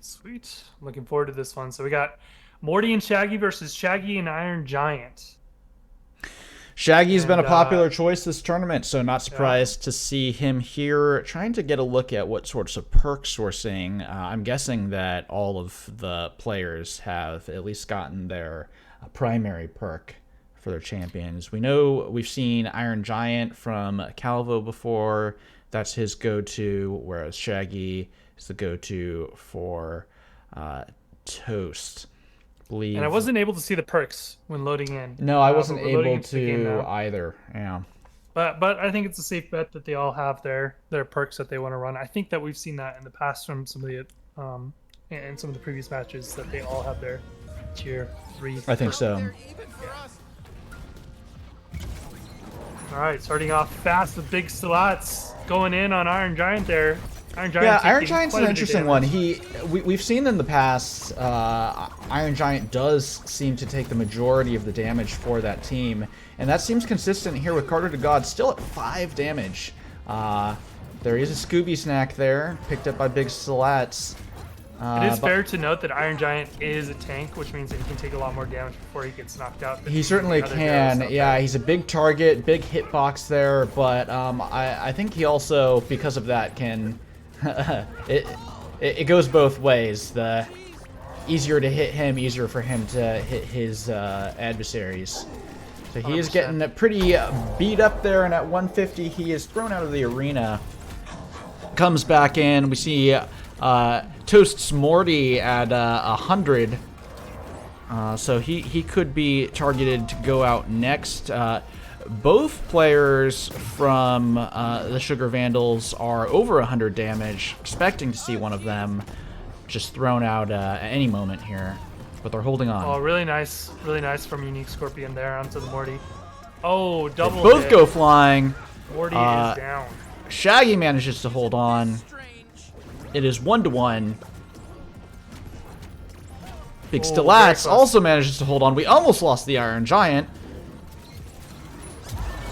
Speaker 8: Sweet. Looking forward to this one. So we got Morty and Shaggy versus Shaggy and Iron Giant.
Speaker 14: Shaggy's been a popular choice this tournament, so not surprised to see him here trying to get a look at what sorts of perks we're seeing. I'm guessing that all of the players have at least gotten their primary perk for their champions. We know we've seen Iron Giant from Calvo before. That's his go-to, whereas Shaggy is the go-to for Toast. Believe.
Speaker 8: And I wasn't able to see the perks when loading in.
Speaker 14: No, I wasn't
Speaker 8: but we're loading
Speaker 14: able
Speaker 8: into the game
Speaker 14: to
Speaker 8: now.
Speaker 14: either. Yeah.
Speaker 8: But I think it's a safe bet that they all have their perks that they want to run. I think that we've seen that in the past from some of the in some of the previous matches that they all have their tier 3.
Speaker 14: I think so.
Speaker 8: All right, starting off fast with big slots going in on Iron Giant there. Iron Giant.
Speaker 14: Yeah, Iron
Speaker 8: taking
Speaker 14: Giant's
Speaker 8: quite
Speaker 14: an
Speaker 8: a bit of
Speaker 14: interesting one.
Speaker 8: damage.
Speaker 14: We've seen in the past, Iron Giant does seem to take the majority of the damage for that team, and that seems consistent here with Carter to God, still at 5 damage. There is a Scooby snack there, picked up by Big Slats.
Speaker 8: It is fair to note that Iron Giant is a tank, which means that he can take a lot more damage before he gets knocked out.
Speaker 14: He certainly can. Yeah, he's a big target, big hitbox there, but I think he also, because of that, can... it goes both ways. The easier to hit him, easier for him to hit his adversaries. So he is
Speaker 8: 100%.
Speaker 14: getting pretty beat up there, and at 150 he is thrown out of the arena. Comes back in. We see Toast's Morty at 100. So he could be targeted to go out next. Both players from the Sugar Vandals are over 100 damage. Expecting to see one of them just thrown out at any moment here. But they're holding on.
Speaker 8: Oh, really nice from Unique Scorpion there onto the Morty. Oh, double
Speaker 14: Both
Speaker 8: hit.
Speaker 14: go flying.
Speaker 8: Morty is down.
Speaker 14: Shaggy manages to hold on. It is 1-1. Big
Speaker 8: Oh,
Speaker 14: Stilats
Speaker 8: very close.
Speaker 14: also manages to hold on. We almost lost the Iron Giant.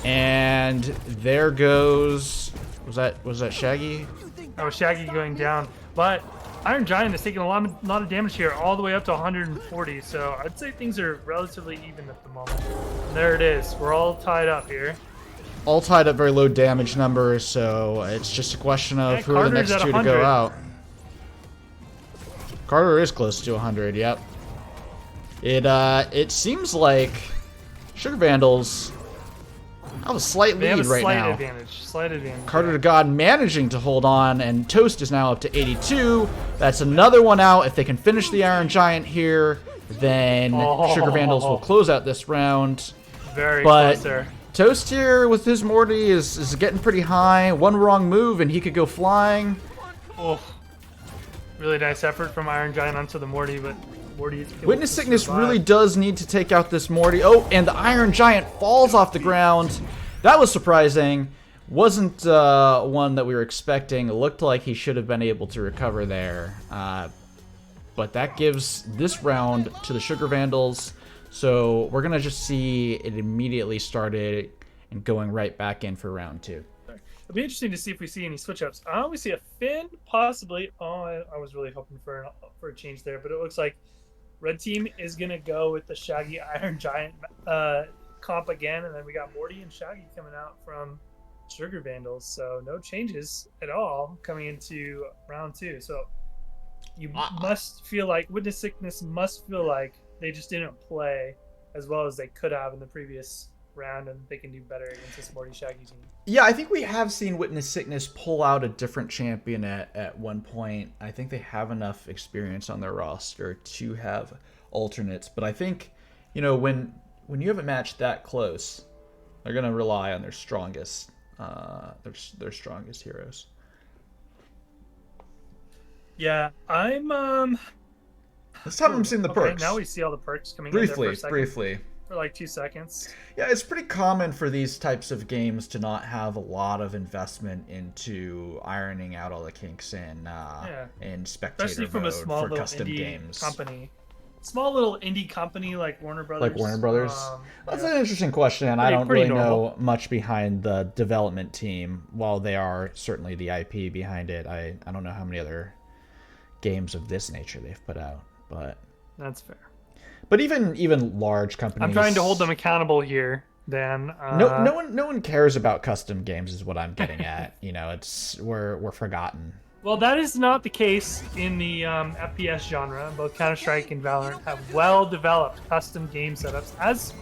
Speaker 14: And there goes... Was that Shaggy?
Speaker 8: Oh, Shaggy going down. But Iron Giant is taking a lot of damage here, all the way up to 140. So I'd say things are relatively even at the moment. And there it is. We're all tied up here.
Speaker 14: All tied up, very low damage numbers, so it's just a question of who are the
Speaker 8: Carter's
Speaker 14: next
Speaker 8: at
Speaker 14: two to
Speaker 8: 100.
Speaker 14: go out. Carter is close to 100, yep. It seems like Sugar Vandals have a slight
Speaker 8: They have
Speaker 14: lead
Speaker 8: a
Speaker 14: right
Speaker 8: slight
Speaker 14: now.
Speaker 8: Slight advantage.
Speaker 14: Carter to God managing to hold on, and Toast is now up to 82. That's another one out. If they can finish the Iron Giant here, then Sugar Vandals will close out this round.
Speaker 8: Very
Speaker 14: But
Speaker 8: close there.
Speaker 14: Toast here with his Morty is getting pretty high. One wrong move and he could go flying.
Speaker 8: Oh, really nice effort from Iron Giant onto the Morty, but Morty is able
Speaker 14: Witness
Speaker 8: to
Speaker 14: Sickness
Speaker 8: survive.
Speaker 14: really does need to take out this Morty. Oh, and the Iron Giant falls off the ground. That was surprising. Wasn't one that we were expecting. It looked like he should have been able to recover there. But that gives this round to the Sugar Vandals. So we're going to just see it immediately started and going right back in for round 2.
Speaker 8: It'll be interesting to see if we see any switch-ups. I always see a Finn, possibly. Oh, I was really hoping for a change there, but it looks like Red Team is going to go with the Shaggy Iron Giant comp again, and then we got Morty and Shaggy coming out from Sugar Vandals, so no changes at all coming into round 2. So you must feel like Witness Sickness must feel like they just didn't play as well as they could have in the previous round, and they can do better against this Morty Shaggy team.
Speaker 14: Yeah, I think we have seen Witness Sickness pull out a different champion at one point. I think they have enough experience on their roster to have alternates, but I think, you know, when you have a match that close, they're going to rely on their strongest their strongest heroes.
Speaker 8: Yeah, I'm
Speaker 14: Let's have them see the perks.
Speaker 8: Now we see all the perks coming
Speaker 14: briefly,
Speaker 8: in there
Speaker 14: briefly.
Speaker 8: For like 2 seconds.
Speaker 14: Yeah, it's pretty common for these types of games to not have a lot of investment into ironing out all the kinks in spectator
Speaker 8: especially from a
Speaker 14: mode
Speaker 8: small
Speaker 14: for
Speaker 8: little
Speaker 14: custom
Speaker 8: indie
Speaker 14: games.
Speaker 8: company. Small little indie company like Warner Brothers.
Speaker 14: Like Warner Brothers? That's an interesting question, and I don't
Speaker 8: pretty
Speaker 14: really
Speaker 8: normal.
Speaker 14: know much behind the development team. While they are certainly the IP behind it, I don't know how many other games of this nature they've put out. But
Speaker 8: that's fair.
Speaker 14: But even large companies,
Speaker 8: I'm trying to hold them accountable here, Dan.
Speaker 14: No one cares about custom games, is what I'm getting at. You know, we're forgotten.
Speaker 8: Well, that is not the case in the FPS genre. Both Counter-Strike and Valorant have well-developed custom game setups, as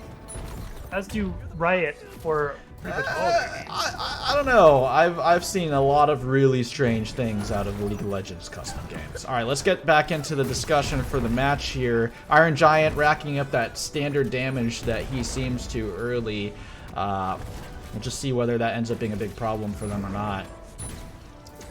Speaker 8: do Riot for pretty much all of their games.
Speaker 14: I don't know. I've seen a lot of really strange things out of League of Legends custom games. All right, let's get back into the discussion for the match here. Iron Giant racking up that standard damage that he seems to early. We'll just see whether that ends up being a big problem for them or not.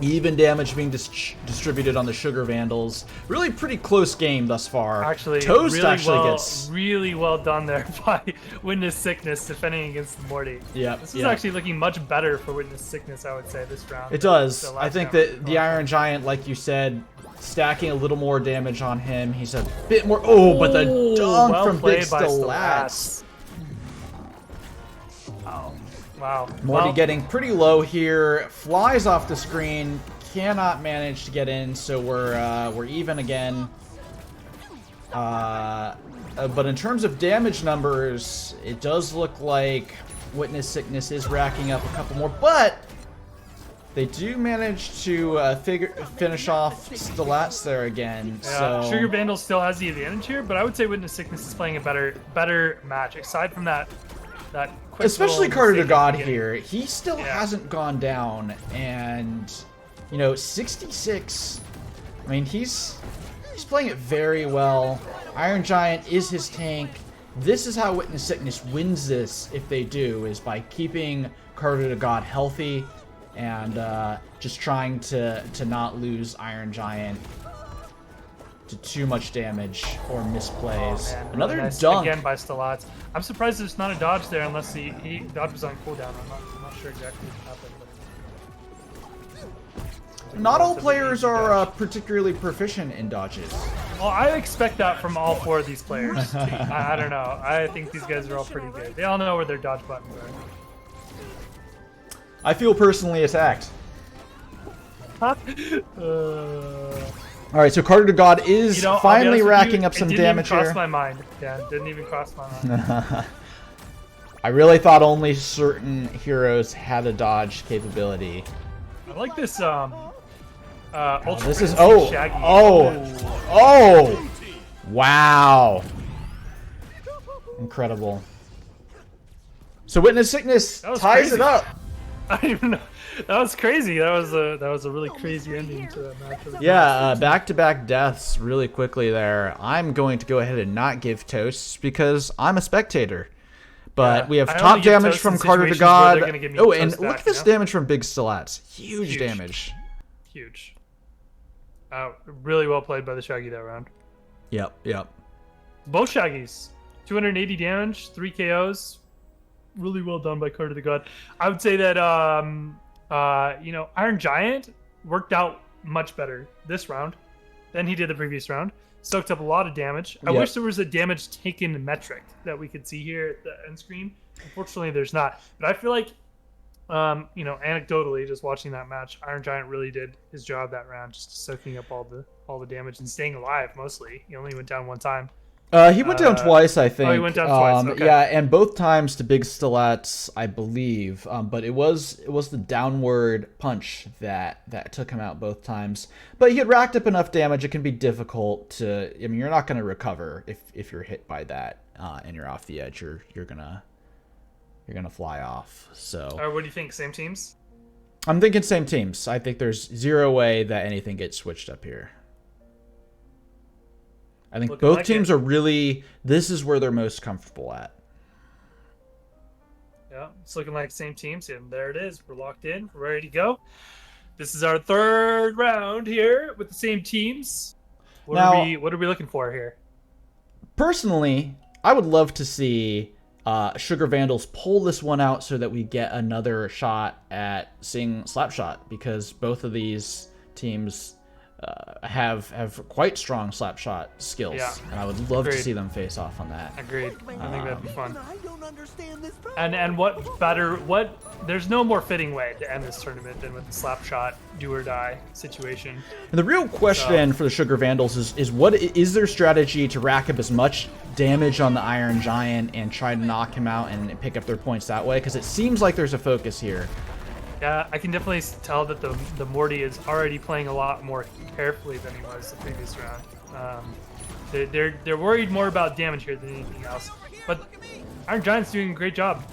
Speaker 14: Even damage being distributed on the Sugar Vandals. Really pretty close game thus far.
Speaker 8: Actually,
Speaker 14: Toast
Speaker 8: gets really well done there by Witness Sickness defending against the Morty.
Speaker 14: Yeah,
Speaker 8: this is actually looking much better for Witness Sickness, I would say, this round.
Speaker 14: It does. I think that the Iron Giant, like you said, stacking a little more damage on him. He's a bit more. Oh, but the dunk from Big Stalats.
Speaker 8: Wow.
Speaker 14: Morty getting pretty low here, flies off the screen, cannot manage to get in, so we're even again. But in terms of damage numbers, it does look like Witness Sickness is racking up a couple more, but they do manage to finish off Stalats there again.
Speaker 8: Yeah,
Speaker 14: so
Speaker 8: Sugar Vandal still has the advantage here, but I would say Witness Sickness is playing a better match, aside from that quick
Speaker 14: especially
Speaker 8: little
Speaker 14: Carter to
Speaker 8: mistake
Speaker 14: God
Speaker 8: at the beginning.
Speaker 14: here. He still hasn't gone down, and 66. I mean, he's playing it very well. Iron Giant is his tank. This is how Witness Sickness wins this, if they do, is by keeping Carter to God healthy and just trying to not lose Iron Giant to too much damage or misplays.
Speaker 8: Oh, man,
Speaker 14: Another
Speaker 8: really nice
Speaker 14: dunk
Speaker 8: again by Stalats. I'm surprised there's not a dodge there unless he dodge was on cooldown. I'm not sure exactly what happened.
Speaker 14: Not all players are particularly proficient in dodges.
Speaker 8: Well, I expect that from all 4 of these players. I don't know. I think these guys are all pretty good. They all know where their dodge buttons are.
Speaker 14: I feel personally attacked. All right, so Carter to God is finally racking up some damage here.
Speaker 8: It didn't even cross my mind. Yeah, it didn't even cross my mind.
Speaker 14: I really thought only certain heroes had a dodge capability.
Speaker 8: I like this ultra
Speaker 14: this is
Speaker 8: Shaggy.
Speaker 14: Wow. Incredible. So Witness Sickness ties
Speaker 8: crazy.
Speaker 14: it up.
Speaker 8: I don't even know. That was crazy. That was a really crazy ending to that match.
Speaker 14: Yeah, back-to-back deaths really quickly there. I'm going to go ahead and not give toasts because I'm a spectator. But we have top damage from Carter to God. Oh, and look at this damage from Big Stalats. Huge damage.
Speaker 8: Huge. Really well played by the Shaggy that round.
Speaker 14: Yep.
Speaker 8: Both Shaggies. 280 damage, 3 KOs. really well done by Carter the God. I would say that Iron Giant worked out much better this round than he did the previous round. Soaked up a lot of damage. I wish there was a damage taken metric that we could see here at the end screen. Unfortunately, there's not. But I feel like, anecdotally, just watching that match, Iron Giant really did his job that round, just soaking up all the damage and staying alive mostly. He only went down one time.
Speaker 14: He went down twice, I think.
Speaker 8: Oh, he went down twice. Okay.
Speaker 14: Yeah, and both times to big stilats, I believe. But it was the downward punch that took him out both times. But he had racked up enough damage; it can be difficult to. I mean, you're not going to recover if you're hit by that and you're off the edge. You're gonna fly off. So.
Speaker 8: What do you think? Same teams?
Speaker 14: I'm thinking same teams. I think there's zero way that anything gets switched up here. I think
Speaker 8: Looking
Speaker 14: both
Speaker 8: like
Speaker 14: teams
Speaker 8: it.
Speaker 14: are really. This is where they're most comfortable at.
Speaker 8: Yeah, it's looking like same teams, and there it is. We're locked in. We're ready to go. This is our third round here with the same teams. What are we looking for here?
Speaker 14: Personally, I would love to see Sugar Vandals pull this one out so that we get another shot at seeing Slapshot, because both of these teams have quite strong Slapshot skills.
Speaker 8: Yeah.
Speaker 14: And I would love to
Speaker 8: Agreed.
Speaker 14: see them face off on that.
Speaker 8: Agreed. I think that'd be fun. And what better? There's no more fitting way to end this tournament than with the Slapshot do or die situation.
Speaker 14: And the real question for the Sugar Vandals is what is their strategy to rack up as much damage on the Iron Giant and try to knock him out and pick up their points that way? Because it seems like there's a focus here.
Speaker 8: Yeah, I can definitely tell that the Morty is already playing a lot more carefully than he was the previous round. They're worried more about damage here than anything else. But Iron Giant's doing a great job.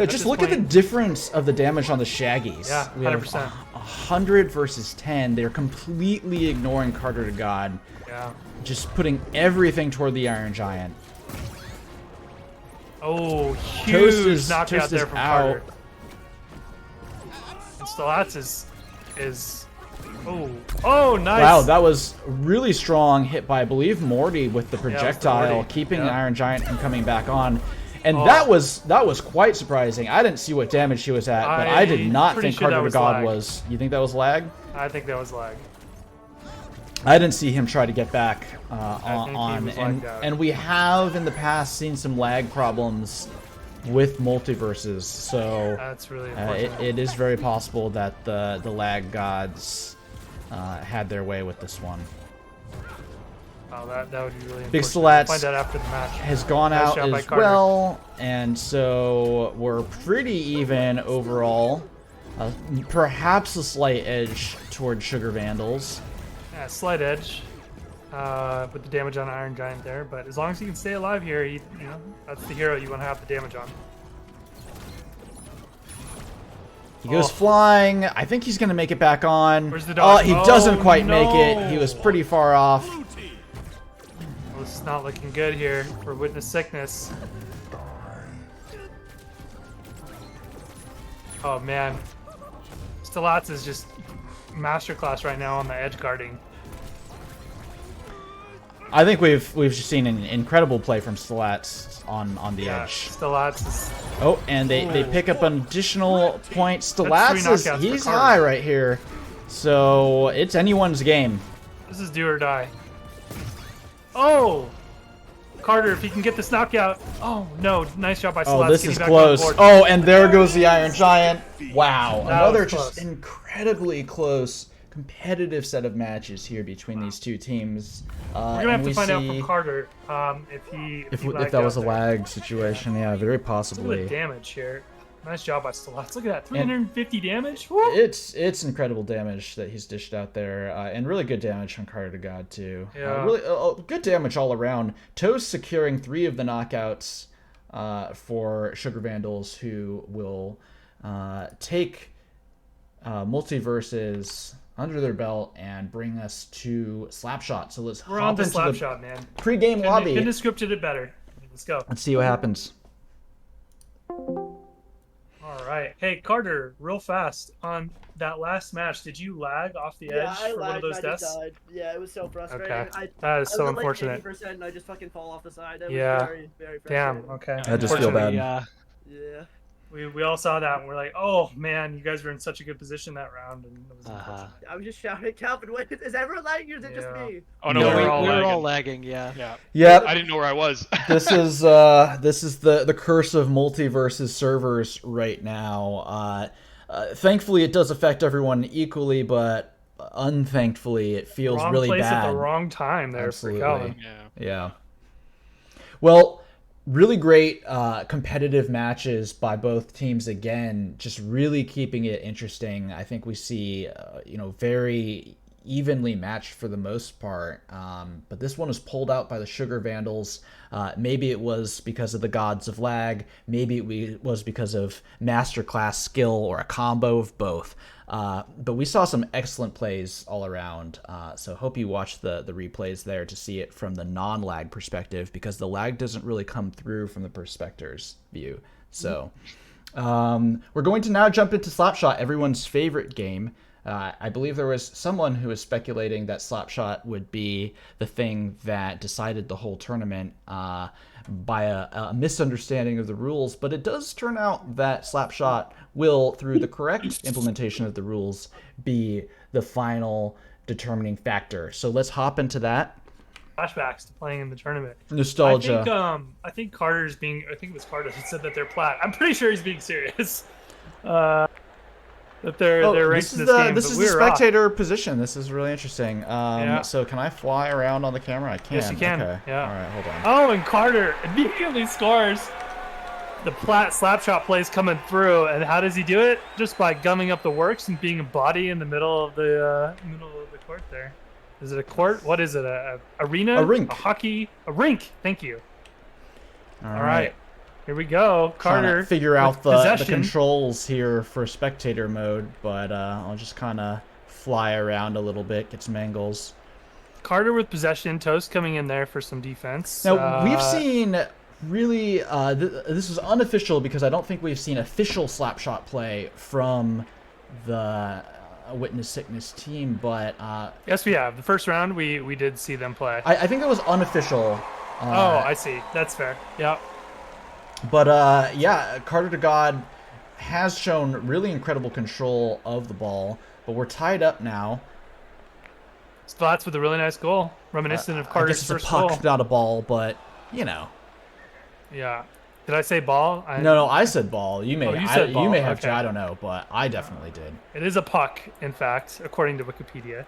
Speaker 14: Just look at the difference of the damage on the Shaggies.
Speaker 8: Yeah, 100%.
Speaker 14: We have 100 versus 10. They're completely ignoring Carter to God.
Speaker 8: Yeah.
Speaker 14: Just putting everything toward the Iron Giant.
Speaker 8: Oh, huge knockout there from Carter. And Stilats is oh nice.
Speaker 14: Wow, that was really strong hit by, I believe, Morty with the projectile, keeping the Iron Giant from coming back on. And that was quite surprising. I didn't see what damage she was at, but I did not think Carter to God was. You think that was lag?
Speaker 8: I think that was lag.
Speaker 14: I didn't see him try to get back on. And we have in the past seen some lag problems with MultiVersus, so
Speaker 8: that's really unfortunate.
Speaker 14: it is very possible that the lag gods had their way with this one.
Speaker 8: Oh, that would be really
Speaker 14: Big
Speaker 8: unfortunate.
Speaker 14: Stilats
Speaker 8: Find out after the match.
Speaker 14: has gone
Speaker 8: Nice
Speaker 14: out
Speaker 8: job by
Speaker 14: as
Speaker 8: Carter.
Speaker 14: well, and so we're pretty even overall. Perhaps a slight edge towards Sugar Vandals.
Speaker 8: Yeah, slight edge with the damage on Iron Giant there, but as long as he can stay alive here, that's the hero you want to have the damage on.
Speaker 14: He goes flying. I think he's going to make it back on.
Speaker 8: Where's the dodge?
Speaker 14: He doesn't quite make it. He was pretty far off.
Speaker 8: Well, this is not looking good here for Witness Sickness. Oh man, Stilats is just masterclass right now on the edge guarding.
Speaker 14: I think we've just seen an incredible play from Stilats on the edge.
Speaker 8: Stilats is...
Speaker 14: Oh, and they pick up an additional point.
Speaker 8: That's
Speaker 14: Stilats he's high right here, so it's anyone's game.
Speaker 8: This is do or die. Oh, Carter, if he can get this knockout. Oh no, nice job by Stilats.
Speaker 14: Oh, this is close. Oh, and there goes the Iron Giant. Wow, another just incredibly close competitive set of matches here between these two teams.
Speaker 8: We're gonna have to find out from Carter if
Speaker 14: that was a lag situation. Yeah, very possibly.
Speaker 8: Look at the damage here. Nice job by Stilats. Look at that, 350 damage. Woo!
Speaker 14: It's incredible damage that he's dished out there, and really good damage from Carter to God too.
Speaker 8: Yeah.
Speaker 14: Really good damage all around. Toast securing 3 of the knockouts for Sugar Vandals, who will take MultiVersus under their belt and bring us to Slapshot. So let's
Speaker 8: We're
Speaker 14: hop
Speaker 8: on to
Speaker 14: into
Speaker 8: Slapshot,
Speaker 14: the
Speaker 8: man.
Speaker 14: pre-game lobby.
Speaker 8: Couldn't have scripted it better. Let's go.
Speaker 14: Let's see what happens.
Speaker 8: All right. Hey, Carter, real fast. On that last match, did you lag off the edge
Speaker 6: I
Speaker 8: for one of those
Speaker 6: just
Speaker 8: deaths?
Speaker 6: died. Yeah, it was so frustrating.
Speaker 8: Okay. That is so unfortunate.
Speaker 6: Like 80% and I just fucking fall off the side. It
Speaker 8: Yeah.
Speaker 6: was very, very frustrating.
Speaker 8: Damn. Okay.
Speaker 14: I just feel bad.
Speaker 6: Yeah.
Speaker 8: We all saw that and we're like, oh man, you guys were in such a good position that round, and it was
Speaker 6: I was just shouting, Calvin, wait, is everyone lagging or is it just
Speaker 8: Yeah.
Speaker 6: me?
Speaker 9: Oh no,
Speaker 1: No,
Speaker 9: we
Speaker 1: we
Speaker 9: were
Speaker 1: were
Speaker 9: all
Speaker 1: all
Speaker 9: lagging.
Speaker 1: lagging. Yeah.
Speaker 9: Yeah.
Speaker 14: Yep.
Speaker 9: I didn't know where I was.
Speaker 14: This is the curse of MultiVersus servers right now. Thankfully, it does affect everyone equally, but unthankfully, it feels
Speaker 8: wrong
Speaker 14: really
Speaker 8: place
Speaker 14: bad.
Speaker 8: at the wrong time there
Speaker 14: Absolutely.
Speaker 8: for Calvin.
Speaker 14: Yeah. Well, really great competitive matches by both teams again, just really keeping it interesting. I think we see, very evenly matched for the most part. But this one was pulled out by the Sugar Vandals. Maybe it was because of the gods of lag. Maybe it was because of masterclass skill or a combo of both. But we saw some excellent plays all around. So hope you watch the replays there to see it from the non-lag perspective, because the lag doesn't really come through from the perspector's view. So we're going to now jump into Slapshot, everyone's favorite game. I believe there was someone who was speculating that Slapshot would be the thing that decided the whole tournament by a misunderstanding of the rules, but it does turn out that Slapshot will, through the correct implementation of the rules, be the final determining factor. So let's hop into that.
Speaker 8: Flashbacks to playing in the tournament.
Speaker 14: Nostalgia.
Speaker 8: I think Carter's being. I think it was Carter who said that they're plat. I'm pretty sure he's being serious. That they're ranked in this game.
Speaker 14: This is the spectator position. This is really interesting.
Speaker 8: Yeah.
Speaker 14: So can I fly around on the camera? I can.
Speaker 8: Yes, you can.
Speaker 14: Okay.
Speaker 8: Yeah.
Speaker 14: All right, hold on.
Speaker 8: Oh, and Carter immediately scores. The plat slapshot plays coming through, and how does he do it? Just by gumming up the works and being a body in the middle of the court there. Is it a court? What is it? A arena?
Speaker 14: A rink.
Speaker 8: A hockey? A rink. Thank you.
Speaker 14: All
Speaker 8: All
Speaker 14: right.
Speaker 8: right. Here we go.
Speaker 14: Trying
Speaker 8: Carter.
Speaker 14: to figure out
Speaker 8: with
Speaker 14: the
Speaker 8: possession.
Speaker 14: controls here for spectator mode, but I'll just kind of fly around a little bit, get some angles.
Speaker 8: Carter with possession. Toast coming in there for some defense.
Speaker 14: Now, we've seen really, this is unofficial because I don't think we've seen official Slapshot play from the Witness Sickness team, but...
Speaker 8: yes, we have. The first round, we did see them play.
Speaker 14: I think it was unofficial.
Speaker 8: Oh, I see. That's fair. Yep.
Speaker 14: But, yeah, Carter to God has shown really incredible control of the ball, but we're tied up now.
Speaker 8: Spots with a really nice goal, reminiscent of Carter's
Speaker 14: I guess it's
Speaker 8: first
Speaker 14: a puck,
Speaker 8: goal.
Speaker 14: not a ball, but, you know.
Speaker 8: Yeah. Did I say ball?
Speaker 14: No, I said ball. You may,
Speaker 8: you said ball.
Speaker 14: you may have
Speaker 8: Okay.
Speaker 14: too, I don't know, but I definitely did.
Speaker 8: It is a puck, in fact, according to Wikipedia.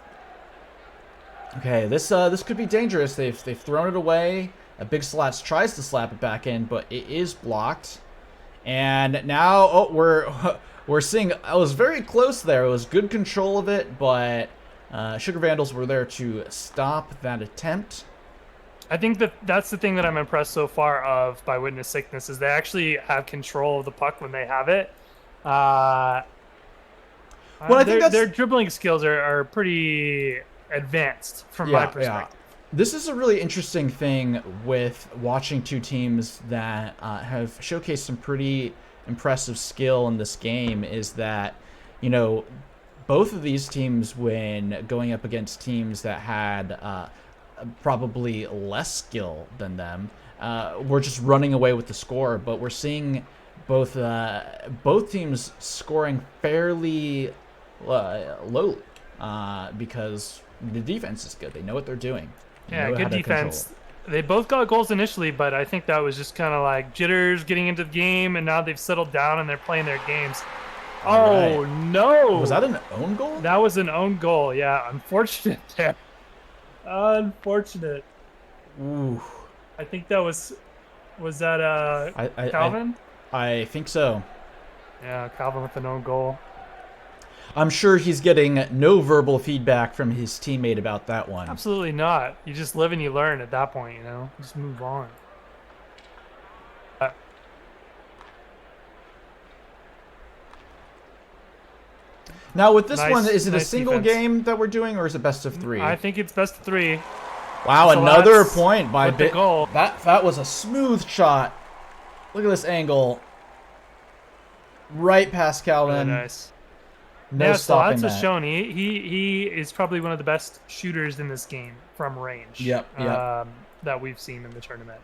Speaker 14: Okay, this could be dangerous. They've thrown it away. A big Slats tries to slap it back in, but it is blocked. And now, we're seeing. I was very close there. It was good control of it, but Sugar Vandals were there to stop that attempt.
Speaker 8: I think that's the thing that I'm impressed so far of by Witness Sickness is they actually have control of the puck when they have it.
Speaker 14: Well, I think
Speaker 8: their dribbling skills are pretty advanced from my perspective.
Speaker 14: This is a really interesting thing with watching two teams that have showcased some pretty impressive skill in this game, is that, you know, both of these teams, when going up against teams that had probably less skill than them, were just running away with the score. But we're seeing both teams scoring fairly lowly because the defense is good. They know what they're doing.
Speaker 8: Yeah, good defense. They both got goals initially, but I think that was just kind of like jitters getting into the game, and now they've settled down and they're playing their games. Oh, no.
Speaker 14: Was that an own goal?
Speaker 8: That was an own goal, yeah. Unfortunate there. Unfortunate.
Speaker 14: Ooh.
Speaker 8: I think that was that Calvin?
Speaker 14: I think so.
Speaker 8: Yeah, Calvin with an own goal.
Speaker 14: I'm sure he's getting no verbal feedback from his teammate about that one.
Speaker 8: Absolutely not. You just live and you learn at that point, you know? Just move on.
Speaker 14: Now, with this
Speaker 8: Nice-
Speaker 14: one, is it a
Speaker 8: nice
Speaker 14: single
Speaker 8: defense.
Speaker 14: game that we're doing, or is it best of three?
Speaker 8: I think it's best of three.
Speaker 14: Wow,
Speaker 8: So
Speaker 14: another
Speaker 8: that's
Speaker 14: point by
Speaker 8: with the goal.
Speaker 14: That was a smooth shot. Look at this angle. Right past Calvin.
Speaker 8: Really nice.
Speaker 14: No
Speaker 8: yeah,
Speaker 14: stopping
Speaker 8: Slats has
Speaker 14: that.
Speaker 8: shown he is probably one of the best shooters in this game from range.
Speaker 14: Yep.
Speaker 8: That we've seen in the tournament.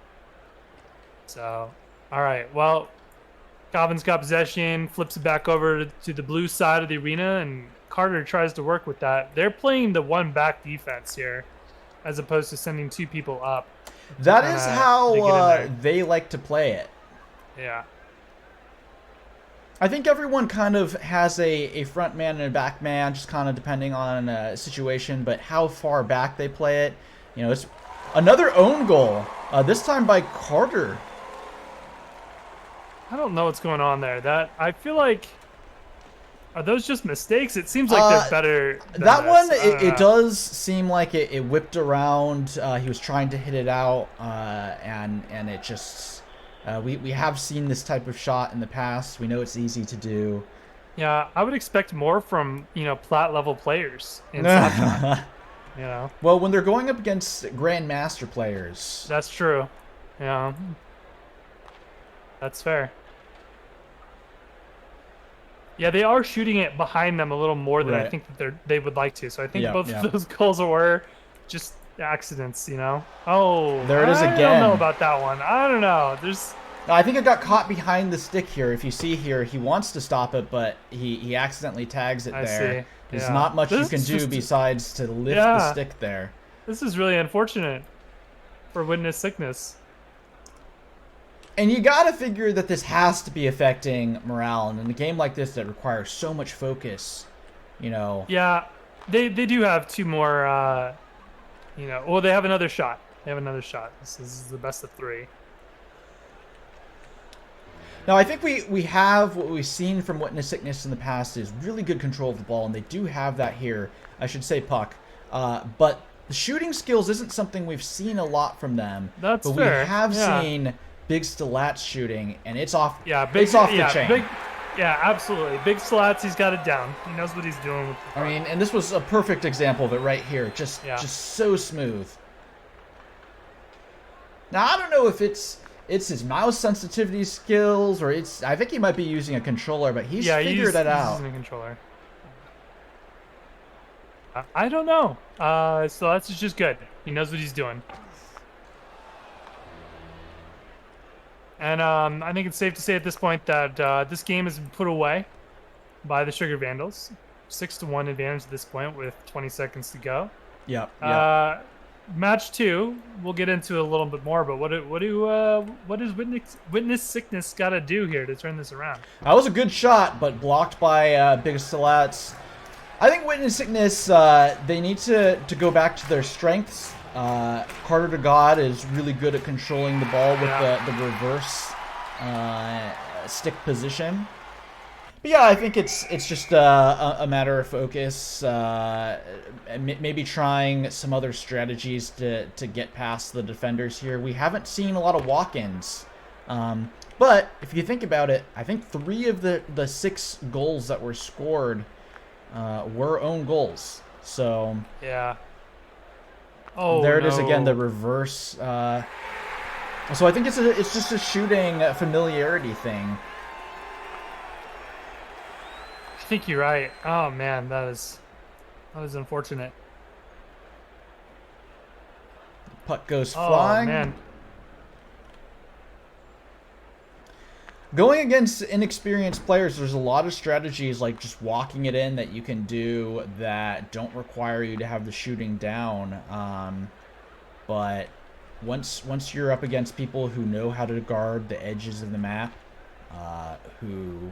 Speaker 8: So, all right. Well, Calvin's got possession, flips it back over to the blue side of the arena, and Carter tries to work with that. They're playing the one back defense here, as opposed to sending 2 people up.
Speaker 14: That is how they like to play it.
Speaker 8: Yeah.
Speaker 14: I think everyone kind of has a front man and a back man, just kind of depending on situation, but how far back they play it. You know, it's another own goal, this time by Carter.
Speaker 8: I don't know what's going on there. I feel like, are those just mistakes? It seems like they're better than
Speaker 14: that
Speaker 8: this.
Speaker 14: one,
Speaker 8: I don't
Speaker 14: it
Speaker 8: know.
Speaker 14: does seem like it whipped around. He was trying to hit it out, and it just... we have seen this type of shot in the past. We know it's easy to do.
Speaker 8: Yeah, I would expect more from, plat level players in Slapshot.
Speaker 14: Well, when they're going up against Grandmaster players.
Speaker 8: That's true. Yeah. That's fair. Yeah, they are shooting it behind them a little more than I
Speaker 14: Right.
Speaker 8: think that they would like to. So I think
Speaker 14: Yeah,
Speaker 8: both
Speaker 14: yeah.
Speaker 8: of those goals were just accidents, Oh,
Speaker 14: There it is
Speaker 8: I don't
Speaker 14: again.
Speaker 8: know about that one. I don't know.
Speaker 14: I think it got caught behind the stick here. If you see here, he wants to stop it, but he accidentally tags it
Speaker 8: I
Speaker 14: there.
Speaker 8: see.
Speaker 14: There's
Speaker 8: Yeah.
Speaker 14: not much you
Speaker 8: This
Speaker 14: can
Speaker 8: is
Speaker 14: do
Speaker 8: just-
Speaker 14: besides to lift the stick there.
Speaker 8: This is really unfortunate for Witness Sickness.
Speaker 14: And you gotta figure that this has to be affecting morale. And in a game like this that requires so much focus,
Speaker 8: Yeah, they do have 2 more, well, they have another shot. This is the best of 3.
Speaker 14: Now, I think we have what we've seen from Witness Sickness in the past is really good control of the ball, and they do have that here. I should say puck. But the shooting skills isn't something we've seen a lot from them.
Speaker 8: That's
Speaker 14: but
Speaker 8: fair.
Speaker 14: we have
Speaker 8: Yeah.
Speaker 14: seen Big Stilats shooting, and it's off.
Speaker 8: Yeah, big,
Speaker 14: it's off the chain.
Speaker 8: Yeah, absolutely. Big Slats, he's got it down. He knows what he's doing with the
Speaker 14: I mean, and this was a perfect example of it right here. Just so smooth. Now, I don't know if it's his mouse sensitivity skills or I think he might be using a controller, but he's figured it out.
Speaker 8: He's using a controller. I don't know. So that's just good. He knows what he's doing. And I think it's safe to say at this point that this game has been put away by the Sugar Vandals. 6-1 advantage at this point with 20 seconds to go.
Speaker 14: Yep.
Speaker 8: Match 2, we'll get into a little bit more, but what does Witness Sickness got to do here to turn this around?
Speaker 14: That was a good shot, but blocked by Big Stilats. I think Witness Sickness, they need to go back to their strengths. Carter to God is really good at controlling the ball with the reverse stick position. But yeah, I think it's just a matter of focus. Maybe trying some other strategies to get past the defenders here. We haven't seen a lot of walk-ins. But if you think about it, I think 3 of the 6 goals that were scored were own goals. So
Speaker 8: yeah. Oh,
Speaker 14: there it is
Speaker 8: no.
Speaker 14: again, the reverse. So I think it's just a shooting familiarity thing.
Speaker 8: I think you're right. Oh man, that is unfortunate.
Speaker 14: Puck goes flying.
Speaker 8: Oh man.
Speaker 14: Going against inexperienced players, there's a lot of strategies like just walking it in that you can do that don't require you to have the shooting down. But once you're up against people who know how to guard the edges of the map, who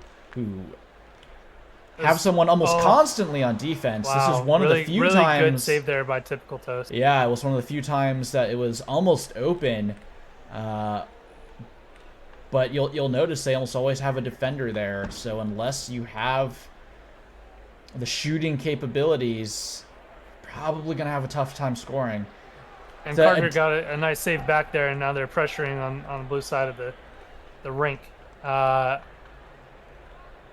Speaker 14: have someone almost constantly on defense.
Speaker 8: Wow.
Speaker 14: This is one of the few times.
Speaker 8: Really good save there by Typical Toast.
Speaker 14: Yeah, it was one of the few times that it was almost open. But you'll notice they almost always have a defender there. So unless you have the shooting capabilities, probably gonna have a tough time scoring.
Speaker 8: And
Speaker 14: So,
Speaker 8: Carter got a nice save back there, and now they're pressuring on the blue side of the rink.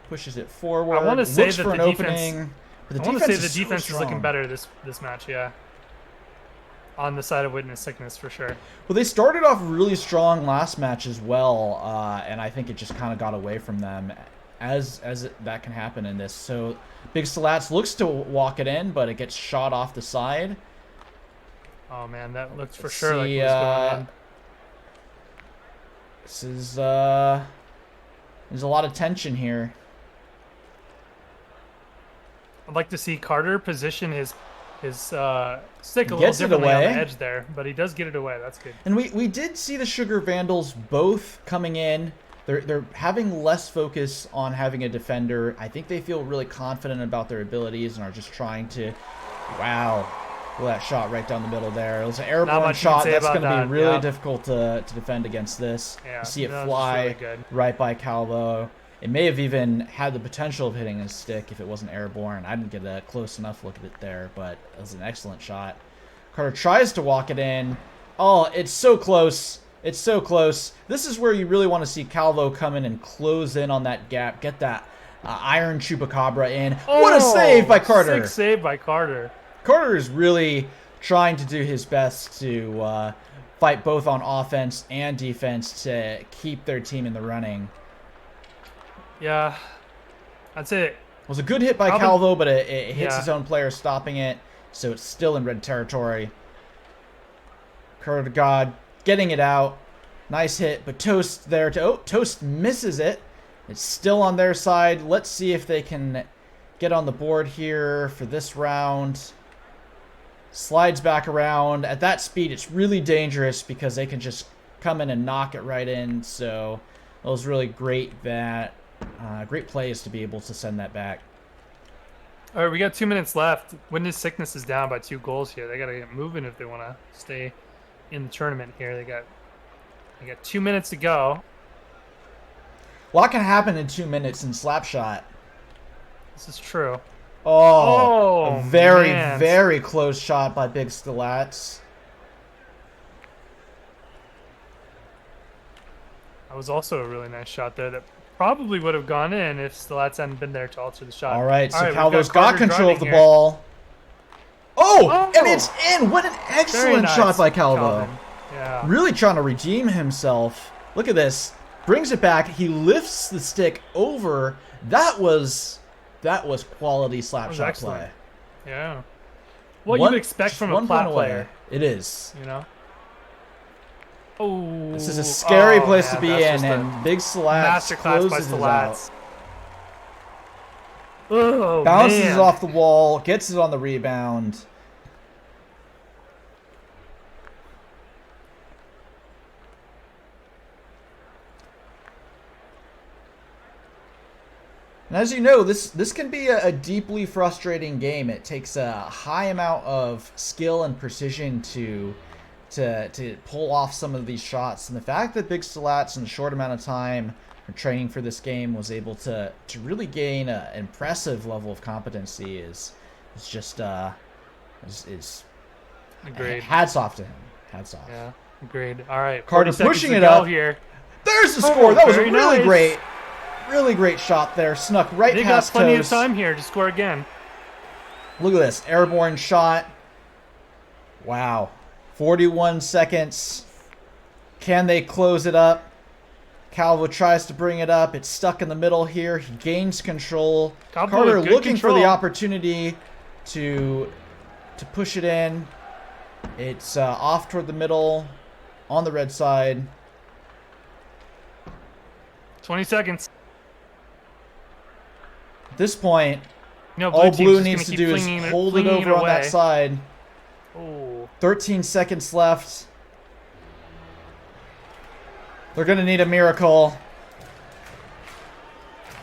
Speaker 14: Pushes it forward.
Speaker 8: I want to say
Speaker 14: looks
Speaker 8: that
Speaker 14: for
Speaker 8: the
Speaker 14: an
Speaker 8: defense.
Speaker 14: opening. But the
Speaker 8: I want to say the
Speaker 14: defense
Speaker 8: defense
Speaker 14: so
Speaker 8: is looking
Speaker 14: strong.
Speaker 8: better this match. Yeah. On the side of Witness Sickness for sure.
Speaker 14: Well, they started off really strong last match as well, and I think it just kind of got away from them, that can happen in this. So Big Stilats looks to walk it in, but it gets shot off the side.
Speaker 8: Oh man, that looked for
Speaker 14: Let's
Speaker 8: sure like
Speaker 14: see,
Speaker 8: it was going in.
Speaker 14: This is There's a lot of tension here.
Speaker 8: I'd like to see Carter position his stick a little
Speaker 14: Gets it
Speaker 8: differently on the
Speaker 14: away.
Speaker 8: edge there, but he does get it away. That's good.
Speaker 14: And we did see the Sugar Vandals both coming in. They're having less focus on having a defender. I think they feel really confident about their abilities and are just trying to... Wow. Well, that shot right down the middle there. It was an airborne shot. That's going to be really difficult to defend against this.
Speaker 8: Yeah,
Speaker 14: You see it
Speaker 8: that was
Speaker 14: fly
Speaker 8: really good.
Speaker 14: right by Calvo. It may have even had the potential of hitting his stick if it wasn't airborne. I didn't get a close enough look at it there, but it was an excellent shot. Carter tries to walk it in. Oh, it's so close. It's so close. This is where you really want to see Calvo come in and close in on that gap. Get that Iron Chupacabra in. What a save by Carter.
Speaker 8: Sick save by Carter.
Speaker 14: Carter is really trying to do his best to fight both on offense and defense to keep their team in the running.
Speaker 8: Yeah, I'd say
Speaker 14: It was a good hit by Calvo, but it hits his own player, stopping it, so it's still in red territory. Carter to God, getting it out. Nice hit, but Toast there to... Oh, Toast misses it. It's still on their side. Let's see if they can get on the board here for this round. Slides back around. At that speed, it's really dangerous because they can just come in and knock it right in, so it was really great that... great plays to be able to send that back.
Speaker 8: All right, we got 2 minutes left. Witness Sickness is down by 2 goals here. They got to get moving if they want to stay in the tournament here. They got 2 minutes to go.
Speaker 14: A lot can happen in 2 minutes in Slapshot.
Speaker 8: This is true.
Speaker 14: Oh, a very,
Speaker 8: man.
Speaker 14: very close shot by Big Stilats.
Speaker 8: That was also a really nice shot there that probably would have gone in if Stilats hadn't been there to alter the shot.
Speaker 14: All right, so
Speaker 8: we've
Speaker 14: Calvo's got
Speaker 8: Carter
Speaker 14: control of the
Speaker 8: driving here.
Speaker 14: ball. Oh, and
Speaker 8: Oh!
Speaker 14: it's in! What an
Speaker 8: Very
Speaker 14: excellent
Speaker 8: nice,
Speaker 14: shot by Calvo.
Speaker 8: Calvin. Yeah.
Speaker 14: Really trying to redeem himself. Look at this. Brings it back. He lifts the stick over. That was quality Slapshot
Speaker 8: excellent.
Speaker 14: play.
Speaker 8: Yeah. What you would expect from a plat player.
Speaker 14: It is.
Speaker 8: You know? Oh.
Speaker 14: This is a scary place
Speaker 8: man,
Speaker 14: to be
Speaker 8: that's
Speaker 14: in,
Speaker 8: just a
Speaker 14: and Big Slats
Speaker 8: masterclass by
Speaker 14: closes it out.
Speaker 8: Stilats. Oh,
Speaker 14: Bounces
Speaker 8: man.
Speaker 14: off the wall, gets it on the rebound. And as you know, this can be a deeply frustrating game. It takes a high amount of skill and precision to pull off some of these shots. And the fact that Big Stilats in a short amount of time for training for this game was able to really gain an impressive level of competency is just
Speaker 8: Agreed.
Speaker 14: hats off to him. Hats off.
Speaker 8: Yeah, agreed. All right,
Speaker 14: Carter
Speaker 8: 40 seconds
Speaker 14: pushing
Speaker 8: to
Speaker 14: it
Speaker 8: go
Speaker 14: up.
Speaker 8: here.
Speaker 14: There's the score. That was a
Speaker 8: very
Speaker 14: really
Speaker 8: nice.
Speaker 14: really great shot there. Snuck right
Speaker 8: They got
Speaker 14: past
Speaker 8: plenty
Speaker 14: Toast.
Speaker 8: of time here to score again.
Speaker 14: Look at this. Airborne shot. Wow. 41 seconds. Can they close it up? Calvo tries to bring it up. It's stuck in the middle here. He gains control.
Speaker 8: Calvo
Speaker 14: Carter
Speaker 8: with good
Speaker 14: looking for the
Speaker 8: control.
Speaker 14: opportunity to push it in. It's off toward the middle on the red side.
Speaker 8: 20 seconds.
Speaker 14: At this point,
Speaker 8: No,
Speaker 14: all
Speaker 8: team's
Speaker 14: blue
Speaker 8: just
Speaker 14: needs
Speaker 8: gonna
Speaker 14: to
Speaker 8: keep
Speaker 14: do is
Speaker 8: flinging
Speaker 14: hold it
Speaker 8: flinging
Speaker 14: over on that
Speaker 8: away.
Speaker 14: side.
Speaker 8: Oh.
Speaker 14: 13 seconds left. They're going to need a miracle.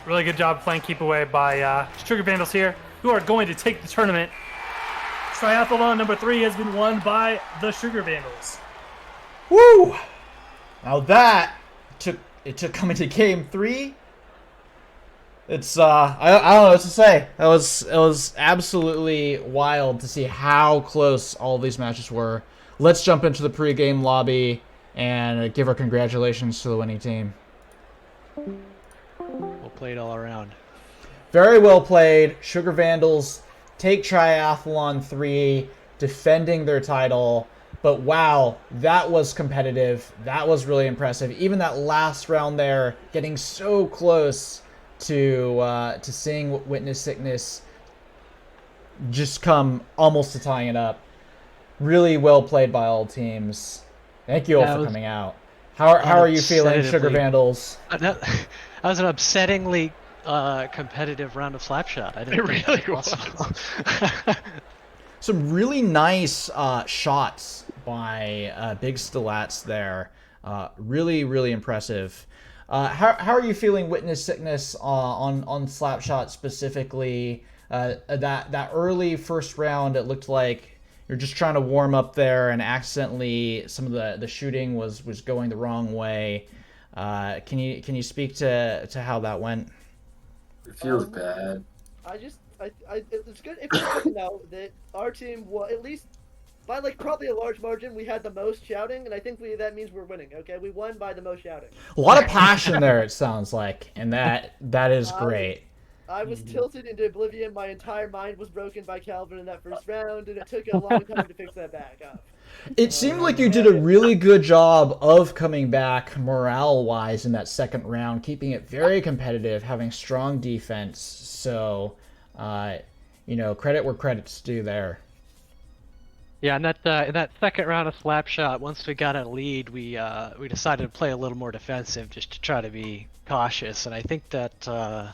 Speaker 8: Really good job playing keep away by Sugar Vandals here, who are going to take the tournament. Triathlon number 3 has been won by the Sugar Vandals.
Speaker 14: Woo! Now that took coming to game 3. It's I don't know what to say. It was absolutely wild to see how close all these matches were. Let's jump into the pre-game lobby and give our congratulations to the winning team.
Speaker 1: Well played all around.
Speaker 14: Very well played. Sugar Vandals take Triathlon 3, defending their title. But wow, that was competitive. That was really impressive. Even that last round there, getting so close to seeing Witness Sickness just come almost to tying it up. Really well played by all teams. Thank you all for coming out. How are you feeling, Sugar Vandals?
Speaker 1: That was an upsettingly competitive round of Slapshot. I didn't think that was possible.
Speaker 14: Some really nice shots by Big Stilats there. Really impressive. How are you feeling Witness Sickness on Slapshot specifically? That early first round, it looked like you're just trying to warm up there, and accidentally some of the shooting was going the wrong way. Can you speak to how that went?
Speaker 5: It feels bad.
Speaker 6: It's good. It feels good to know that our team, at least by probably a large margin, we had the most shouting, and I think that means we're winning. Okay, we won by the most shouting.
Speaker 14: A lot of passion there, it sounds like, and that is great.
Speaker 6: I was tilted into oblivion. My entire mind was broken by Calvin in that first round, and it took a long time to fix that back up.
Speaker 14: It seemed like you did a really good job of coming back morale-wise in that second round, keeping it very competitive, having strong defense. So, credit where credit's due there.
Speaker 1: Yeah, in that second round of Slapshot, once we got a lead, we decided to play a little more defensive just to try to be cautious, and I think that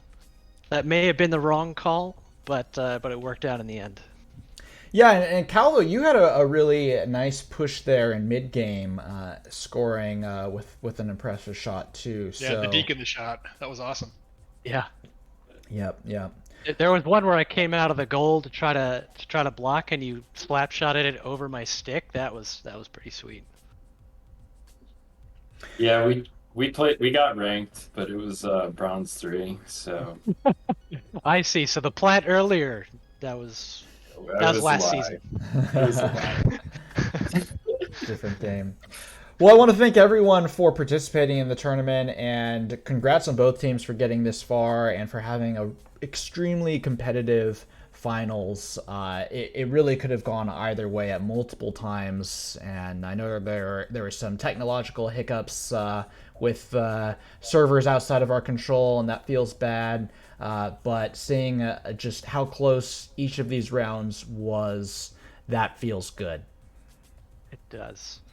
Speaker 1: that may have been the wrong call, but it worked out in the end.
Speaker 14: Yeah, and Calvo, you had a really nice push there in mid game, scoring with an impressive shot too.
Speaker 9: Yeah, the deke in the shot, that was awesome.
Speaker 1: Yeah.
Speaker 14: Yep.
Speaker 1: There was one where I came out of the goal to try to block, and you slap-shotted it over my stick. That was pretty sweet.
Speaker 5: Yeah, we got ranked, but it was bronze 3, so.
Speaker 14: Oh.
Speaker 1: I see. So the plat earlier, that was last season.
Speaker 5: It was a lie.
Speaker 14: Different game. Well, I want to thank everyone for participating in the tournament, and congrats on both teams for getting this far and for having a extremely competitive finals. It really could have gone either way at multiple times, and I know there were some technological hiccups with servers outside of our control, and that feels bad. But seeing just how close each of these rounds was, that feels good.
Speaker 1: It does.